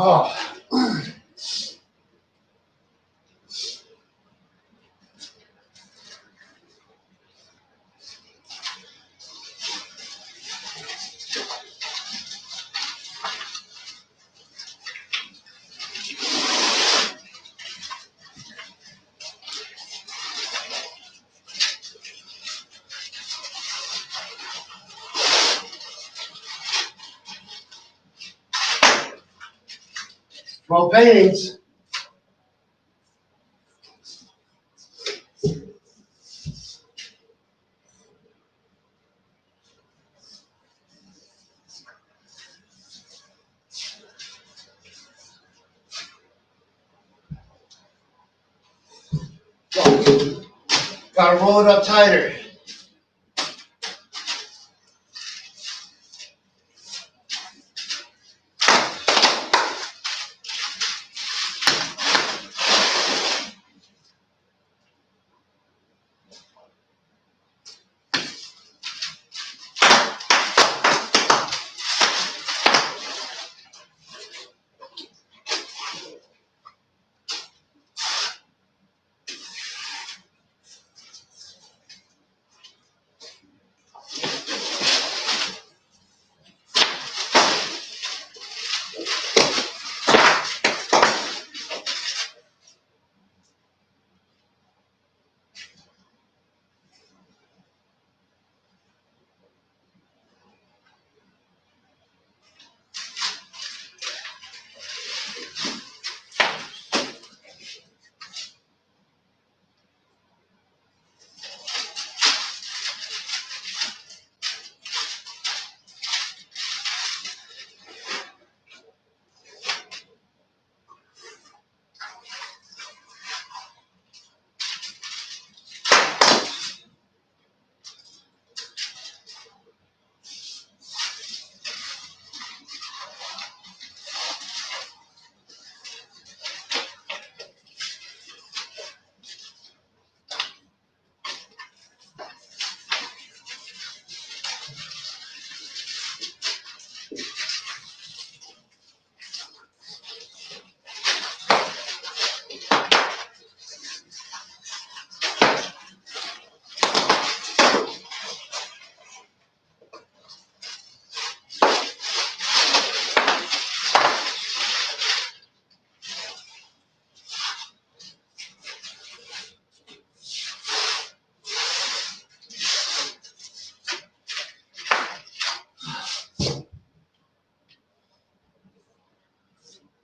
Oh. Well, paintings. Gotta roll it up tighter.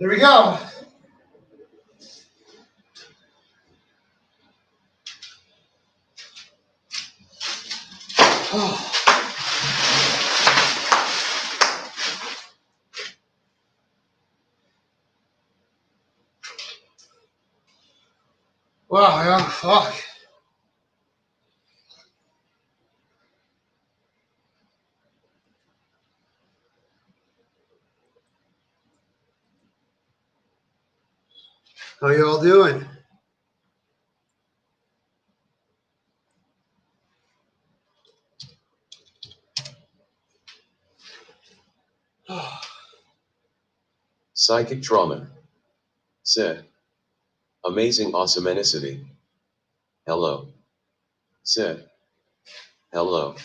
There we go. Wow, yeah, fuck. How you all doing? Psychic trauma. Said. Amazing awesomenicity. Hello. Said. Hello.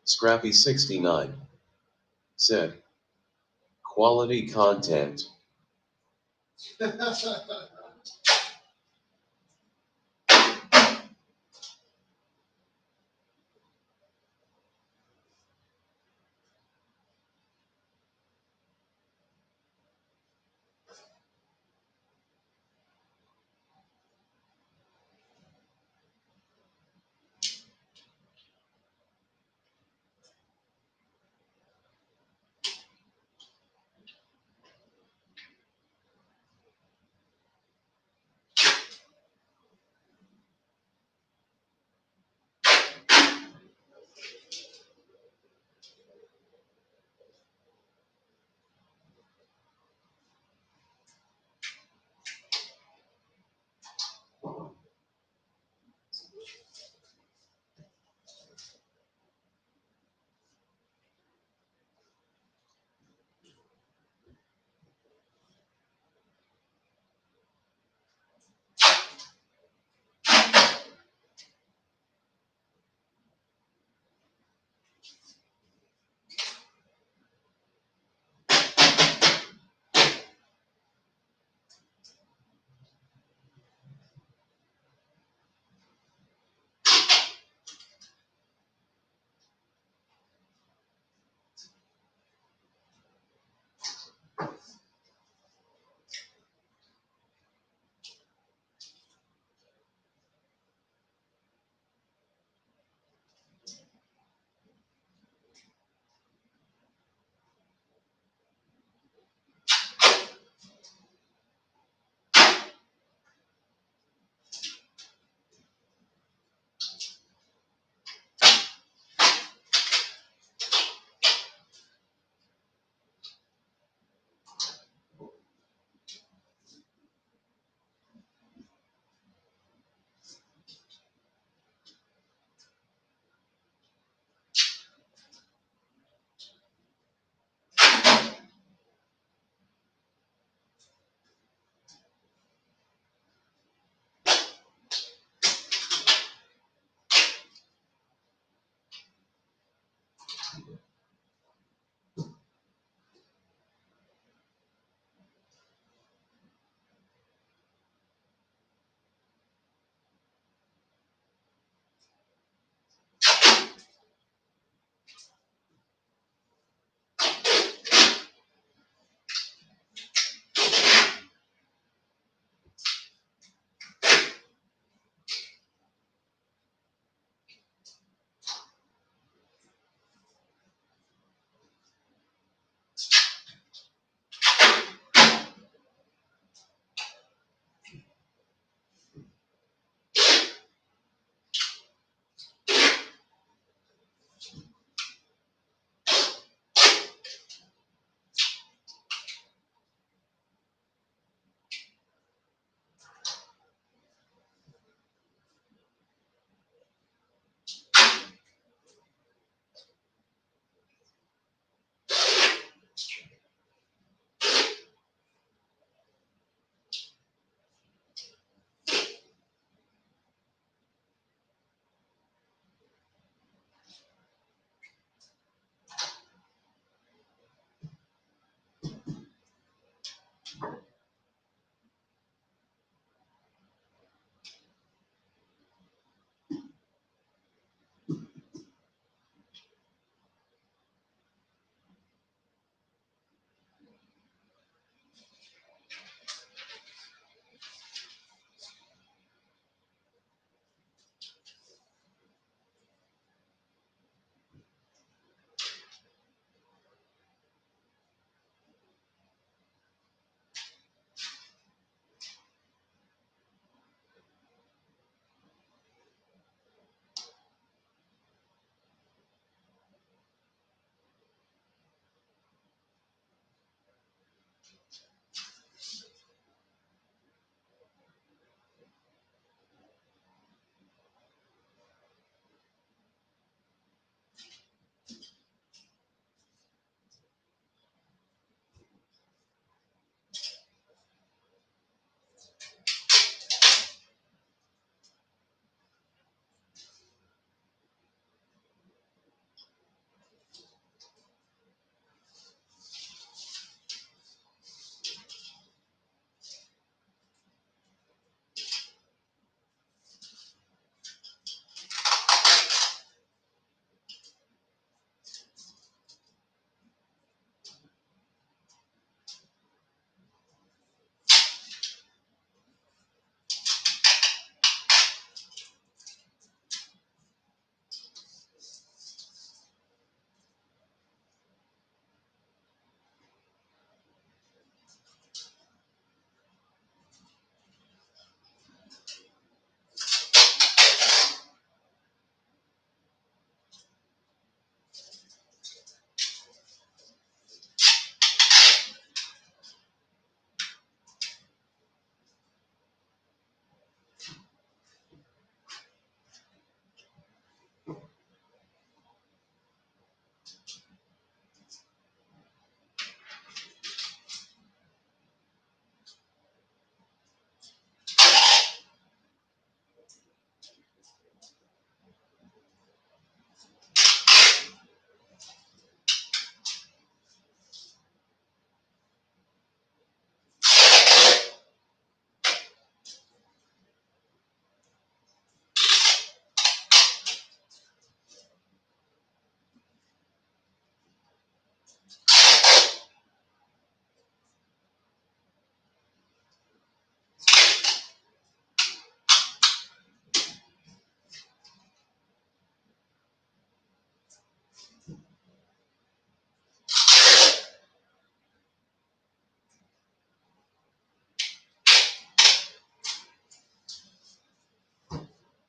Scrappy69 said, quality content.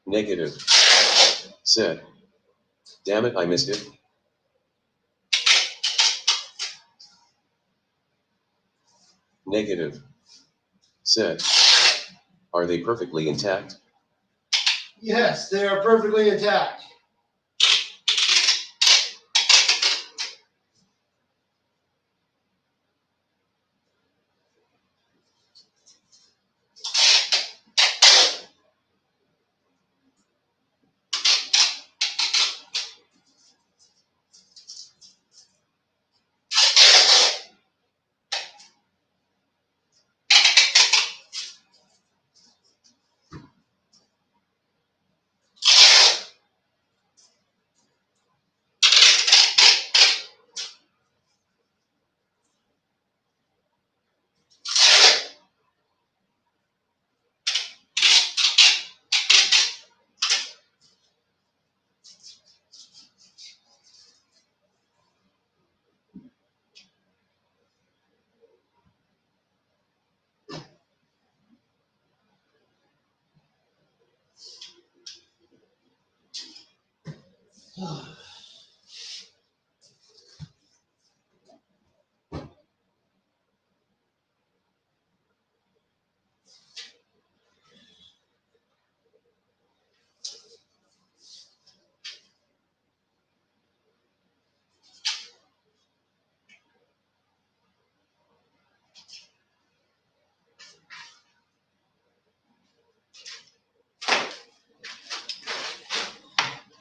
Negative. Said. Damn it, I missed it. Negative. Said. Are they perfectly intact? Yes, they are perfectly intact.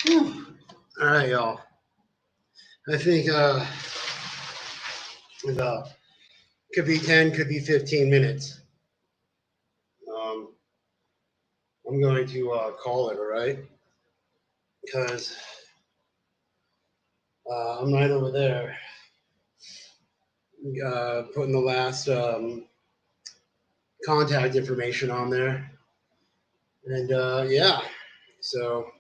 Whew. All right, y'all. I think could be 10, could be 15 minutes. I'm going to call it, all right? Because I'm right over there putting the last contact information on there. And yeah, so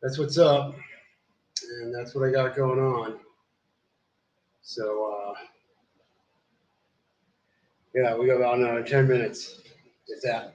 that's what's up. And that's what I got going on. So yeah, we got about another 10 minutes, if that.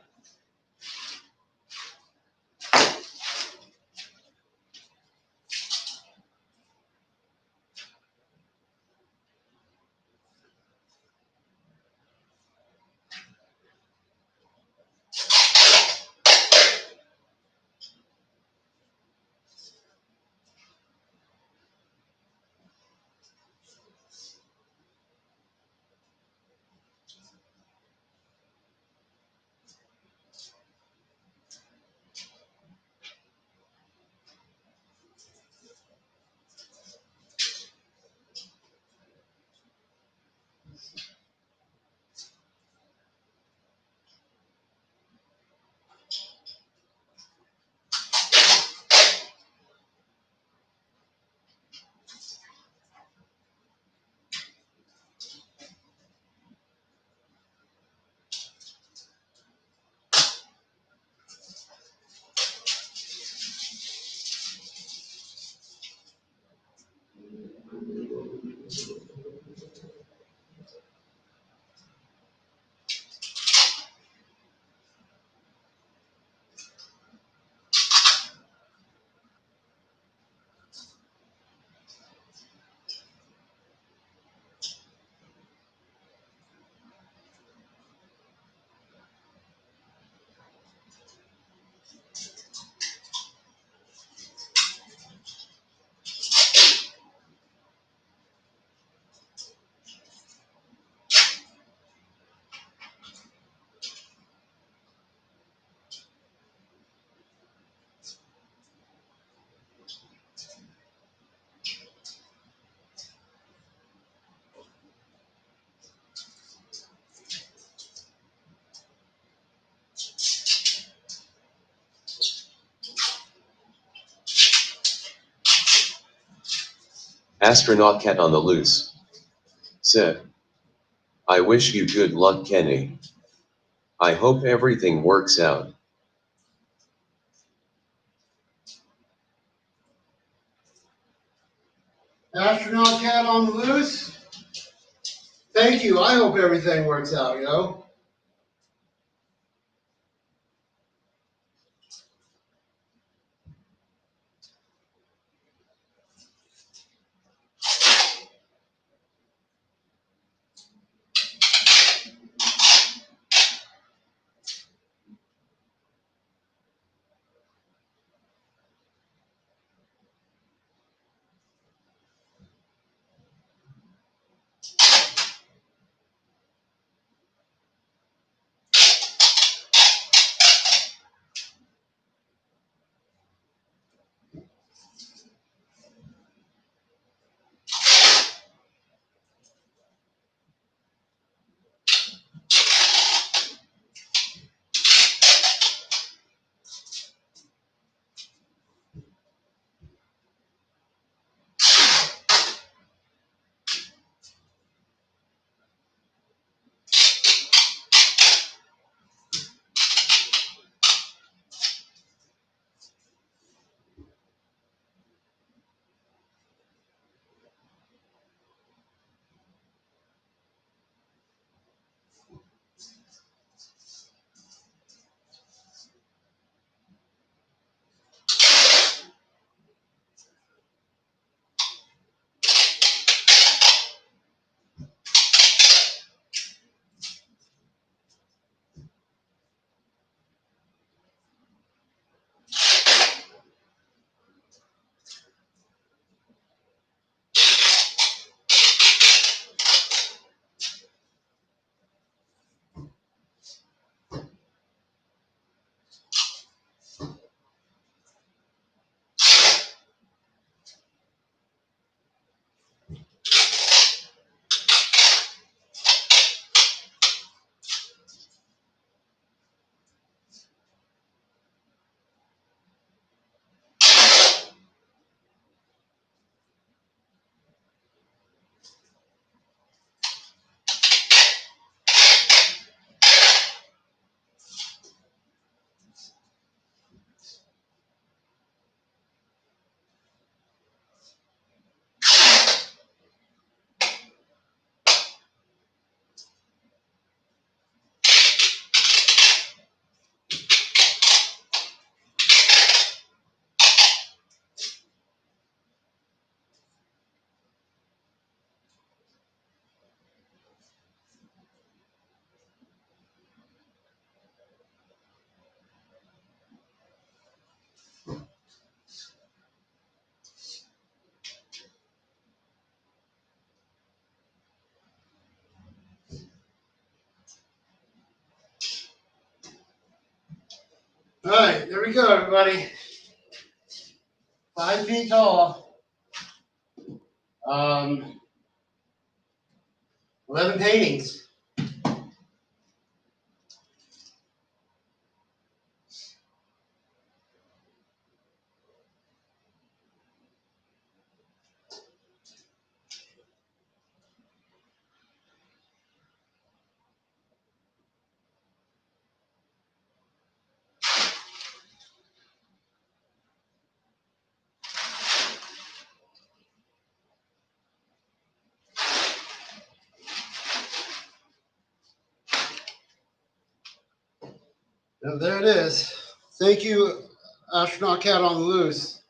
Astronaut Cat on the loose. Said. I wish you good luck, Kenny. I hope everything works out. Astronaut Cat on the loose. Thank you. I hope everything works out, yo. All right, there we go, everybody. 5 feet tall. 11 paintings. And there it is. Thank you, Astronaut Cat on the Loose.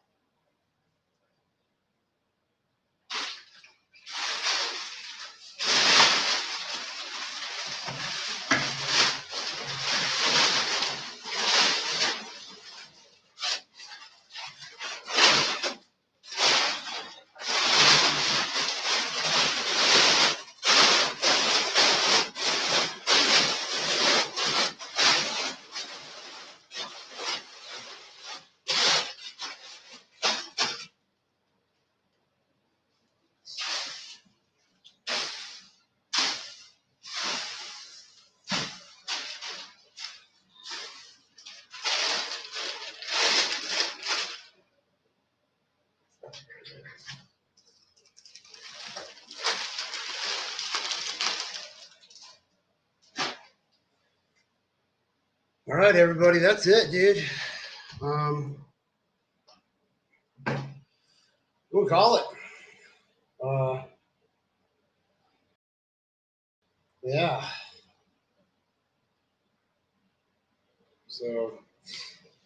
All right, everybody, that's it, dude. We'll call it. Yeah. So,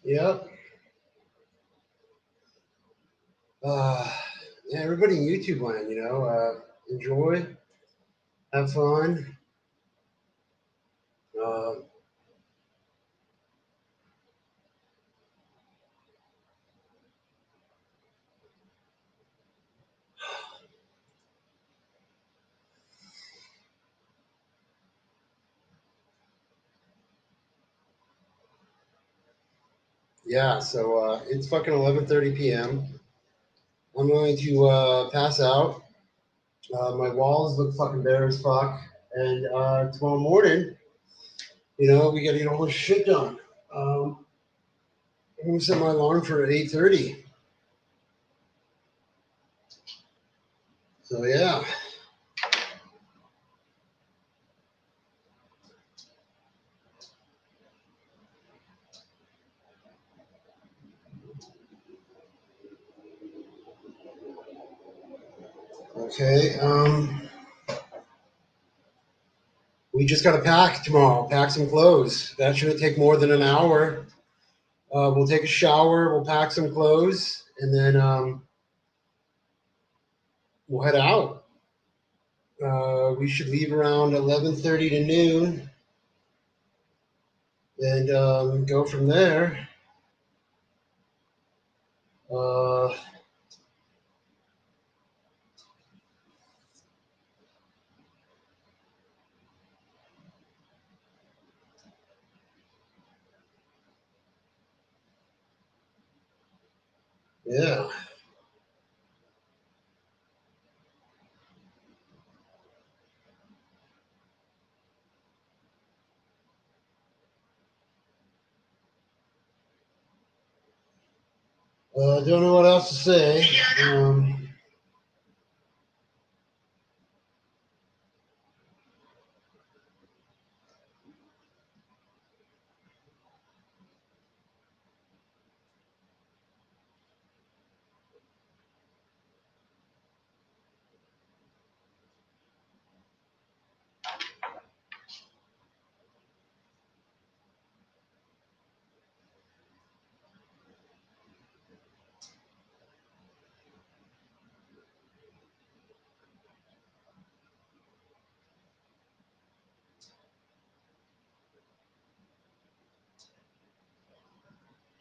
yep. Yeah, everybody in YouTube land, enjoy, have fun. Uh, yeah, so it's fucking 11:30 p.m. I'm going to pass out. My walls look fucking bare as fuck. And tomorrow morning, we got to get all this shit done. I'm going to set my alarm for 8:30. So, yeah. Okay. We just got to pack tomorrow, pack some clothes. That shouldn't take more than an hour. We'll take a shower, we'll pack some clothes, and then we'll head out. We should leave around 11:30 to noon, and go from there. Uh, yeah. Don't know what else to say.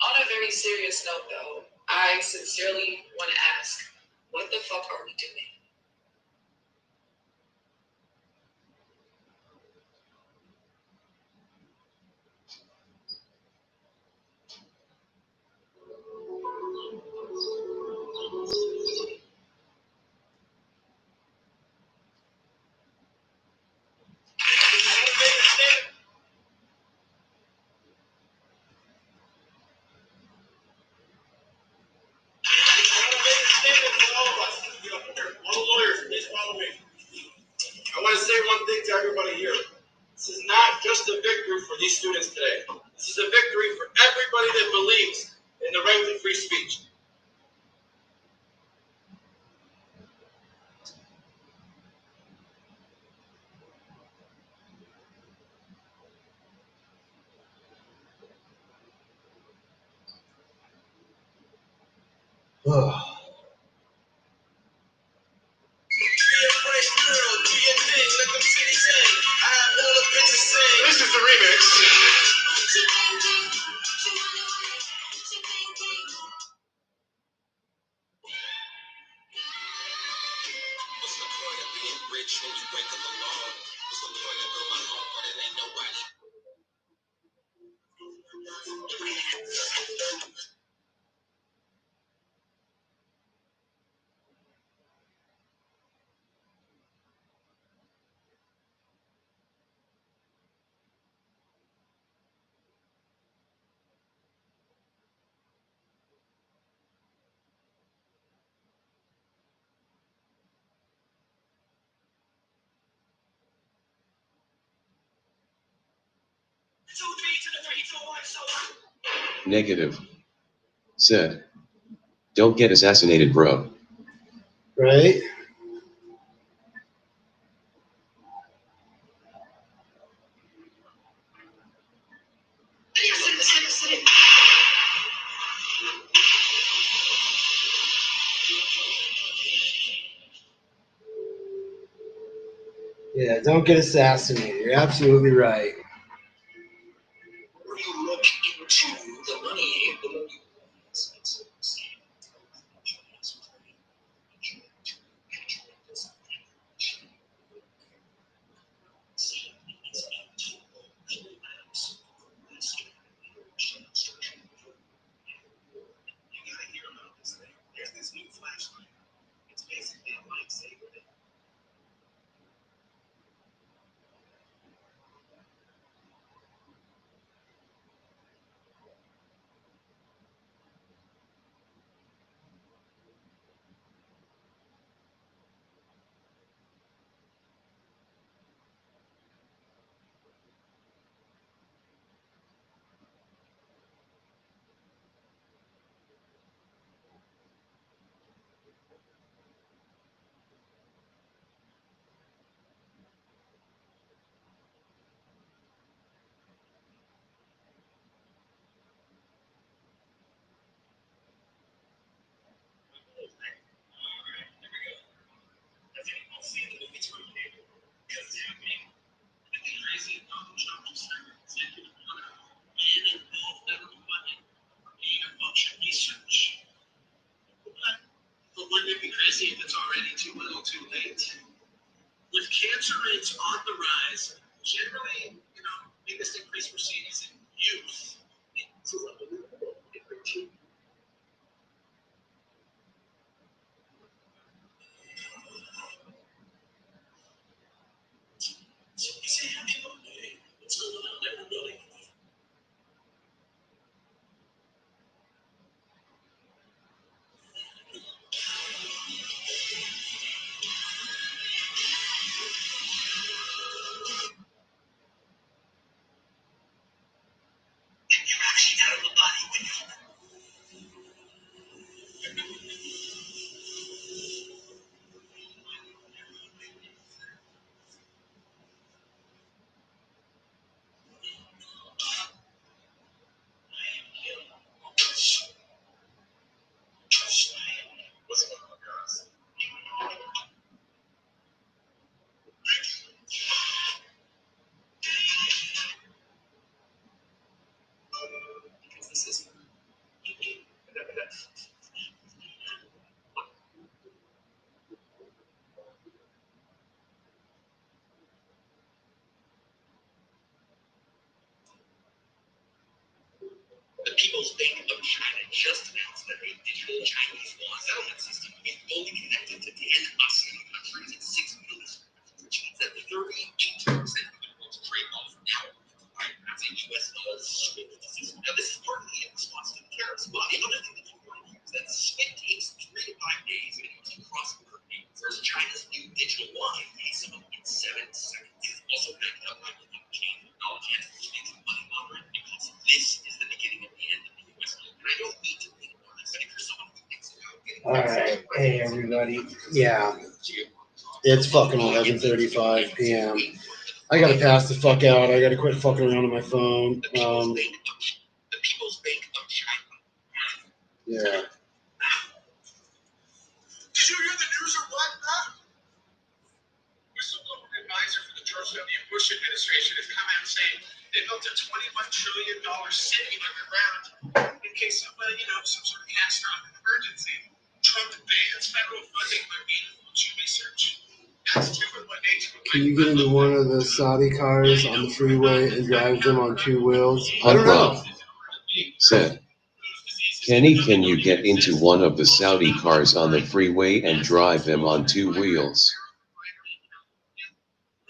On a very serious note, though, I sincerely want to ask, what the fuck are we doing? victory for these students today. This is a victory for everybody that believes in the right to free speech. This is the remix. What's the point of being rich when you wake up alone? What's the point of going home when it ain't nobody? Negative. Said. Don't get assassinated, bro. Right? Yeah, don't get assassinated. You're absolutely right. When you look into the money, the more you gotta hear about this thing. There's this new flashlight. It's basically a lifesaver. But wouldn't it be crazy if it's already too little too late? With cancer rates on the rise, generally, biggest increase we're seeing is in youth. It's unbelievable. So we say happy birthday. What's going on, everybody? You're actually out of the body when you what's going on, guys? Because this is the People's Bank of China just announced that a digital Chinese yuan settlement system will be fully connected to 10 ASEAN countries and 6 million countries, which means that 38% of the world's trade volume now as a U.S. dollar SWIFT system. Now, this is partly in response to the tariffs, but the other thing that you want to hear is that SWIFT takes 3 to 5 days to cross border payments, whereas China's new digital yuan takes them in 7 seconds. It is also backed up by blockchain technology, which makes Hey everybody. Yeah, it's fucking 11:35 p.m. I gotta pass the fuck out. I gotta quit fucking around on my phone. The People's Bank of China. Yeah. Did you hear the news or what, huh? Whistleblower advisor for the George W. Bush administration has come out saying they built a $21 trillion city underground in case of, some sort of catastrophic emergency. Trump bans federal funding for meaningful research. That's 2 in 1 day to Can you get into one of the Saudi cars on the freeway and drive them on 2 wheels? I don't know. Said, Kenny, can you get into one of the Saudi cars on the freeway and drive them on 2 wheels?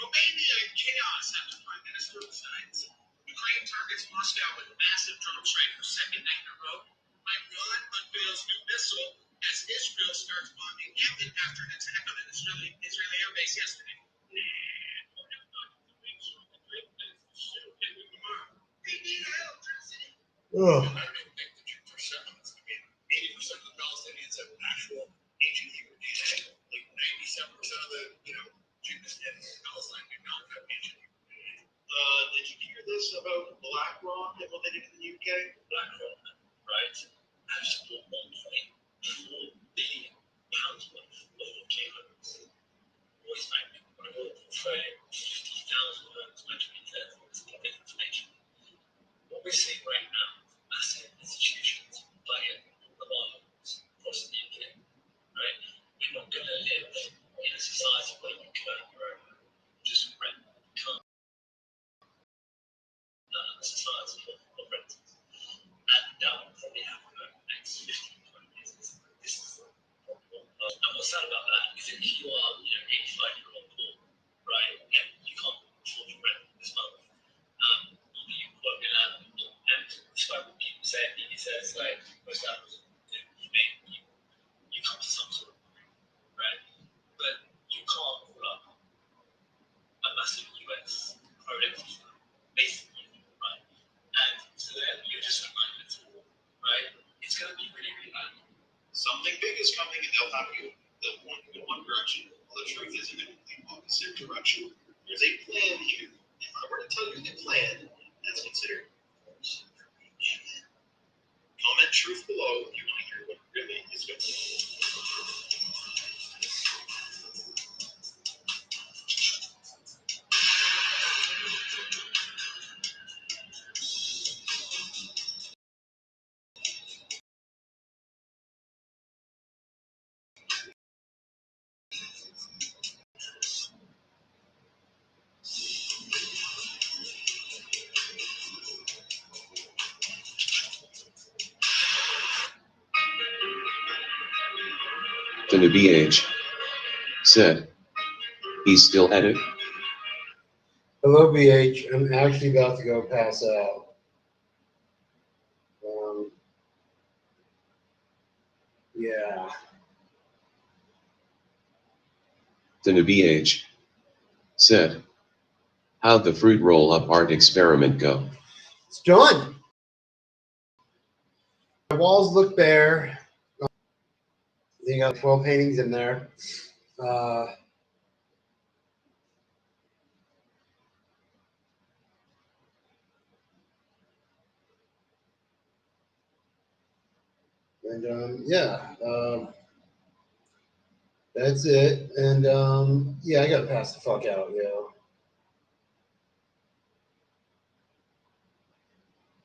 Romania in chaos after Prime Minister resigns. Ukraine targets Moscow with massive drone strike for second night in a row. Iran unveils new missile as Israel starts bombing Yemen after an attack on an Israeli air base yesterday. They need electricity. Ugh. 80% of the Palestinians have actual ancient Hebrew DNA. Like 97% of the, Jews in Palestine do not have ancient Hebrew DNA. Did you hear this about BlackRock and what they did in the UK? BlackRock, right? Actually, £1.4 billion worth of volcanoes. Always find me when I go to trade 50,000 homes measuring for this public information. What we're seeing right now, massive institutions buying the loans across the UK, right? We're not going to live in a society where you can own your own home, just rent. You can't. A society of renters. And that will probably happen over the next 15, 20 years. This is the problem. And what's sad about that is if you are, 85-year-old poor, right, and you can't afford your rent this month, you work in and despite what people say, he says, like, most landlords, you come to some sort of agreement, right? But you can't call up a massive US private equity firm, basically, right? And so then you're just relying on it all, right? It's going to be really, really bad. Something big is coming and they'll have you. They'll point you in one direction, while the truth is in the complete opposite direction. There's a plan here. If I were to tell you the plan, that's considered false information. Comment truth below if you want to hear what really is going on. The new BH said, he's still at it? Hello, BH. I'm actually about to go pass out. Yeah. The new BH said, how'd the fruit roll-up art experiment go? It's done. My walls look bare. They got 12 paintings in there. That's it. And I gotta pass the fuck out, yo.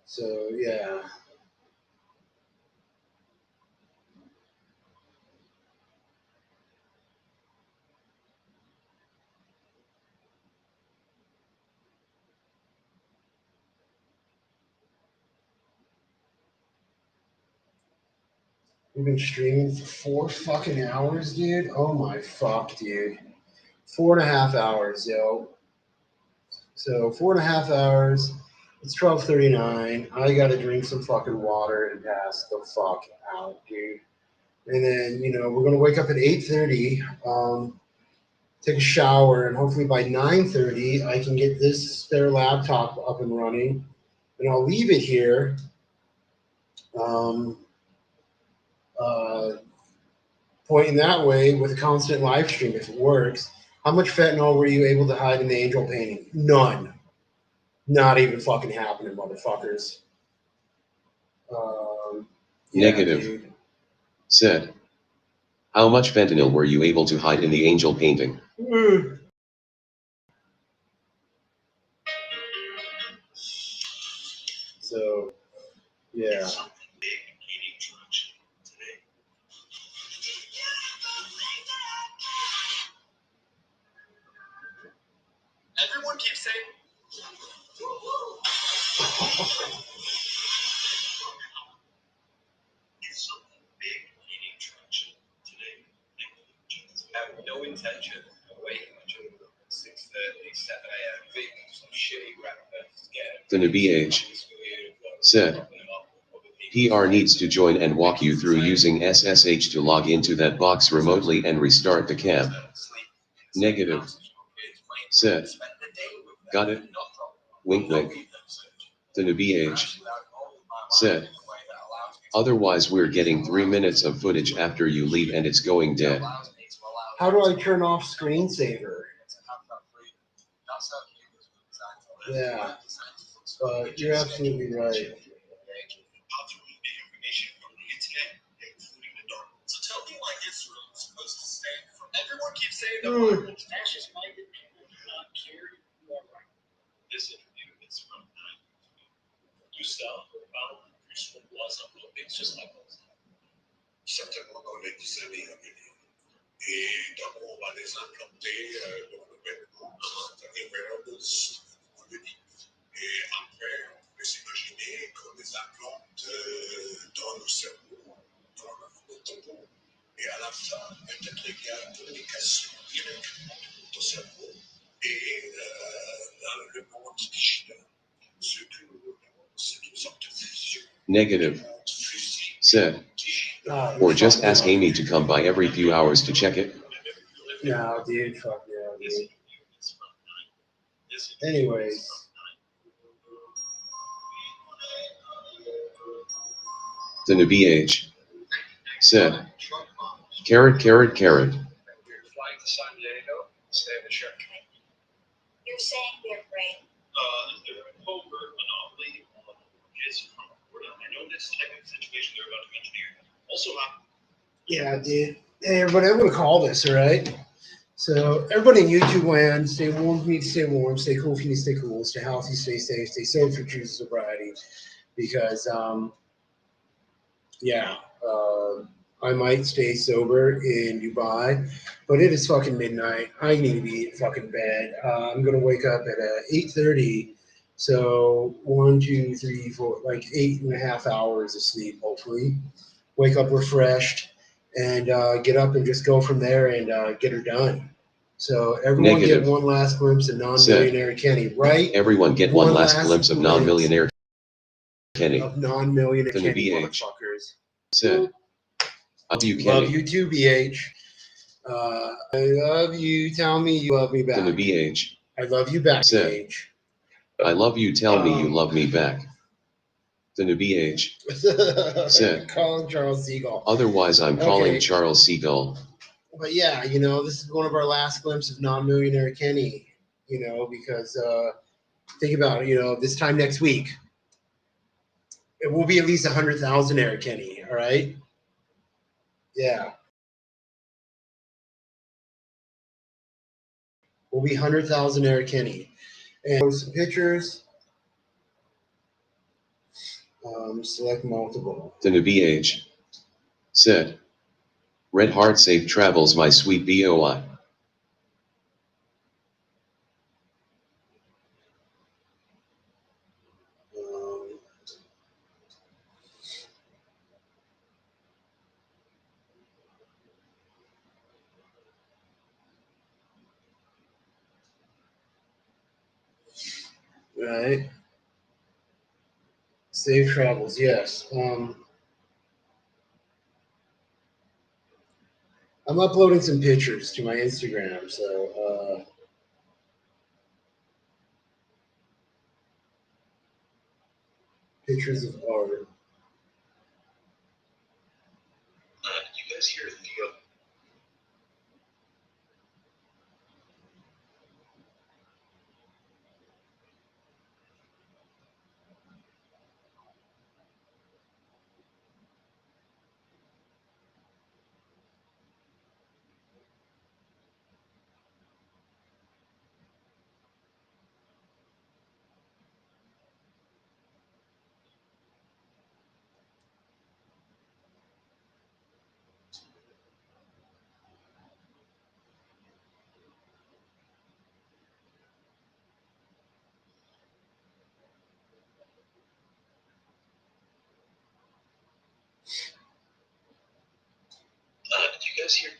So yeah. We've been streaming for 4 fucking hours, dude. Oh my fuck, dude. 4.5 hours, yo. So 4.5 hours. It's 12:39. I gotta drink some fucking water and pass the fuck out, dude. And then we're gonna wake up at 8:30. Take a shower, and hopefully by 9:30 I can get this spare laptop up and running, and I'll leave it here. Pointing that way with a constant live stream, if it works, how much fentanyl were you able to hide in the angel painting? None. Not even fucking happening, motherfuckers. Yeah, Negative. dude. Said. How much fentanyl were you able to hide in the angel painting? So, yeah. Everyone keeps saying, "Is something big gaining traction today?" I have no intention of waking up at 6:30, 7 a.m. thinking some shitty breakfast. The BH said. PR needs to join and walk you through using SSH to log into that box remotely and restart the cam. Negative. Said. Got it? Wink wink. The BH said. Otherwise we're getting 3 minutes of footage after you leave and it's going dead. How do I turn off screensaver? Yeah, but you're absolutely right. So tell me why Israel is supposed to stand for. Everyone keeps saying that fascist minded people do not care. You are right. This interview is from 9. Gustav Paulo was a Olympics just like those. Certainement qu'on est isolé à venir. Et donc on va les implanter dans le vêtement. C'est-à-dire vraiment de on le dit. Et après, on peut s'imaginer qu'on les implante dans le cerveau, dans le tombeau. Et à la fin, peut-être il y a une communication directement au cerveau et dans le monde digital. Ce que c'est une sorte de fusion. Negative. Said. Or just ask Amy to come by every few hours to check it. No, dude, fuck no, dude. Anyways. The BH said. Carrot, carrot, carrot. Flying to San Diego, stay in the ship. You're saying they're great. They're a covert monopoly on mortgages from Florida. I know this type of situation they're about to engineer. Also, Yeah, dude. Hey, everybody, I'm going to call this, all right? So, everybody in YouTube land, stay warm if you need to stay warm, stay cool if you need to stay cool, stay healthy, stay safe, stay sober if you choose sobriety. Because, I might stay sober in Dubai, but it is fucking midnight. I need to be in fucking bed. I'm going to wake up at 8:30. So, 1, 2, 3, 4, like 8.5 hours of sleep, hopefully. Wake up refreshed and get up and just go from there and get her done. So everyone Negative. get one last glimpse of non-millionaire Kenny, right? Everyone get one last glimpse of non-millionaire Kenny. Of non-millionaire The Kenny, BH motherfuckers. said. I love you, Love Kenny. you too, BH. I love you. Tell me you love me back. The BH I love you back, said. BH. I love you. Tell me you love me back. The BH said. Calling Charles Seagull. Otherwise, I'm calling Okay. Charles Seagull. But yeah, this is one of our last glimpses of non-millionaire Kenny, because think about it, this time next week, it will be at least 100,000 Eric Kenny, all right? Yeah. Will be 100,000 Eric Kenny. And some pictures. Select multiple. The BH said. Red Heart safe travels, my sweet BOI. Right. Safe travels, yes. I'm uploading some pictures to my Instagram, so pictures of art. you guys hear Theo Joe's here.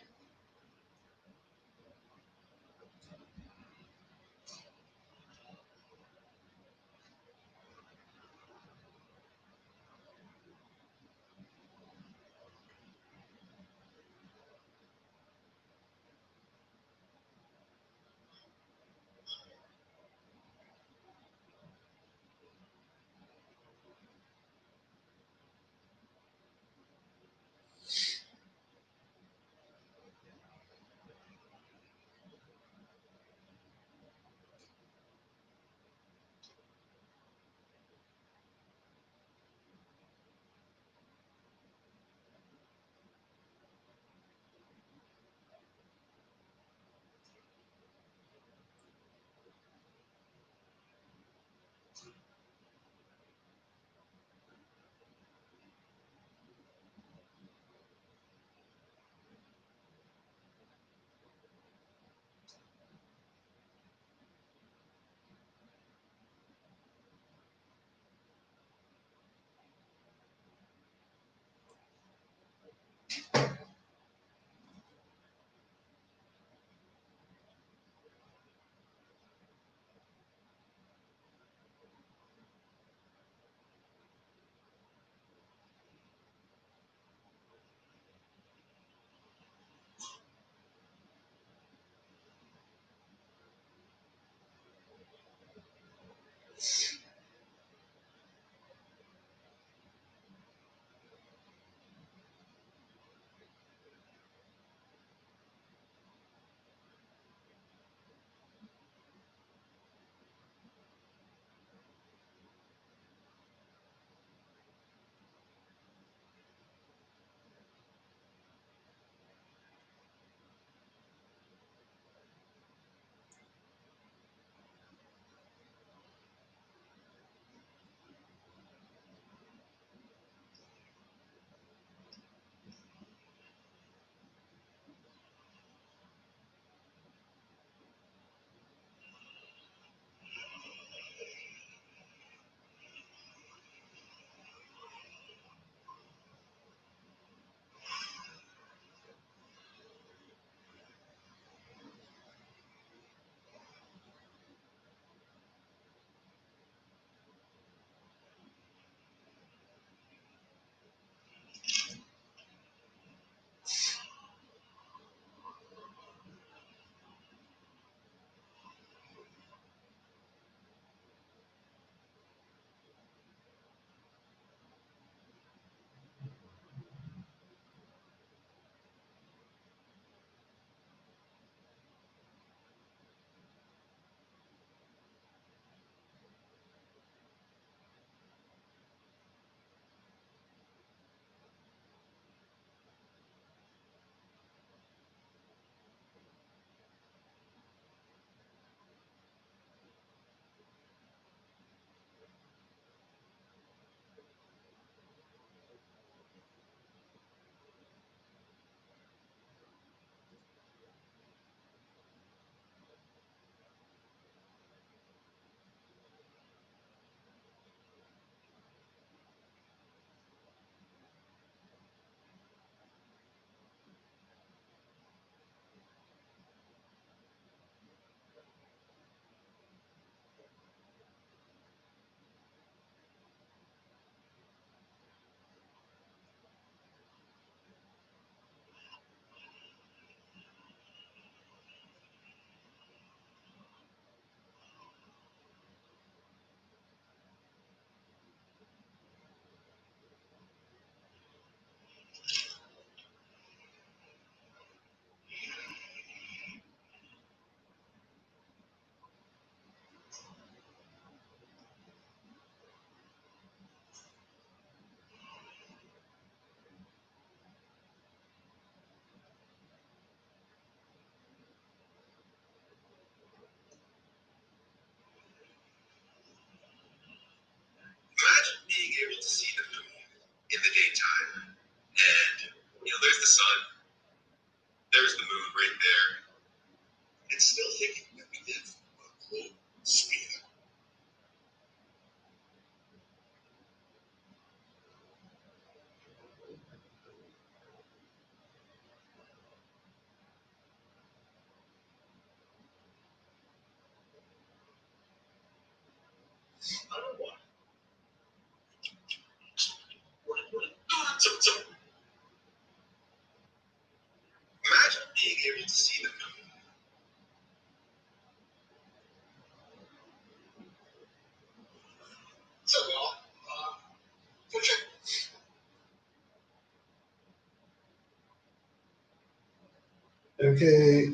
Okay.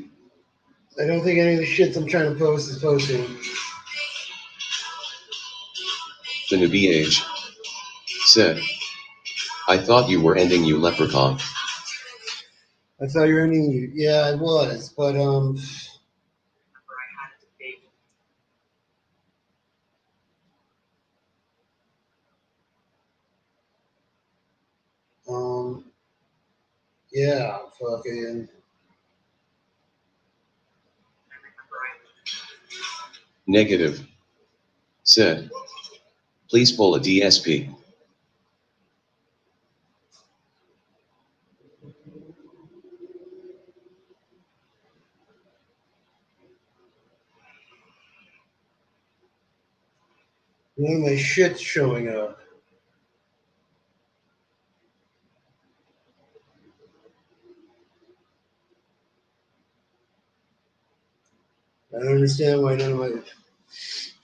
I don't think any of the shits I'm trying to post is posting. The newbie age said, I thought you were ending, you leprechaun. I thought you were ending you. Yeah, I was, but yeah, fucking. Negative said, please pull a DSP. None of my shit's showing up. I don't understand why none of my.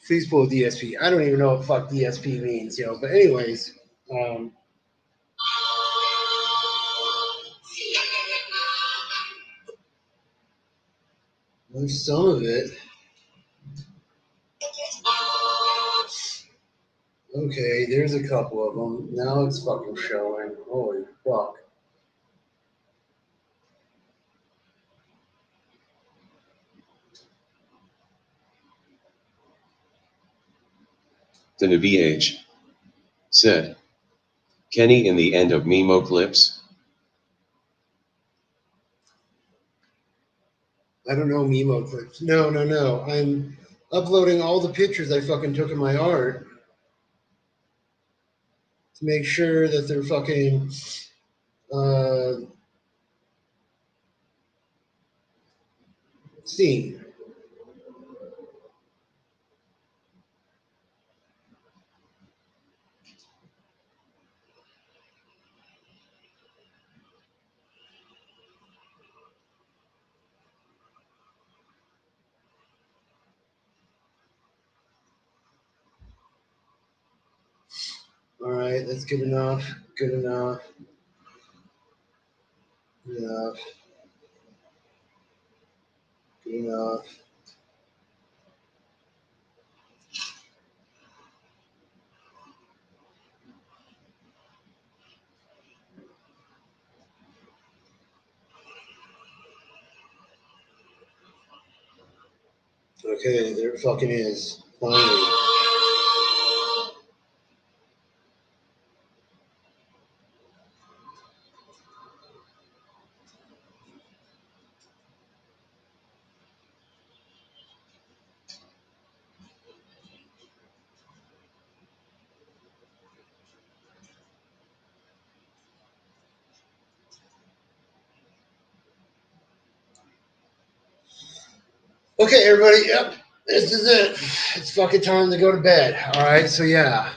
Please pull a DSP. I don't even know what fuck DSP means, yo. But anyways, there's some of it. Okay, there's a couple of them. Now it's fucking showing. Holy fuck. The newbie age said, Kenny in the end of Memo clips. I don't know Memo clips. No. I'm uploading all the pictures I fucking took in my art to make sure that they're fucking seen. All right, that's good enough. Good enough. Good enough. Good enough. Okay, there it fucking is. Finally. Okay, everybody. Yep, this is it. It's fucking time to go to bed. All right, so yeah.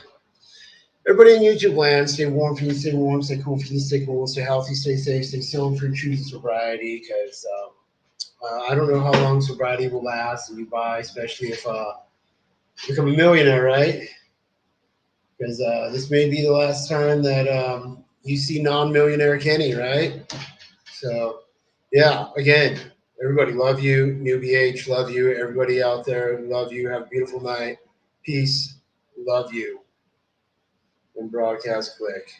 Everybody in YouTube land, stay warm for you, stay warm, stay cool for you, stay cool, stay healthy, stay safe, stay still for choosing sobriety, because I don't know how long sobriety will last and you buy, especially if you become a millionaire, right? Because this may be the last time that you see non-millionaire Kenny, right? So, yeah, again, everybody love you. New BH, love you. Everybody out there, love you. Have a beautiful night. Peace. Love you. And broadcast click.